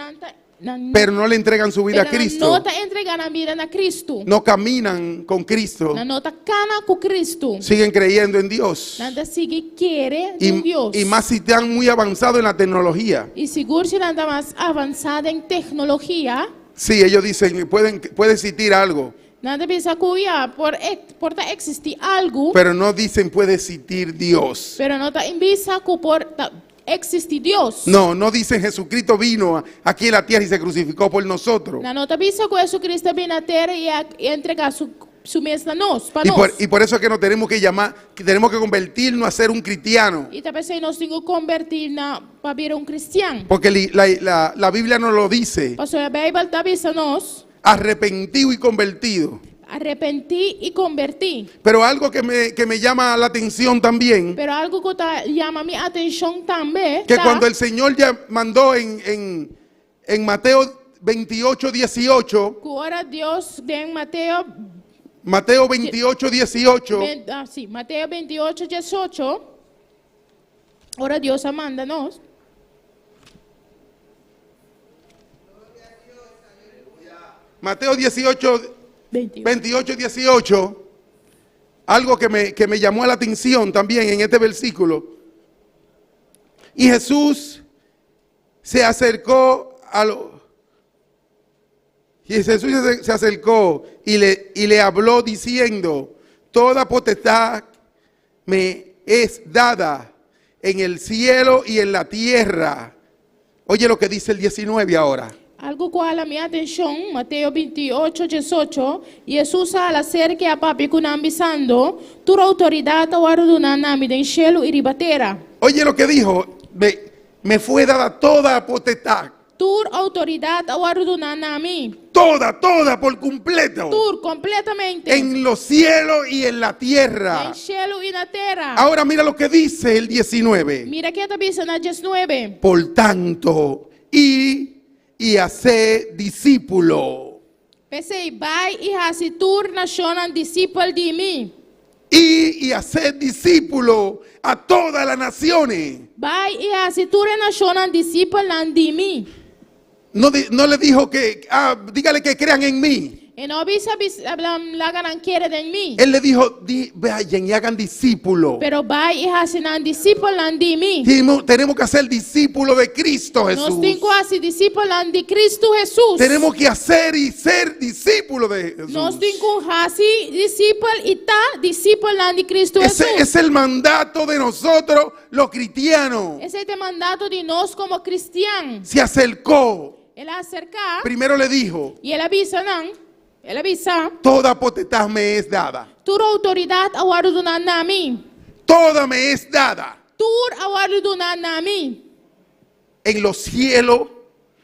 No le entregan su vida a Cristo. não está entregando a vida a Cristo. No caminan con Cristo. Não está cana com Cristo. Siguen creyendo en Dios. Nada sigue quiere en Dios. Y más si están muy avanzados en la tecnología. Y seguro si nada más avanzada en tecnología. Sí, ellos dicen, puede existir algo. Nada piensa que ya por existir algo. Pero no dicen puede existir Dios. Pero no está en visa que por existe Dios. No dicen Jesucristo vino aquí en la tierra y se crucificó por nosotros. No está visa que Jesucristo vino a la tierra y entregar su mesa a nos, y por eso es que nos tenemos que llamar, que tenemos que convertirnos a ser un cristiano. Y también se nos tengo que convertir para ser un cristiano. Porque la Biblia nos lo dice. Porque la Biblia está visa nos. Arrepentido y convertido. Arrepentí y convertí. Pero algo que me llama la atención también. Pero algo que llama mi atención también. Que cuando el Señor ya mandó en Mateo 28, 18. Ahora Dios en Mateo 28, 18. Sí, Mateo 28, 18. Ahora Dios manda-nos. Mateo 28, 18. Algo que me llamó la atención también en este versículo. Y Jesús se acercó y le habló diciendo: toda potestad me es dada en el cielo y en la tierra. Oye lo que dice el 19 ahora. Algo cual a mi atención, Mateo 28, 18, Jesús al hacer que a papi con ambisando, tu autoridad a ordenar nami en cielo y ribatera. Oye lo que dijo, me fue dada toda potestad. Tu autoridad a ordenar nami. Toda por completo. Tu completamente. En los cielos y en la tierra. En cielo y en la tierra. Ahora mira lo que dice el 19. Mira que te dice en el 19. Por tanto, y hacer discípulo. Pensei, vai y hace tur nacionan discípulo de mí. Y hacer discípulo a todas las naciones. Vai y hace tur nacionan discípulo de mí. No le dijo que, dígale que crean en mí. En obisa laganan quiere de mí. Él le dijo, vayan y hagan discípulos. Pero vai y hacen discípulos de mí. Tenemos que hacer discípulos de Cristo Jesús. Nós temos que ser discípulos de Cristo Jesús. Tenemos que hacer y ser discípulos de Jesús. Nós temos que ser discípulos y estar discípulos de Cristo Jesús. Ese es el mandato de nosotros los cristianos. Ese es el mandato de nosotros como cristianos. Se acercó. Él acerca. Primero le dijo. Y él avisa, ¿no? Él avisa. Toda potestad me es dada. Toda autoridad agora do a mim. Toda me es dada. Toda agora do a mim. En los cielos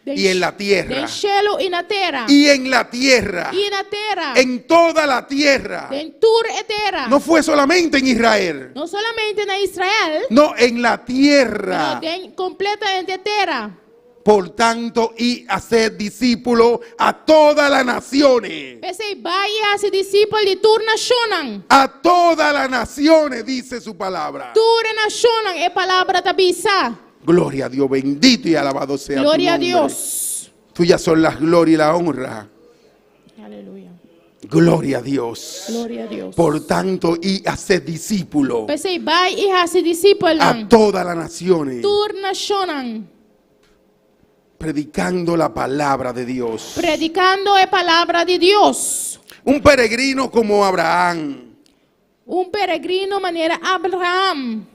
y en la tierra. En cielo y na terra. Y en la tierra. Y na terra. En toda la tierra. En toda la tierra. No fue solamente en Israel. No solamente en Israel. No, en la tierra. No, completamente tierra. Por tanto, y hacer discípulos a todas las naciones. A todas las naciones, dice su palabra. Gloria a Dios, bendito y alabado sea Gloria tu a nombre. Dios. Tuyas son las gloria y la honra. Aleluya. Gloria a Dios. Gloria a Dios. Por tanto, y hacer discípulos a a todas las naciones. Naciones. Predicando la palabra de Dios. Predicando la palabra de Dios. Un peregrino como Abraham. Un peregrino manera Abraham.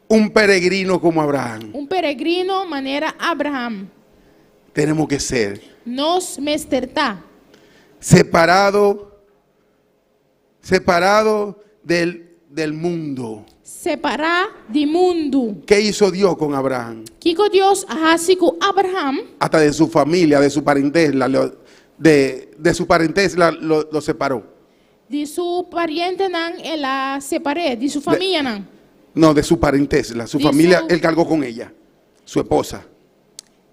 Un peregrino como Abraham. Un peregrino manera Abraham. Tenemos que ser. Nos mestertá. Separado del mundo. Separar del mundo. ¿Qué hizo Dios con Abraham? ¿Qué Dios hace con Abraham? Hasta de su familia, de su parentela, de su parentela lo separó. De su pariente él la separé, de su familia No, de su parentela, su familia, él cargó con ella, su esposa.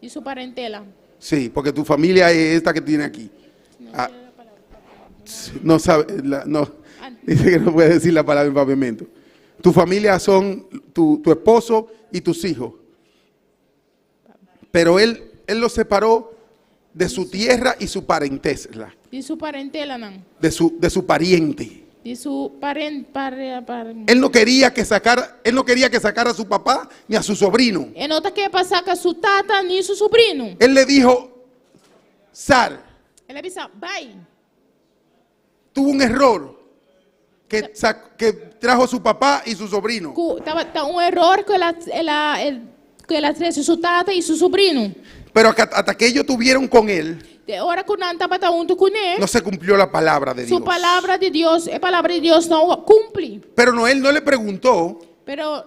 De su parentela. Sí, porque tu familia es esta que tiene aquí. No sabe, dice que no puede decir la palabra en pavimento. Tu familia son tu esposo y tus hijos. Pero él los separó de su tierra y su parentela. De su parentela, ¿no? De su pariente. De su Él no quería que sacara a su papá ni a su sobrino. Él no quería pasar a su tata ni a su sobrino. Él le dijo, Sar. Él le dijo, bye. Tuvo un error. Que trajo a su papá y su sobrino. Un error que la trajo su tata y su sobrino. Pero hasta que ellos tuvieron con él, no se cumplió la palabra de Dios. Su palabra de Dios, la palabra de Dios no cumple. Pero él no le preguntó. Pero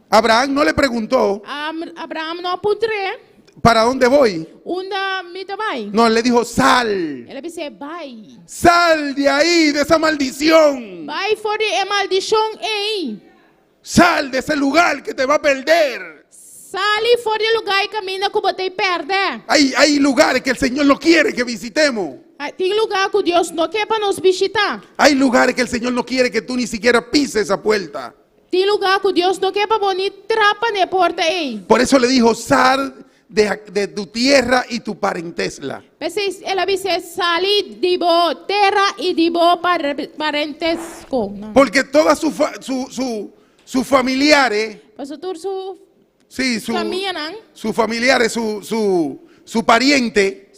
Abraham no le preguntó. Abraham no apuntré. ¿Para dónde voy? No, él le dijo, sal. Él dice, bye. Sal de ahí, de esa maldición. Bye for the maldición ahí. Sal de ese lugar que te va a perder. Sali for the lugar y camina como te pierde. Hay lugares que el Señor no quiere que visitemos. Hay lugares que Dios no quiere para nos visitar. Hay lugares que el Señor no quiere que tú ni siquiera pises esa puerta. Hay lugares que Dios no quiere para poner trapa en la puerta ahí. Por eso le dijo, sal de tu tierra y tu parentela. Él dice, salí de tu tierra y de tu parentesco. Porque todas sus familiares, sus familiares, su pariente,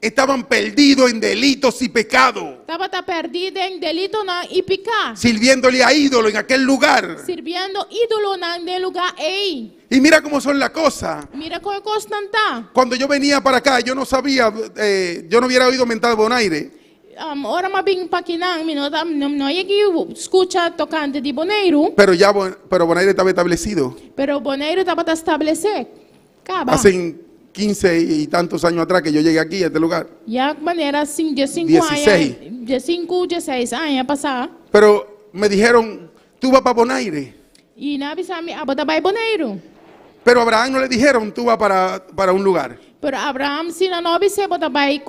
estaban perdidos en delitos y pecados. Estaba perdido en delito y pecado. Sirviéndole a ídolo en aquel lugar. Sirviendo ídolo en el lugar ahí. Y mira cómo son las cosas. Mira cómo constanta. Cuando yo venía para acá, yo no sabía, yo no hubiera oído mentar Bonaire. Ahora más bien Paquinán, no hay que escuchar tocante de Bonaire. Pero Bonaire estaba establecido. Pero Bonaire estaba establecido. Hace 15 y tantos años atrás que yo llegué aquí a este lugar. Ya manera 16 años pasar. Pero me dijeron, tú vas para Bonaire. Y me avisaron, voy a Bonaire. Pero a Abraham no le dijeron, tú vas para un lugar. Pero Abraham sina no bise bota bai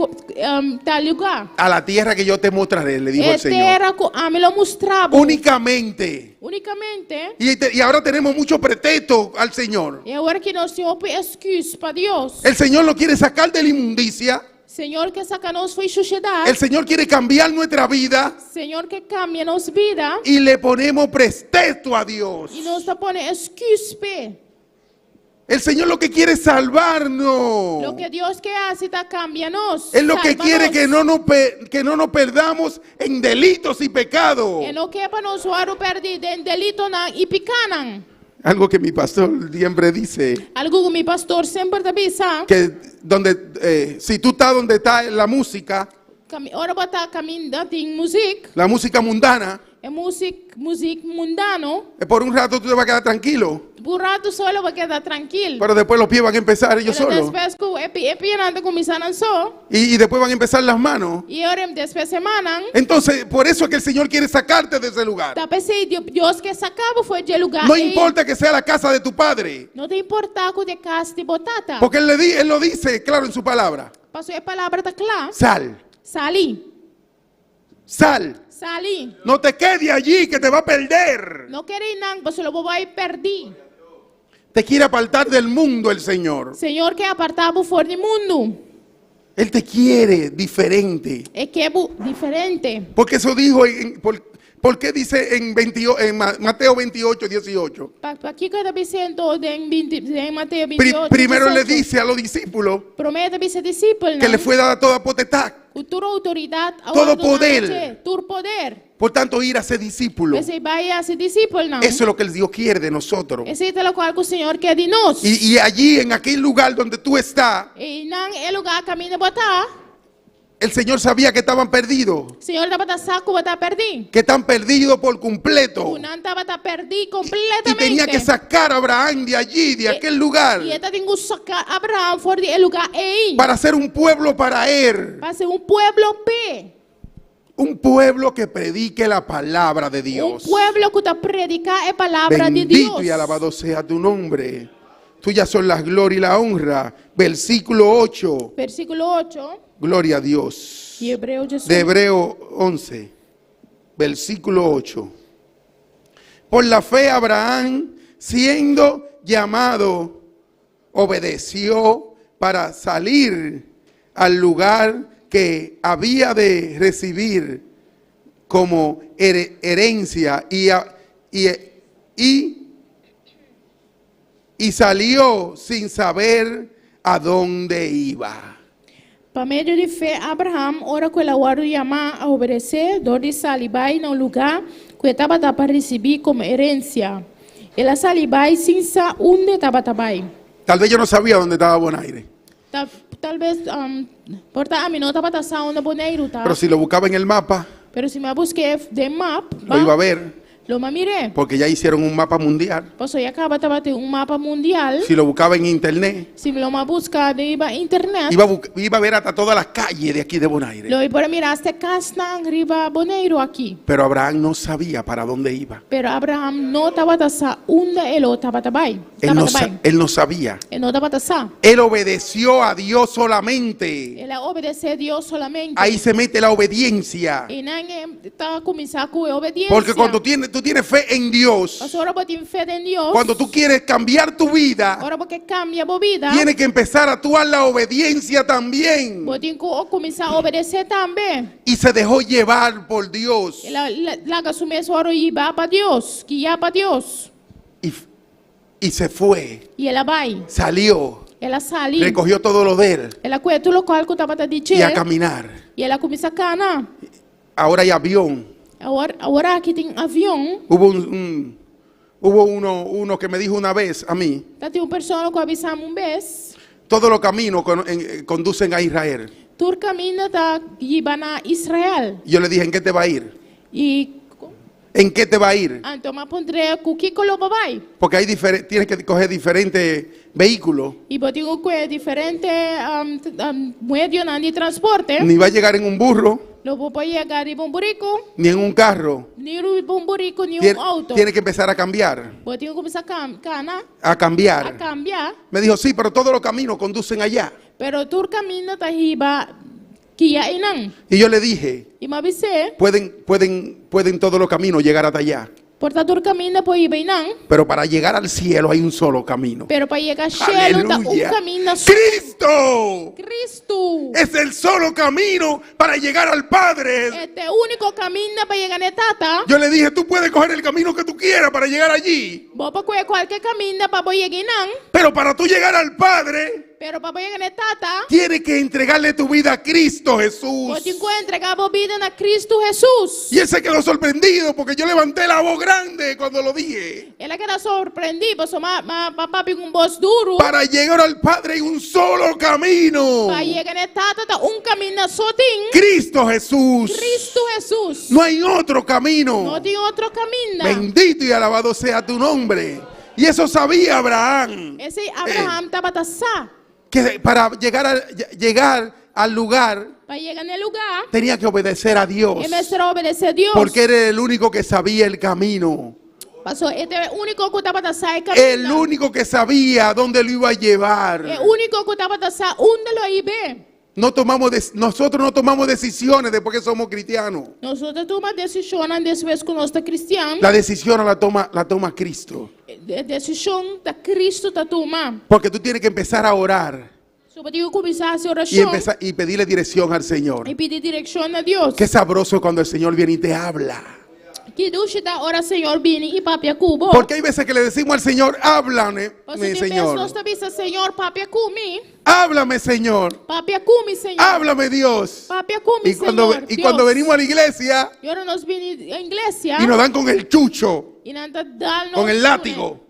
tal lugar. A la tierra que yo te mostraré, le dijo el Señor. Terra ko amelo mostrabo. Únicamente. Unicamente. Y ahora tenemos mucho pretexto al Señor. E agora que nós temos excuse para Deus. El Señor lo quiere sacar de la inmundicia. Senhor que saca nos foi sociedade. El Señor quiere cambiar nuestra vida. Senhor que cambia nos vida. Y le ponemos pretexto a Dios. E nós tá pone excuse pe. El Señor lo que quiere es salvarnos. Lo que Dios que hace está cambianos. Es lo que quiere que no nos perdamos en delitos y pecados. E no que para nós o perdido en delito e picanan. Algo que mi pastor siempre dice. Algo que mi pastor sempre te avisa. Que si tú estás donde está la música. Ora bota caminhando en música. La música mundana. Música mundano. Por un rato tú te vas a quedar tranquilo. Por un rato solo va a quedar tranquilo. Pero después los pies van a empezar ellos solos. Y después van a empezar las manos. Y ahora después semanas. Entonces, por eso es que el Señor quiere sacarte de ese lugar. Dios que sacaba fue de lugar. No importa que sea la casa de tu padre. No te importa que de casa de botata. Porque él lo dice claro en su palabra. Pasó la palabra está clara. Sal. Salí. Sal. Salí. No te quedes allí que te va a perder. No queréis nada, pues lo voy a perder. Te quiere apartar del mundo el Señor. Señor que apartaba fuera del mundo. Él te quiere diferente. Es que diferente. Porque eso dijo, ¿por qué dice en Mateo 28, 18? Aquí que está diciendo en Mateo 28, Primero 18. le dice a los discípulos que le fue dada toda potestad. Autoridad, todo poder. Tu poder. Por tanto, ir a ser discípulo. Eso es lo que el Dios quiere de nosotros. Es lo que el Señor quiere de nosotros. Y allí, en aquel lugar donde tú estás, el Señor sabía que estaban perdidos. Que están perdidos por completo. Y tenía que sacar a Abraham de allí, de aquel lugar. Para ser un pueblo para él. Un pueblo que predique la palabra de Dios. Un pueblo que predica la palabra de Dios. Bendito y alabado sea tu nombre. Tuyas son las gloria y la honra. Versículo 8. Versículo 8. Gloria a Dios. De Hebreo 11, versículo 8. Por la fe Abraham, siendo llamado, obedeció para salir al lugar que había de recibir como herencia y salió sin saber a dónde iba. Por meio de fé, Abraham, ora que ela hora de chamar a obedecer, onde salibai no lugar que estava para receber como herência. Ela salibai sem saber onde estava. Tal vez yo no sabía dónde estaba Bonaire. Tal vez, por a mim não estava onde Bonaire estava. Pero si lo buscaba en el mapa, pero si me busqué de map, lo iba a ver. Lo miré. Porque ya hicieron un mapa mundial. Pues ya acaba de tener un mapa mundial. Si lo buscaba en internet. Si lo buscaba iba internet. Iba a ver hasta todas las calles de aquí de Bonaire. Lo iba a mirar hasta casa arriba Bonaire aquí. Pero Abraham no sabía para dónde iba. Pero Abraham no estaba donde él estaba. Él no sabía. Él no estaba. Él obedeció a Dios solamente. Él obedeció a Dios solamente. Ahí se mete la obediencia. Y está comenzando con obediencia. Porque cuando tú tienes fe en Dios, cuando tú quieres cambiar tu vida, tienes que empezar a actuar la obediencia también. Y se dejó llevar por Dios. Y se fue. Salió. Recogió todo lo de él. Y a caminar. Ahora hay avión. Ahora aquí tiene avión. Hubo uno que me dijo una vez a mí. Tem persona que avisamos una vez. Todos los caminos conducen a Israel. Tur camino van a Israel. Yo le dije, ¿en qué te va a ir? ¿En qué te va a ir? Porque hay tienes que coger diferentes vehículos. Y tengo que diferentes medios de transporte. Ni va a llegar en un burro. No puedo llegar ni bumburico, ni en un carro. ni un bumburico, ni Tiene, un auto. tiene que empezar a cambiar. Pues tengo que comenzar A a cambiar. cambiar. Me dijo, sí, pero todos los caminos conducen allá. Pero tú caminas tahiba kia inang. Y yo le dije, Y me avisé, pueden todos los caminos llegar hasta allá. por tanto camina pues iba inang. Pero para llegar al cielo hay un solo camino. Pero para llegar al cielo está un ¡Aleluya! camino. ¡Cristo! Cristo. Es el solo camino para llegar al Padre. Este único camino para llegar a tata. Yo le dije, tú puedes coger el camino que tú quieras para llegar allí. Vos puedes cualquier camino para llegar inang. Pero para tú llegar al Padre, Pero para llegar a tata. tienes que entregarle tu vida a Cristo Jesús. Vos tienes que entregar vos vida a Cristo Jesús. Y él se quedó sorprendido porque yo levanté la voz grande cuando lo dije. Él queda sorprendido, pues papá pide un voz duro. Para llegar al Padre hay un solo camino. Para llegar a tata un camino sotín. Cristo Jesús. Cristo Jesús. No hay otro camino. No tiene otro camino. Bendito y alabado sea tu nombre. Y eso sabía Abraham. Ese Abraham estaba tasá. Que para llegar al lugar Para llegar en el lugar, tenía que obedecer a Dios. él me será obedecer a Dios. Porque era el único que sabía el camino. Pasó, este único que estaba tasá el camino. El único que sabía dónde lo iba a llevar. El único que estaba tasá, ¿dónde lo iba? Nosotros no tomamos decisiones después que somos cristianos. Nosotros tomamos decisiones después que nosotros cristianos. La decisión la toma Cristo. Decisión de Cristo te toma. Porque tú tienes que empezar a orar Sobre ti começar a hacer oración y pedirle dirección al Señor. y pedir dirección a Dios. Qué sabroso cuando el Señor viene y te habla. Que Deus da hora Senhor vini e papi cubo. Porque hay veces que le decimos al Señor, háblame, Você tem Señor. pessoas que dizem, Senhor, papi cumi. Háblame, Señor. Papi cumi, Senhor. Háblame, Dios. Papi cumi, Y cuando, Senhor. y cuando venimos a la iglesia E ora nós vini a igreja. y nos dan con el chucho, E nada dá con el látigo,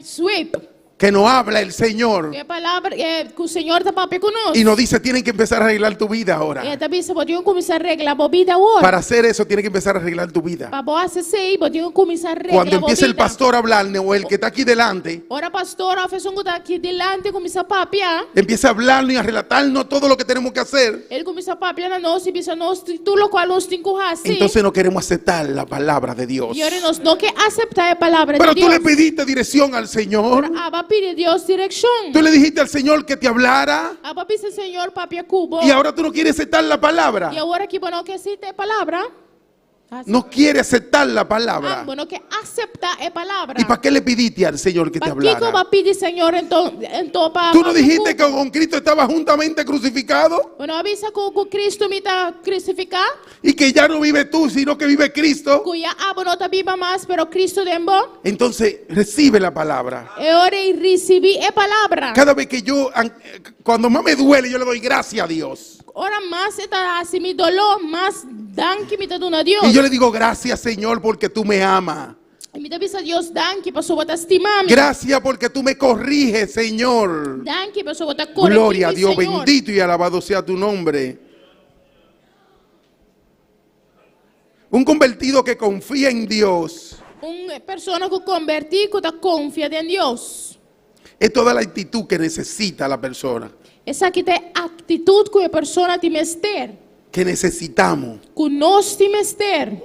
sweep. que nos habla el Señor Que a palavra que o Senhor está papi conosco. y nos dice, tienen que empezar a arreglar tu vida ahora. E também você pode começar a arreglar a vida agora. Para hacer eso, tienen que empezar a arreglar tu vida. Para você ser, pode começar a arreglar Cuando a empiece el vida. pastor a hablarle o el que está aquí delante, Ora pastor, a pessoa que está aqui delante começa a papiar. empieza a hablarnos y a relatarnos todo lo que tenemos que hacer. Ele começa a papiar na nós e diz a nós tudo o qual nós temos que fazer. Entonces no queremos aceptar la palabra de Dios. E ora nós não quer aceitar a palavra Pero de tú Deus. le pediste dirección al Señor. Aba pide Deus direção. Tú le dijiste al Señor que te hablara. Aba pide Senhor papia cubo. Y ahora tú no quieres aceptar la palabra. E agora que não quer aceitar a palavra. No quiere aceptar la palabra. Não quer aceitar a palavra. ¿Y para qué le pediste al Señor que te Para que hablara? va pedir Senhor então para. ¿Tú no dijiste que con Cristo estaba juntamente crucificado? Bueno, avisa que Cristo me está crucificado. Y que ya no vive tú, sino que vive Cristo. Que ya abo não está viva mais, pero Cristo dembo. Entonces recibe la palabra. E ora e recebi a palavra. Cada vez que cuando más me duele, yo le doy gracias a Dios. Ora mais está assim mi dolor, mais dan que me está dando a Deus. Y yo le digo gracias, Señor, porque tú me amas. E me avisa Deus, dan que pessoa está estimando. Gracias porque tú me corriges, Señor. Dan que pessoa está corrigindo. Gloria a Dios, Senhor. bendito y alabado sea tu nombre. Un convertido que confía en Dios Uma pessoa que converti, que está confiada em Deus. es toda la actitud que necesita la persona. Essa aqui é a atitude que a pessoa tem que ter. Que necesitamos Que nós temos que ter.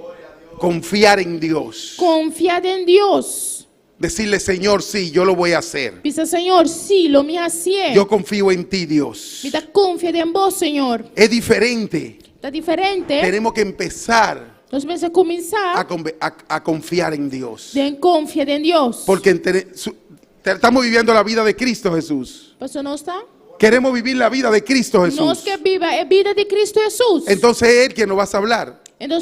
confiar en Dios. Confiar em Deus. Decirle, Señor, sí, yo lo voy a hacer. Diz, Senhor, sim, lo me hacía. Yo confío en ti, Dios. Me está confiada em vos, Senhor. Es diferente. Está diferente. Tenemos que empezar Nós vamos a começar a confiar en Dios. a confiar em Deus. Porque estamos viviendo la vida de Cristo Jesús. Pastor, não está? Queremos vivir la vida de Cristo Nós Jesús. que viva a vida de Cristo Jesus. Entonces es Él quien nos va a hablar. Então,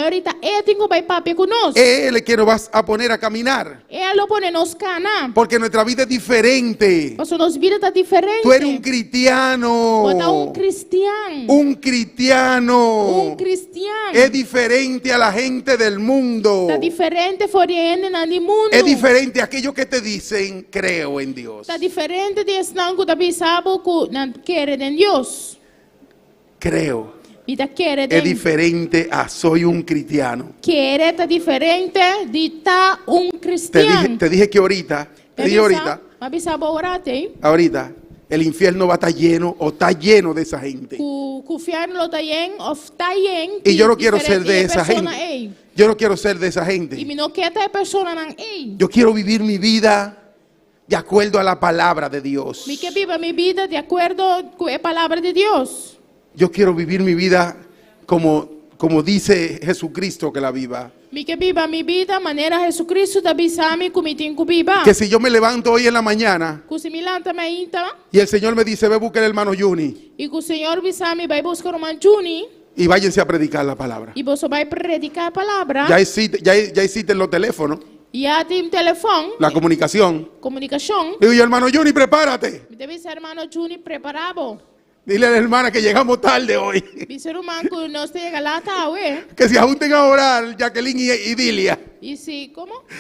ahorita, Ele tem que vai papi conosco. Es Él quien nos va a poner a caminar. Ele lo pone nos cana. Porque nuestra vida es diferente. Pastor, nossa vida está diferente. Tú eres un cristiano. Você é cristiano. Un cristiano. Cristiano. Es diferente a la gente del mundo. Está diferente fora no mundo. Es diferente a aquellos que te dicen, creo en Dios. Está diferente de não que também sabe que não quer em Deus. Creo. E está quer Es diferente a soy un cristiano. Quer está diferente de estar Te cristiano. dije que ahorita, Mas sabe orate, ahorita, el infierno va a estar lleno o está lleno de esa gente. Y yo no quiero ser de esa gente. Yo no quiero ser de esa gente. Yo quiero vivir mi vida de acuerdo a la palabra de Dios. Yo quiero vivir mi vida como dice Jesucristo que la viva. Que si yo me levanto hoy en la mañana y el Señor me dice, ve buscar el hermano Juni y váyanse a predicar la palabra. Ya existen los teléfonos, la comunicación. Digo yo, hermano Juni, prepárate. Dile a la hermana que llegamos tarde hoy. Que se junten a orar Jacqueline y Dilia.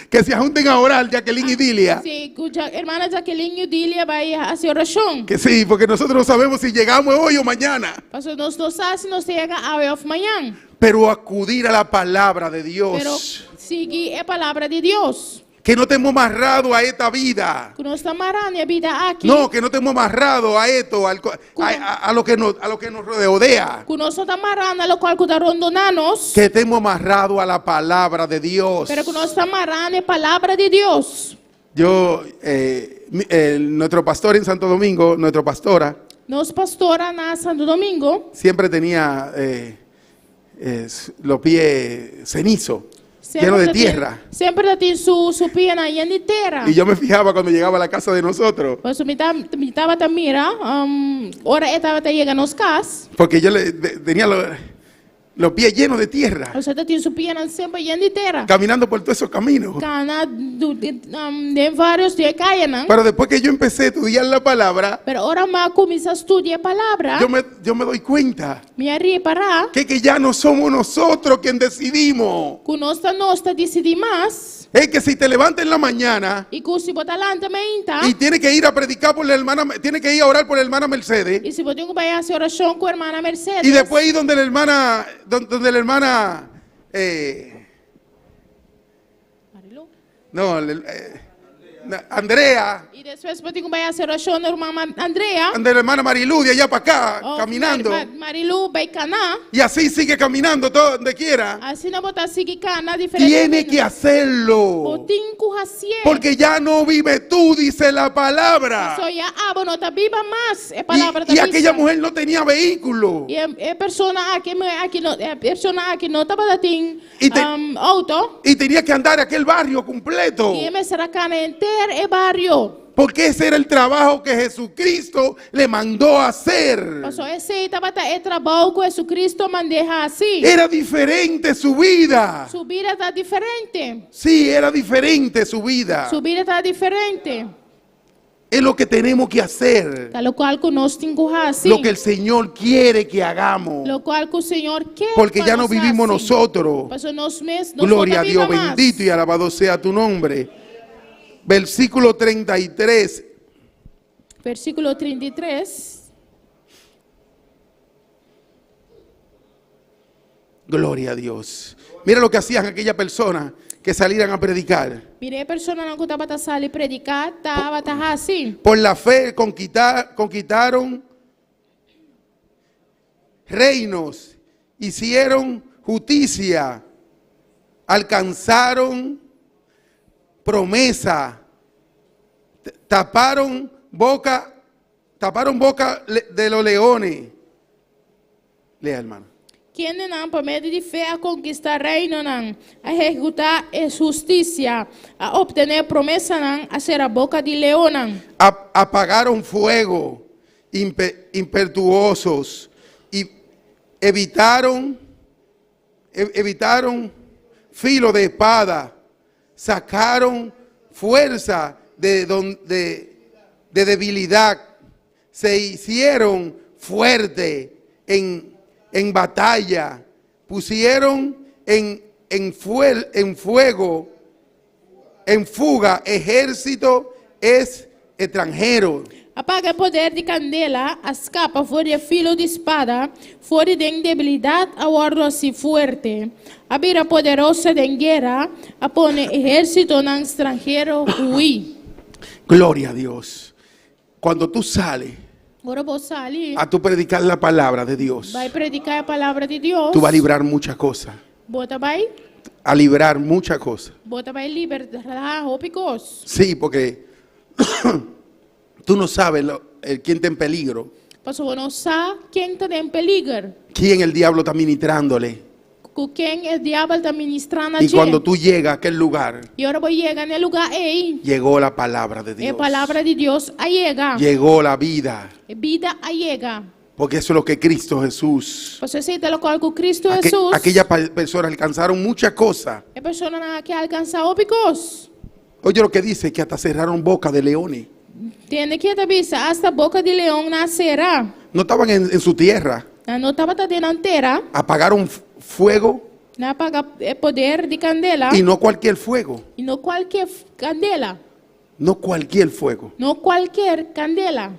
Que se junten a orar Jacqueline y Dilia. Hermana Jacqueline y Dilia vayan a hacer oración. Que sí, porque nosotros no sabemos si llegamos hoy o mañana. Pero acudir a la palabra de Dios. Pero seguir la palabra de Dios. Que no estemos amarrados a esta vida. No, que no estemos amarrados a esto, a lo que nos rodea. Que estemos amarrados a la palabra de Dios. Pero que no estamos amarrados a la palabra de Dios. Yo, nuestro pastor en Santo Domingo, nuestra pastora, Nos pastora en Santo Domingo, siempre tenía los pies cenizos. Lleno de tierra. Siempre tiene su pierna llena de tierra. Y yo me fijaba cuando llegaba a la casa de nosotros. Pues me estaba también, ahora estaba llegando a casa. Porque yo tenía los pies llenos de tierra. O sea, tiene su pierna siempre llena de tierra. Caminando por todos esos caminos. De varios días caen. Pero después que yo empecé a estudiar la palabra. Pero ahora más comienzo a estudiar palabra. Yo me doy cuenta. Que ya no somos nosotros quien decidimos. Que no decidimos. Es que si te levantas en la mañana y tienes que ir a predicar por la hermana, tienes que ir a orar por la hermana Mercedes. Y después ir donde la hermana, Andrea. Y después tengo que hacer oración de hermana Andrea. De la hermana Marilu, de allá para acá, caminando. Marilu va a Caná. Y así sigue caminando todo donde quiera. Así no bota sigue Caná diferente. Tiene que hacerlo. Porque ya no vive tú, dice la palabra. Y aquella mujer no tenía vehículo. Y persona aquí no estaba teniendo auto. Y tenía que andar a aquel barrio completo. Y me será Caná entero el barrio. Porque ese era el trabajo que Jesucristo le mandó a hacer. Era diferente su vida. Su vida está diferente. Sí, era diferente su vida. Su vida está diferente. Es lo que tenemos que hacer. Lo que el Señor quiere que hagamos. Porque ya no vivimos nosotros. Gloria a Dios, bendito y alabado sea tu nombre. Versículo 33. Versículo 33. Gloria a Dios. Mira lo que hacían aquellas personas que salieran a predicar. Mire, personas que estaban a salir a predicar, estaban así. Por la fe conquistaron reinos, hicieron justicia, alcanzaron promesa, taparon boca de los leones. Lea, hermano. Quienes por medio de fe a conquistar reino, a ejecutar justicia, a obtener promesa, a ser a boca de león. Apagaron fuego impetuosos y evitaron filo de espada. Sacaron fuerza de debilidad, se hicieron fuertes en batalla, pusieron en fuga ejército extranjero. Apaga o poder de candela, as capas fora de filo de espada, fora de debilidade, a ordem se fuerte. A vira poderosa de guerra, a pone ejército en extranjero huir. Gloria a Dios. Cuando tú sales Agora vos sali, a tu predicar la palabra de Dios, vai predicar a palavra de Deus. tú vas a librar muchas cosas. Bota vai, A librar muchas cosas. bota vai libertar hópicos. Sí, porque tú no sabes quién está en peligro, Pastor, não sabe quem está em perigo. quién el diablo está ministrándole. Com quem o diabo está ministrando a Y ti. cuando tú llegas a aquel lugar, E agora vou chegar no lugar aí. llegó la palabra de A Dios. palavra de Deus a chega. Llegó la vida. A vida a chega. Porque eso es lo que Cristo Jesús. Você aceita lo qual com Cristo Jesus. Aquellas personas alcanzaron muchas cosas. A pessoa não quer alcançar hópicos. Oye lo que dice, que hasta cerraron boca de leones. Tem que te visa, hasta boca de leão nascerá. No estaban en su tierra. Não estava delantera. Apagaron fuego Não apaga poder de candela. y no cualquier fuego. E não qualquer candela. No cualquier fuego. Não qualquer candela.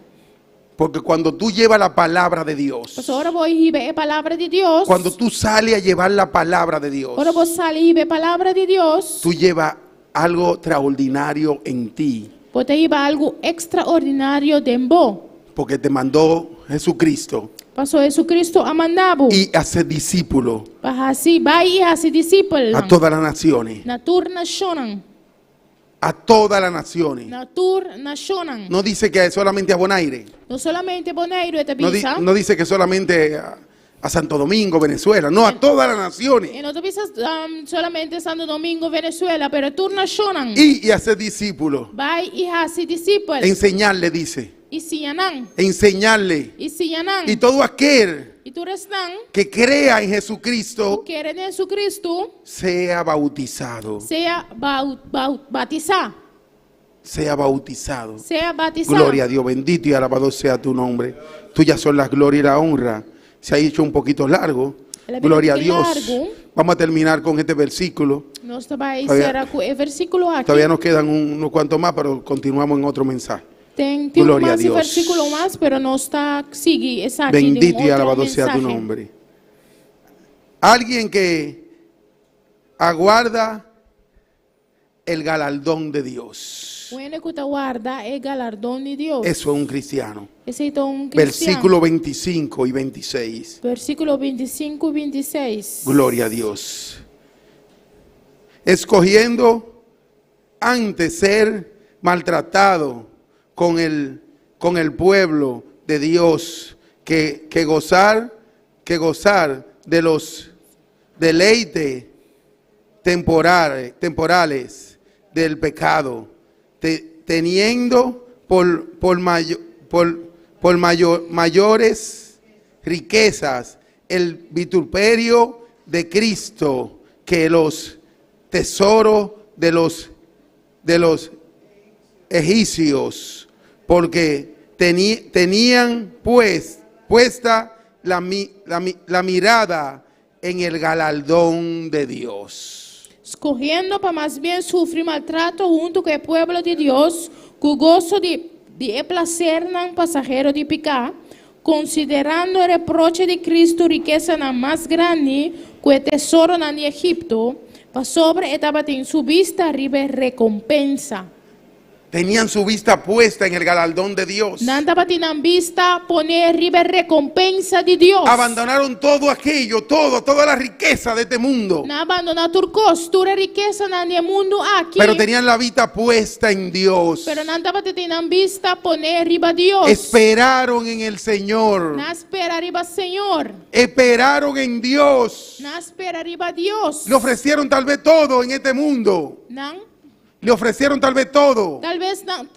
Porque cuando tú llevas la palabra de Dios, Pues ahora voy a ver a palavra de Deus. cuando tú sales a llevar la palabra de Dios, Ahora vos sale y ve a palavra de Deus. tú llevas algo extraordinario en ti. Você lleva algo extraordinário dentro. Porque te mandó Jesucristo Passou Jesucristo a mandabo. y hacer discípulo Para assim, vai e hace discípulo. a todas las naciones. Na tur nacionan. A todas las naciones. Na tur nacionan. No dice que solamente a Bonaire. Não solamente Bonaire te No, visa. no dice que solamente a Santo Domingo, Venezuela. No, a todas las naciones. E não te visa solamente Santo Domingo, Venezuela, pero tur nacionan. Y hacer discípulos. Vai e hace discípulo. Enseñarle, dice. E sianan. Enseñarle. E sianan. Y todo aquel E tu restan. que crea en Jesucristo Que en Jesucristo sea bautizado. sea batizado. Sea bautizado. Sea batizado. Gloria a Dios, bendito y alabado sea tu nombre. Tuyas son las glorias y la honra. Se ha hecho un poquito largo. Ela Gloria a bem Dios. largo. Vamos a terminar con este versículo. Nós vai Todavía- encerrar com o versículo aqui. Todavía nos quedan unos cuantos más, pero continuamos en otro mensaje. Tem Gloria a mais Dios. versículo mais, pero não está sigue essa aqui. Bendito tem y outro alabado sea tu mensaje. nombre. Alguien que aguarda el galardón de Dios. O único que guarda é galardão de Deus. Eso es un cristiano. Esse é um cristiano. Versículo 25 y 26. Versículo 25 e 26. Gloria a Dios. Escogiendo antes ser maltratado con el pueblo de Dios que gozar de los deleites temporales del pecado, teniendo por mayores riquezas el vituperio de Cristo que los tesoros de los egipcios, porque tenían pues puesta la mirada en el galardón de Dios. Escorrendo para mais bem sofrer maltrato junto com o povo de Deus, com gozo de placer não passageiro de pecar, considerando o reproche de Cristo riqueza não mais grande que o tesouro no Egipto, para sobre estava em sua vista arriba recompensa. Tenían su vista puesta en el galardón de Dios. Não estava em vista poner arriba recompensa de Deus. Abandonaron todo aquello, toda la riqueza de este mundo. Não abandonar turcos, toda riqueza no mundo aqui. Pero tenían la vista puesta en Dios. Pero não estava em vista poner arriba Deus. Esperaron en el Señor. Não espera arriba Senhor. Esperaron en Dios. Não espera arriba Deus. Le ofrecieron tal vez todo en este mundo. Não. Le ofrecieron tal vez todo. Tal vez não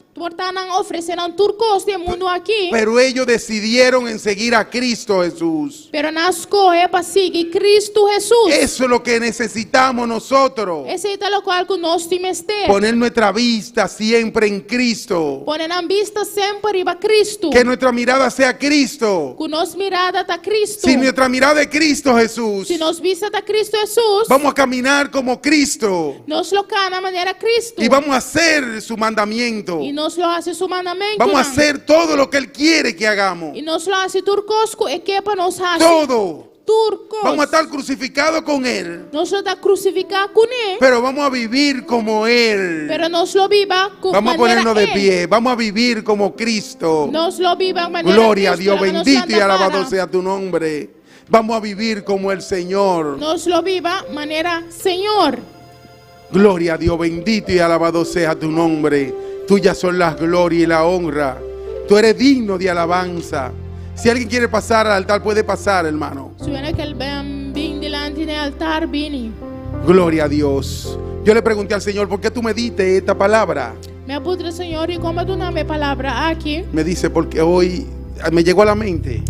ofereceram turcos de mundo aqui. Pero ellos decidieron en seguir a Cristo Jesús. Pero não escolhe para seguir Cristo Jesus. Eso es lo que necesitamos nosotros. Esse é o qual nós temos que ter. Poner nuestra vista siempre en Cristo. Poner a vista sempre arriba Cristo. Que nuestra mirada sea Cristo. Que nossa mirada está Cristo. Si nuestra mirada es Cristo Jesús, Se nos vista está Cristo Jesus, vamos a caminar como Cristo. nos locar na maneira Cristo. Y vamos a hacer su mandamiento. E nos lo hace su mandamento. Vamos a não. hacer todo lo que Él quiere que hagamos. E nos lo hace turcos e que para nos hacer. Todo. turcos. Vamos a estar crucificados con Él. Nós está crucificado com Ele. Pero vamos a vivir como Él. Pero nós lo viva con Vamos a manera ponernos de Él. pie. Vamos a vivir como Cristo. Nós lo viva en manera Gloria a Cristo, Dios. la mano Bendito y santa alabado para. sea tu nombre. Vamos a vivir como el Señor. Nós lo viva manera Señor. Gloria a Dios. Bendito y alabado sea tu nombre. Tuyas son las glorias y la honra. Tú eres digno de alabanza. Si alguien quiere pasar al altar, puede pasar, hermano. Si viene que el bin delante del altar, vini. Gloria a Dios. Yo le pregunté al Señor, ¿por qué tú me diste esta palabra? Me aputre, Señor, y como tú no me palabra aquí. Me dice, porque hoy me llegó a la mente.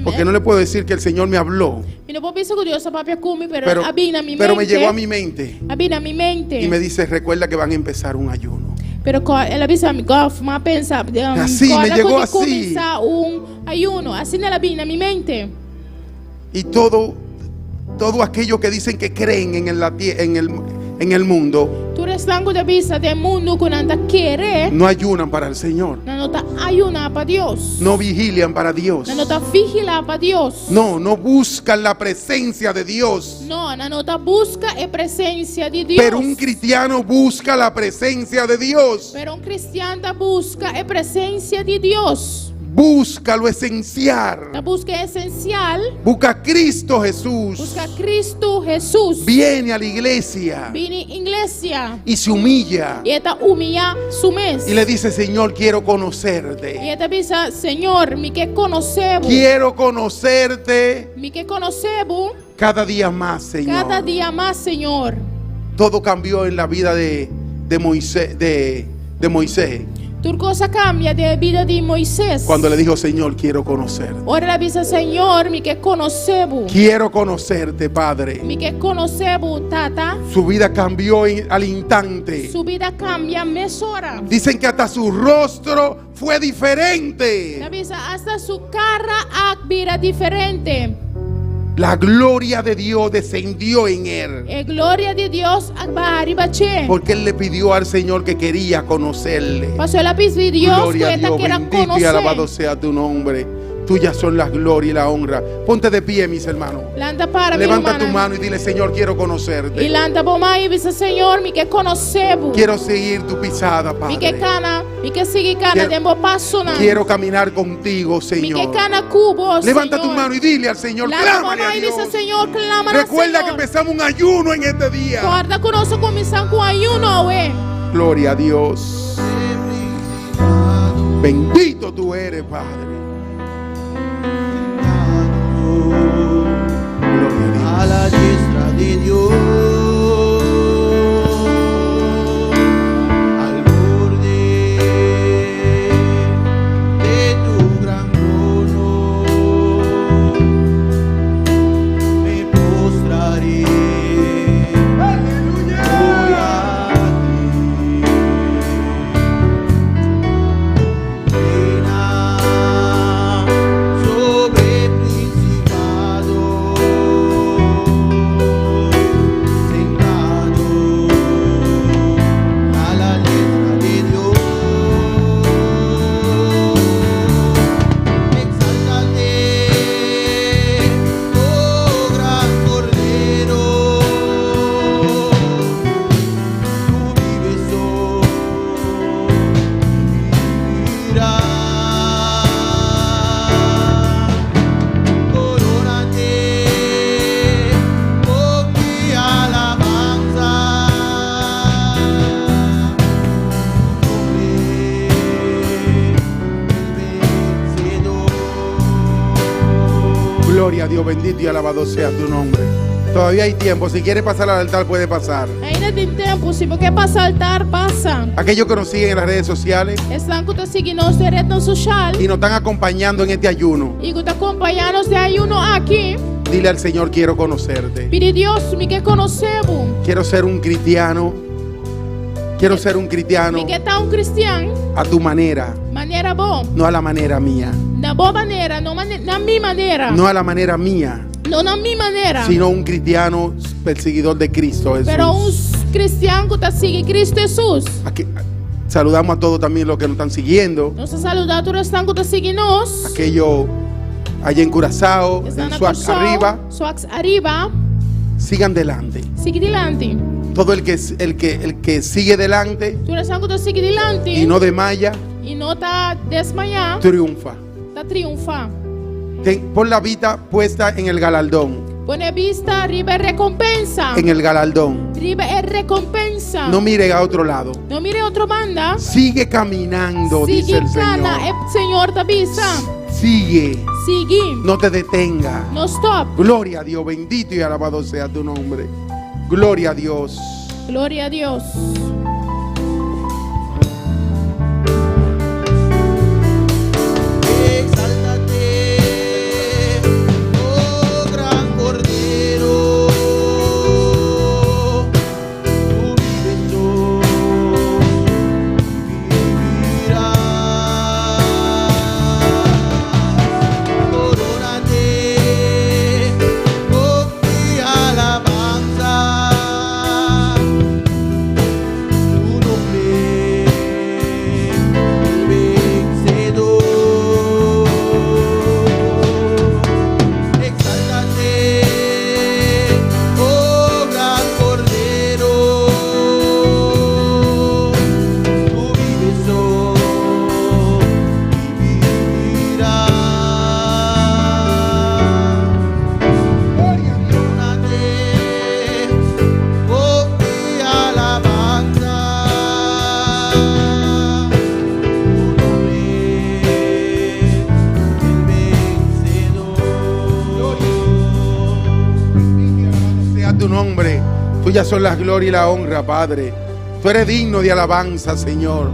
Porque no le puedo decir que el Señor me habló. No puedo pensar que Dios papia cumi, pero mi pero me llegó a mi mente. Abina mi mente. Y me dice, recuerda que van a empezar un ayuno. Pero él avisa a mi golf, más pensa. Así, me llegó así. Comienza un ayuno, así no la vina mi mente. Y todo aquello que dicen que creen en el mundo, tú eres blanco de vista del mundo que anda quiere. no ayunan para el Señor. No está ayuna para Dios. No vigilian para Dios. No está vigila para Dios. No buscan la presencia de Dios. No está busca la presencia de Dios. Pero un cristiano busca la presencia de Dios. Pero un cristiano busca la presencia de Dios. Busca lo esencial. La busca esencial. Busca a Cristo Jesús. Busca a Cristo Jesús. Viene a la iglesia. Viene a la iglesia. Y se humilla. Y esta humilla su mes. Y le dice, Señor, quiero conocerte. Y esta dice, Señor, mi que conocemos. Quiero conocerte. Mi que conocemos. Cada día más, Señor. Cada día más, Señor. Todo cambió en la vida de Moisés. De Moisés. Tu cosa cambia de vida de Moisés. Cuando le dijo, Señor, quiero conocerte. Ahora le dice, Señor, mi que conocemos. Quiero conocerte, Padre. Mi que conocemos, Tata. Su vida cambió al instante. Su vida cambia mesora. Dicen que hasta su rostro fue diferente. La dice, hasta su cara era diferente. La gloria de Dios descendió en él. Gloria de Dios porque él le pidió al Señor que quería conocerle. Pasó la pis de Dios. Gloria a Dios, bendito y alabado sea tu nombre. Tuyas son las glorias y la honra. Ponte de pie, mis hermanos. Levanta tu mano y dile, Señor, quiero conocerte. Y dice, Señor, mi que conocemos. Quiero seguir tu pisada, Padre. Mi que sigue cana, quiero caminar contigo, Señor. Mi que cana cubo, levanta Señor. tu mano y dile al Señor, clámale a Dios. Dice, Señor, recuerda que empezamos un ayuno en este día. Guarda con nosotros comenzar con ayuno, Gloria a Dios. Bendito tú eres, Padre. A la diestra de Dios, al borde de tu gran trono, me postraré. Voy a ti. Reina sobre principados. Gloria a Dios, bendito y alabado sea tu nombre. Todavía hay tiempo. Si quiere pasar al altar, puede pasar. Ainda tem tempo. Si porque pasa al altar, pasa. Aquellos que nos siguen en las redes sociales Están que te siguen nos de red social. y nos están acompañando en este ayuno, Y que te acompañamos de ayuno aquí. dile al Señor, quiero conocerte. Pide Dios, mi que conocemos. Quiero ser un cristiano. Quiero ser un cristiano Mi que está un cristiano. a tu manera, Maneira boa. no a la manera mía. Na boa maneira, não na minha maneira. No a la manera mía, Não na minha maneira. sino un cristiano perseguidor de Cristo Jesús. Pero um cristiano que está seguindo Cristo Jesus. Aquí, saludamos a todos también los que nos están siguiendo. Nós saludamos todos os que estão seguindo nós. allá en Curazao, Está en na Swax Curaçao, arriba, Swax arriba. sigan delante. Sigue delante. Todo el que sigue delante Tu oração que tu sigue delante. y no desmaya, E não tá desmaiar. triunfa. Tá triunfar. Pon la vista puesta en el galardón. Pone vista, arriba é recompensa. En el galardón. Arriba é recompensa. No mire a otro lado. Não mire outro banda. Sigue caminando, dice Sigue el cana, Señor. é Senhor da bisa. Sigue. Sigue. No te detenga. No stop. Gloria a Dios. Bendito y alabado sea tu nombre. Gloria a Dios. Glória a Deus. Exáltate, oh gran Cordero, tú vives vivirás. Corónate con mi alabanza, tu nombre el vencedor. Exáltate, oh gran Cordero, tú vives hoy y vivirás. Corónate con mi alabanza, tu nombre el vencedor. Sea tu nombre. Tuyas son las gloria y la honra, Padre. Tú eres digno de alabanza, Señor.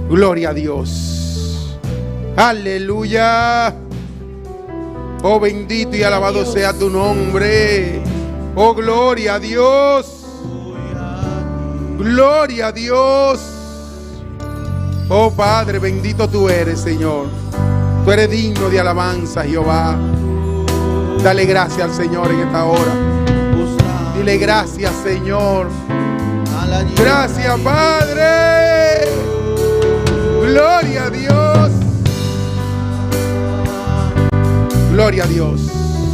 Gloria a Dios. Aleluya. Oh, bendito y alabado sea tu nombre. Oh, gloria a Dios. Gloria a Dios. Oh, Padre, bendito tú eres, Señor. Tú eres digno de alabanza, Jehová. Dale gracias al Señor en esta hora. Dile gracias, Señor. Gracias, Padre. Gloria a Dios. Gloria a Dios.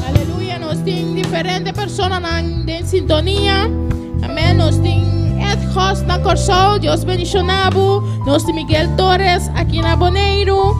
Aleluia. Nós tem diferentes pessoas em sintonia. Amém. Nós tem Ed Hoss na Curaçao. Deus bendicionado. Nós tem Miguel Torres aqui na Boneiro.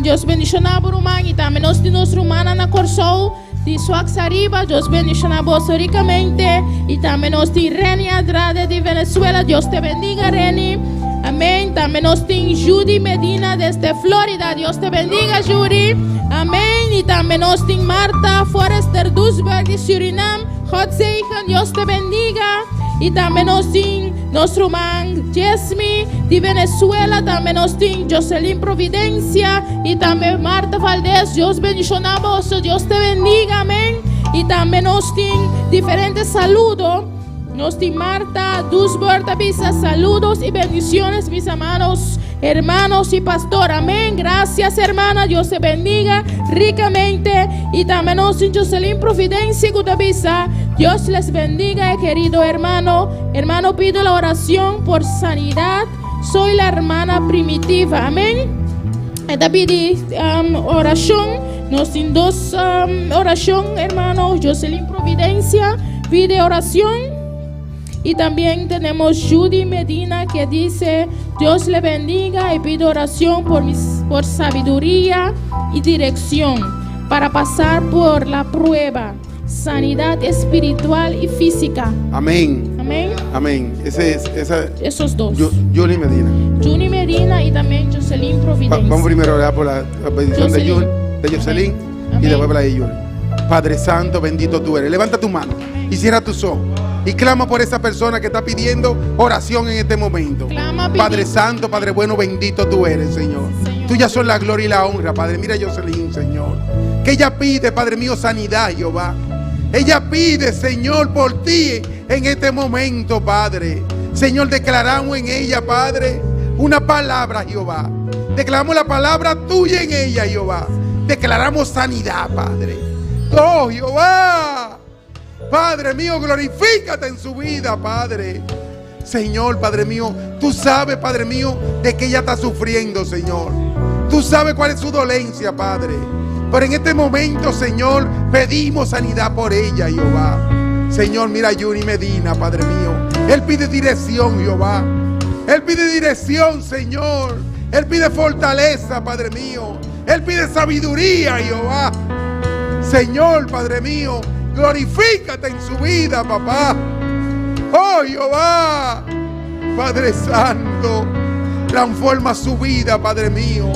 Deus bendicionado, Román. E também nós temos Romana na Curaçao. De Swax arriba, Deus bendicionado ricamente. E também nós temos Reni Andrade de Venezuela. Deus te bendiga, Reni. Amém. Também nós temos Judy Medina desde Florida. Deus te bendiga, Judy. Amém. E também nós temos Marta Forrester Duisburg de Suriname. God zegen, Deus te bendiga. E também nós temos nosso irmão Jesmi de Venezuela. Também nós temos Jocelyn Providencia. E também Marta Valdez. Deus bendicionamos. Deus te bendiga. Amém. E também nós temos diferentes saludos. Nos di Marta Duisburg avisa saludos y bendiciones, mis hermanos y pastor. Amén. Gracias, hermana. Dios te bendiga ricamente. Y también nos di Jocelyn Providencia que te avisa. Dios les bendiga, querido hermano. Hermano, pido la oración por sanidad. Soy la hermana primitiva. Amén. Esta pide oración. Nos di dos oración, hermano. Jocelyn Providencia pide oración. Y también tenemos Judy Medina que dice, Dios le bendiga y pido oración por sabiduría y dirección para pasar por la prueba, sanidad espiritual y física. Amén. Amén. Amén. Esos dos. Judy Medina. Judy Medina y también Jocelyn Providencia. Vamos primero a orar por la bendición de Jocelyn y después por la de Judy. Padre Santo, bendito tú eres. Levanta tu mano y cierra tus ojos. Y clama por esa persona que está pidiendo oración en este momento. Padre Santo, Padre bueno, bendito tú eres, Señor. Tuya son la gloria y la honra, Padre. Mira a Jocelyn, Señor. Que ella pide, Padre mío, sanidad, Jehová. Ella pide, Señor, por ti en este momento, Padre. Señor, declaramos en ella, Padre, una palabra, Jehová. Declaramos la palabra tuya en ella, Jehová. Declaramos sanidad, Padre. Oh, Jehová. Padre mío, glorifícate en su vida, Padre. Señor, Padre mío, tú sabes, Padre mío, de que ella está sufriendo, Señor. Tú sabes cuál es su dolencia, Padre. Pero en este momento, Señor, pedimos sanidad por ella, Jehová. Señor, mira a Yuri Medina, Padre mío. Él pide dirección, Jehová. Él pide dirección, Señor. Él pide fortaleza, Padre mío. Él pide sabiduría, Jehová. Señor, Padre mío, glorifícate en su vida, papá. Oh, Jehová, Padre Santo, transforma su vida, Padre mío.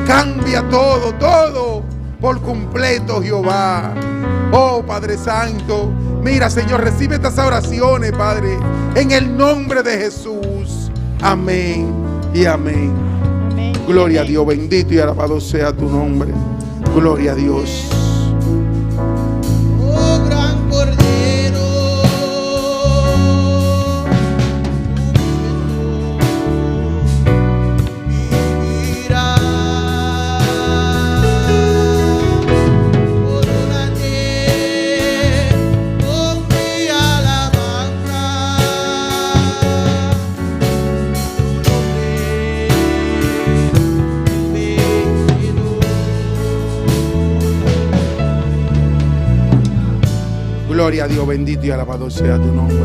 Cambia todo, todo por completo, Jehová. Oh, Padre Santo, mira, Señor, recibe estas oraciones, Padre, en el nombre de Jesús. Amén y amén. Amén. Gloria a Dios, bendito y alabado sea tu nombre. Gloria a Dios. Oh, gran Cordero, vivirá. Corónate con mi alabanza. Tu nombre vencedor. Gloria a Dios, bendito y alabado sea tu nombre.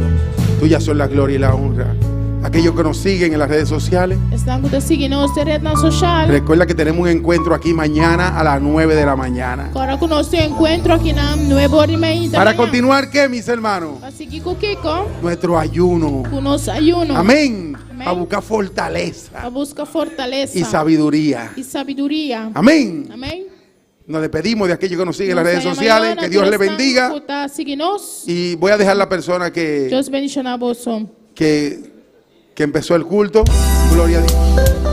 Tuya son la gloria y la honra. Aquellos que nos siguen en las redes sociales, Estão que te seguem na rede social. recuerda que tenemos un encuentro aquí mañana a las 9 de la mañana. Agora com nosso encontro aqui na 9h30 da Para manhã. continuar, ¿qué, mis hermanos? Para seguir com o Kiko, Nuestro ayuno. com o nosso ayuno. Amén. Amén. A buscar fortaleza A busca fortaleza y sabiduría. e sabedoria. Amén. Amém. Nos despedimos de aquellos que nos siguen en las Nos redes vemos sociales. mañana, Que Dios le todos estão bendiga. que tá seguindo-nos. Y voy a dejar la persona Deus bendiga a você. que empezó el culto. Gloria a Dios.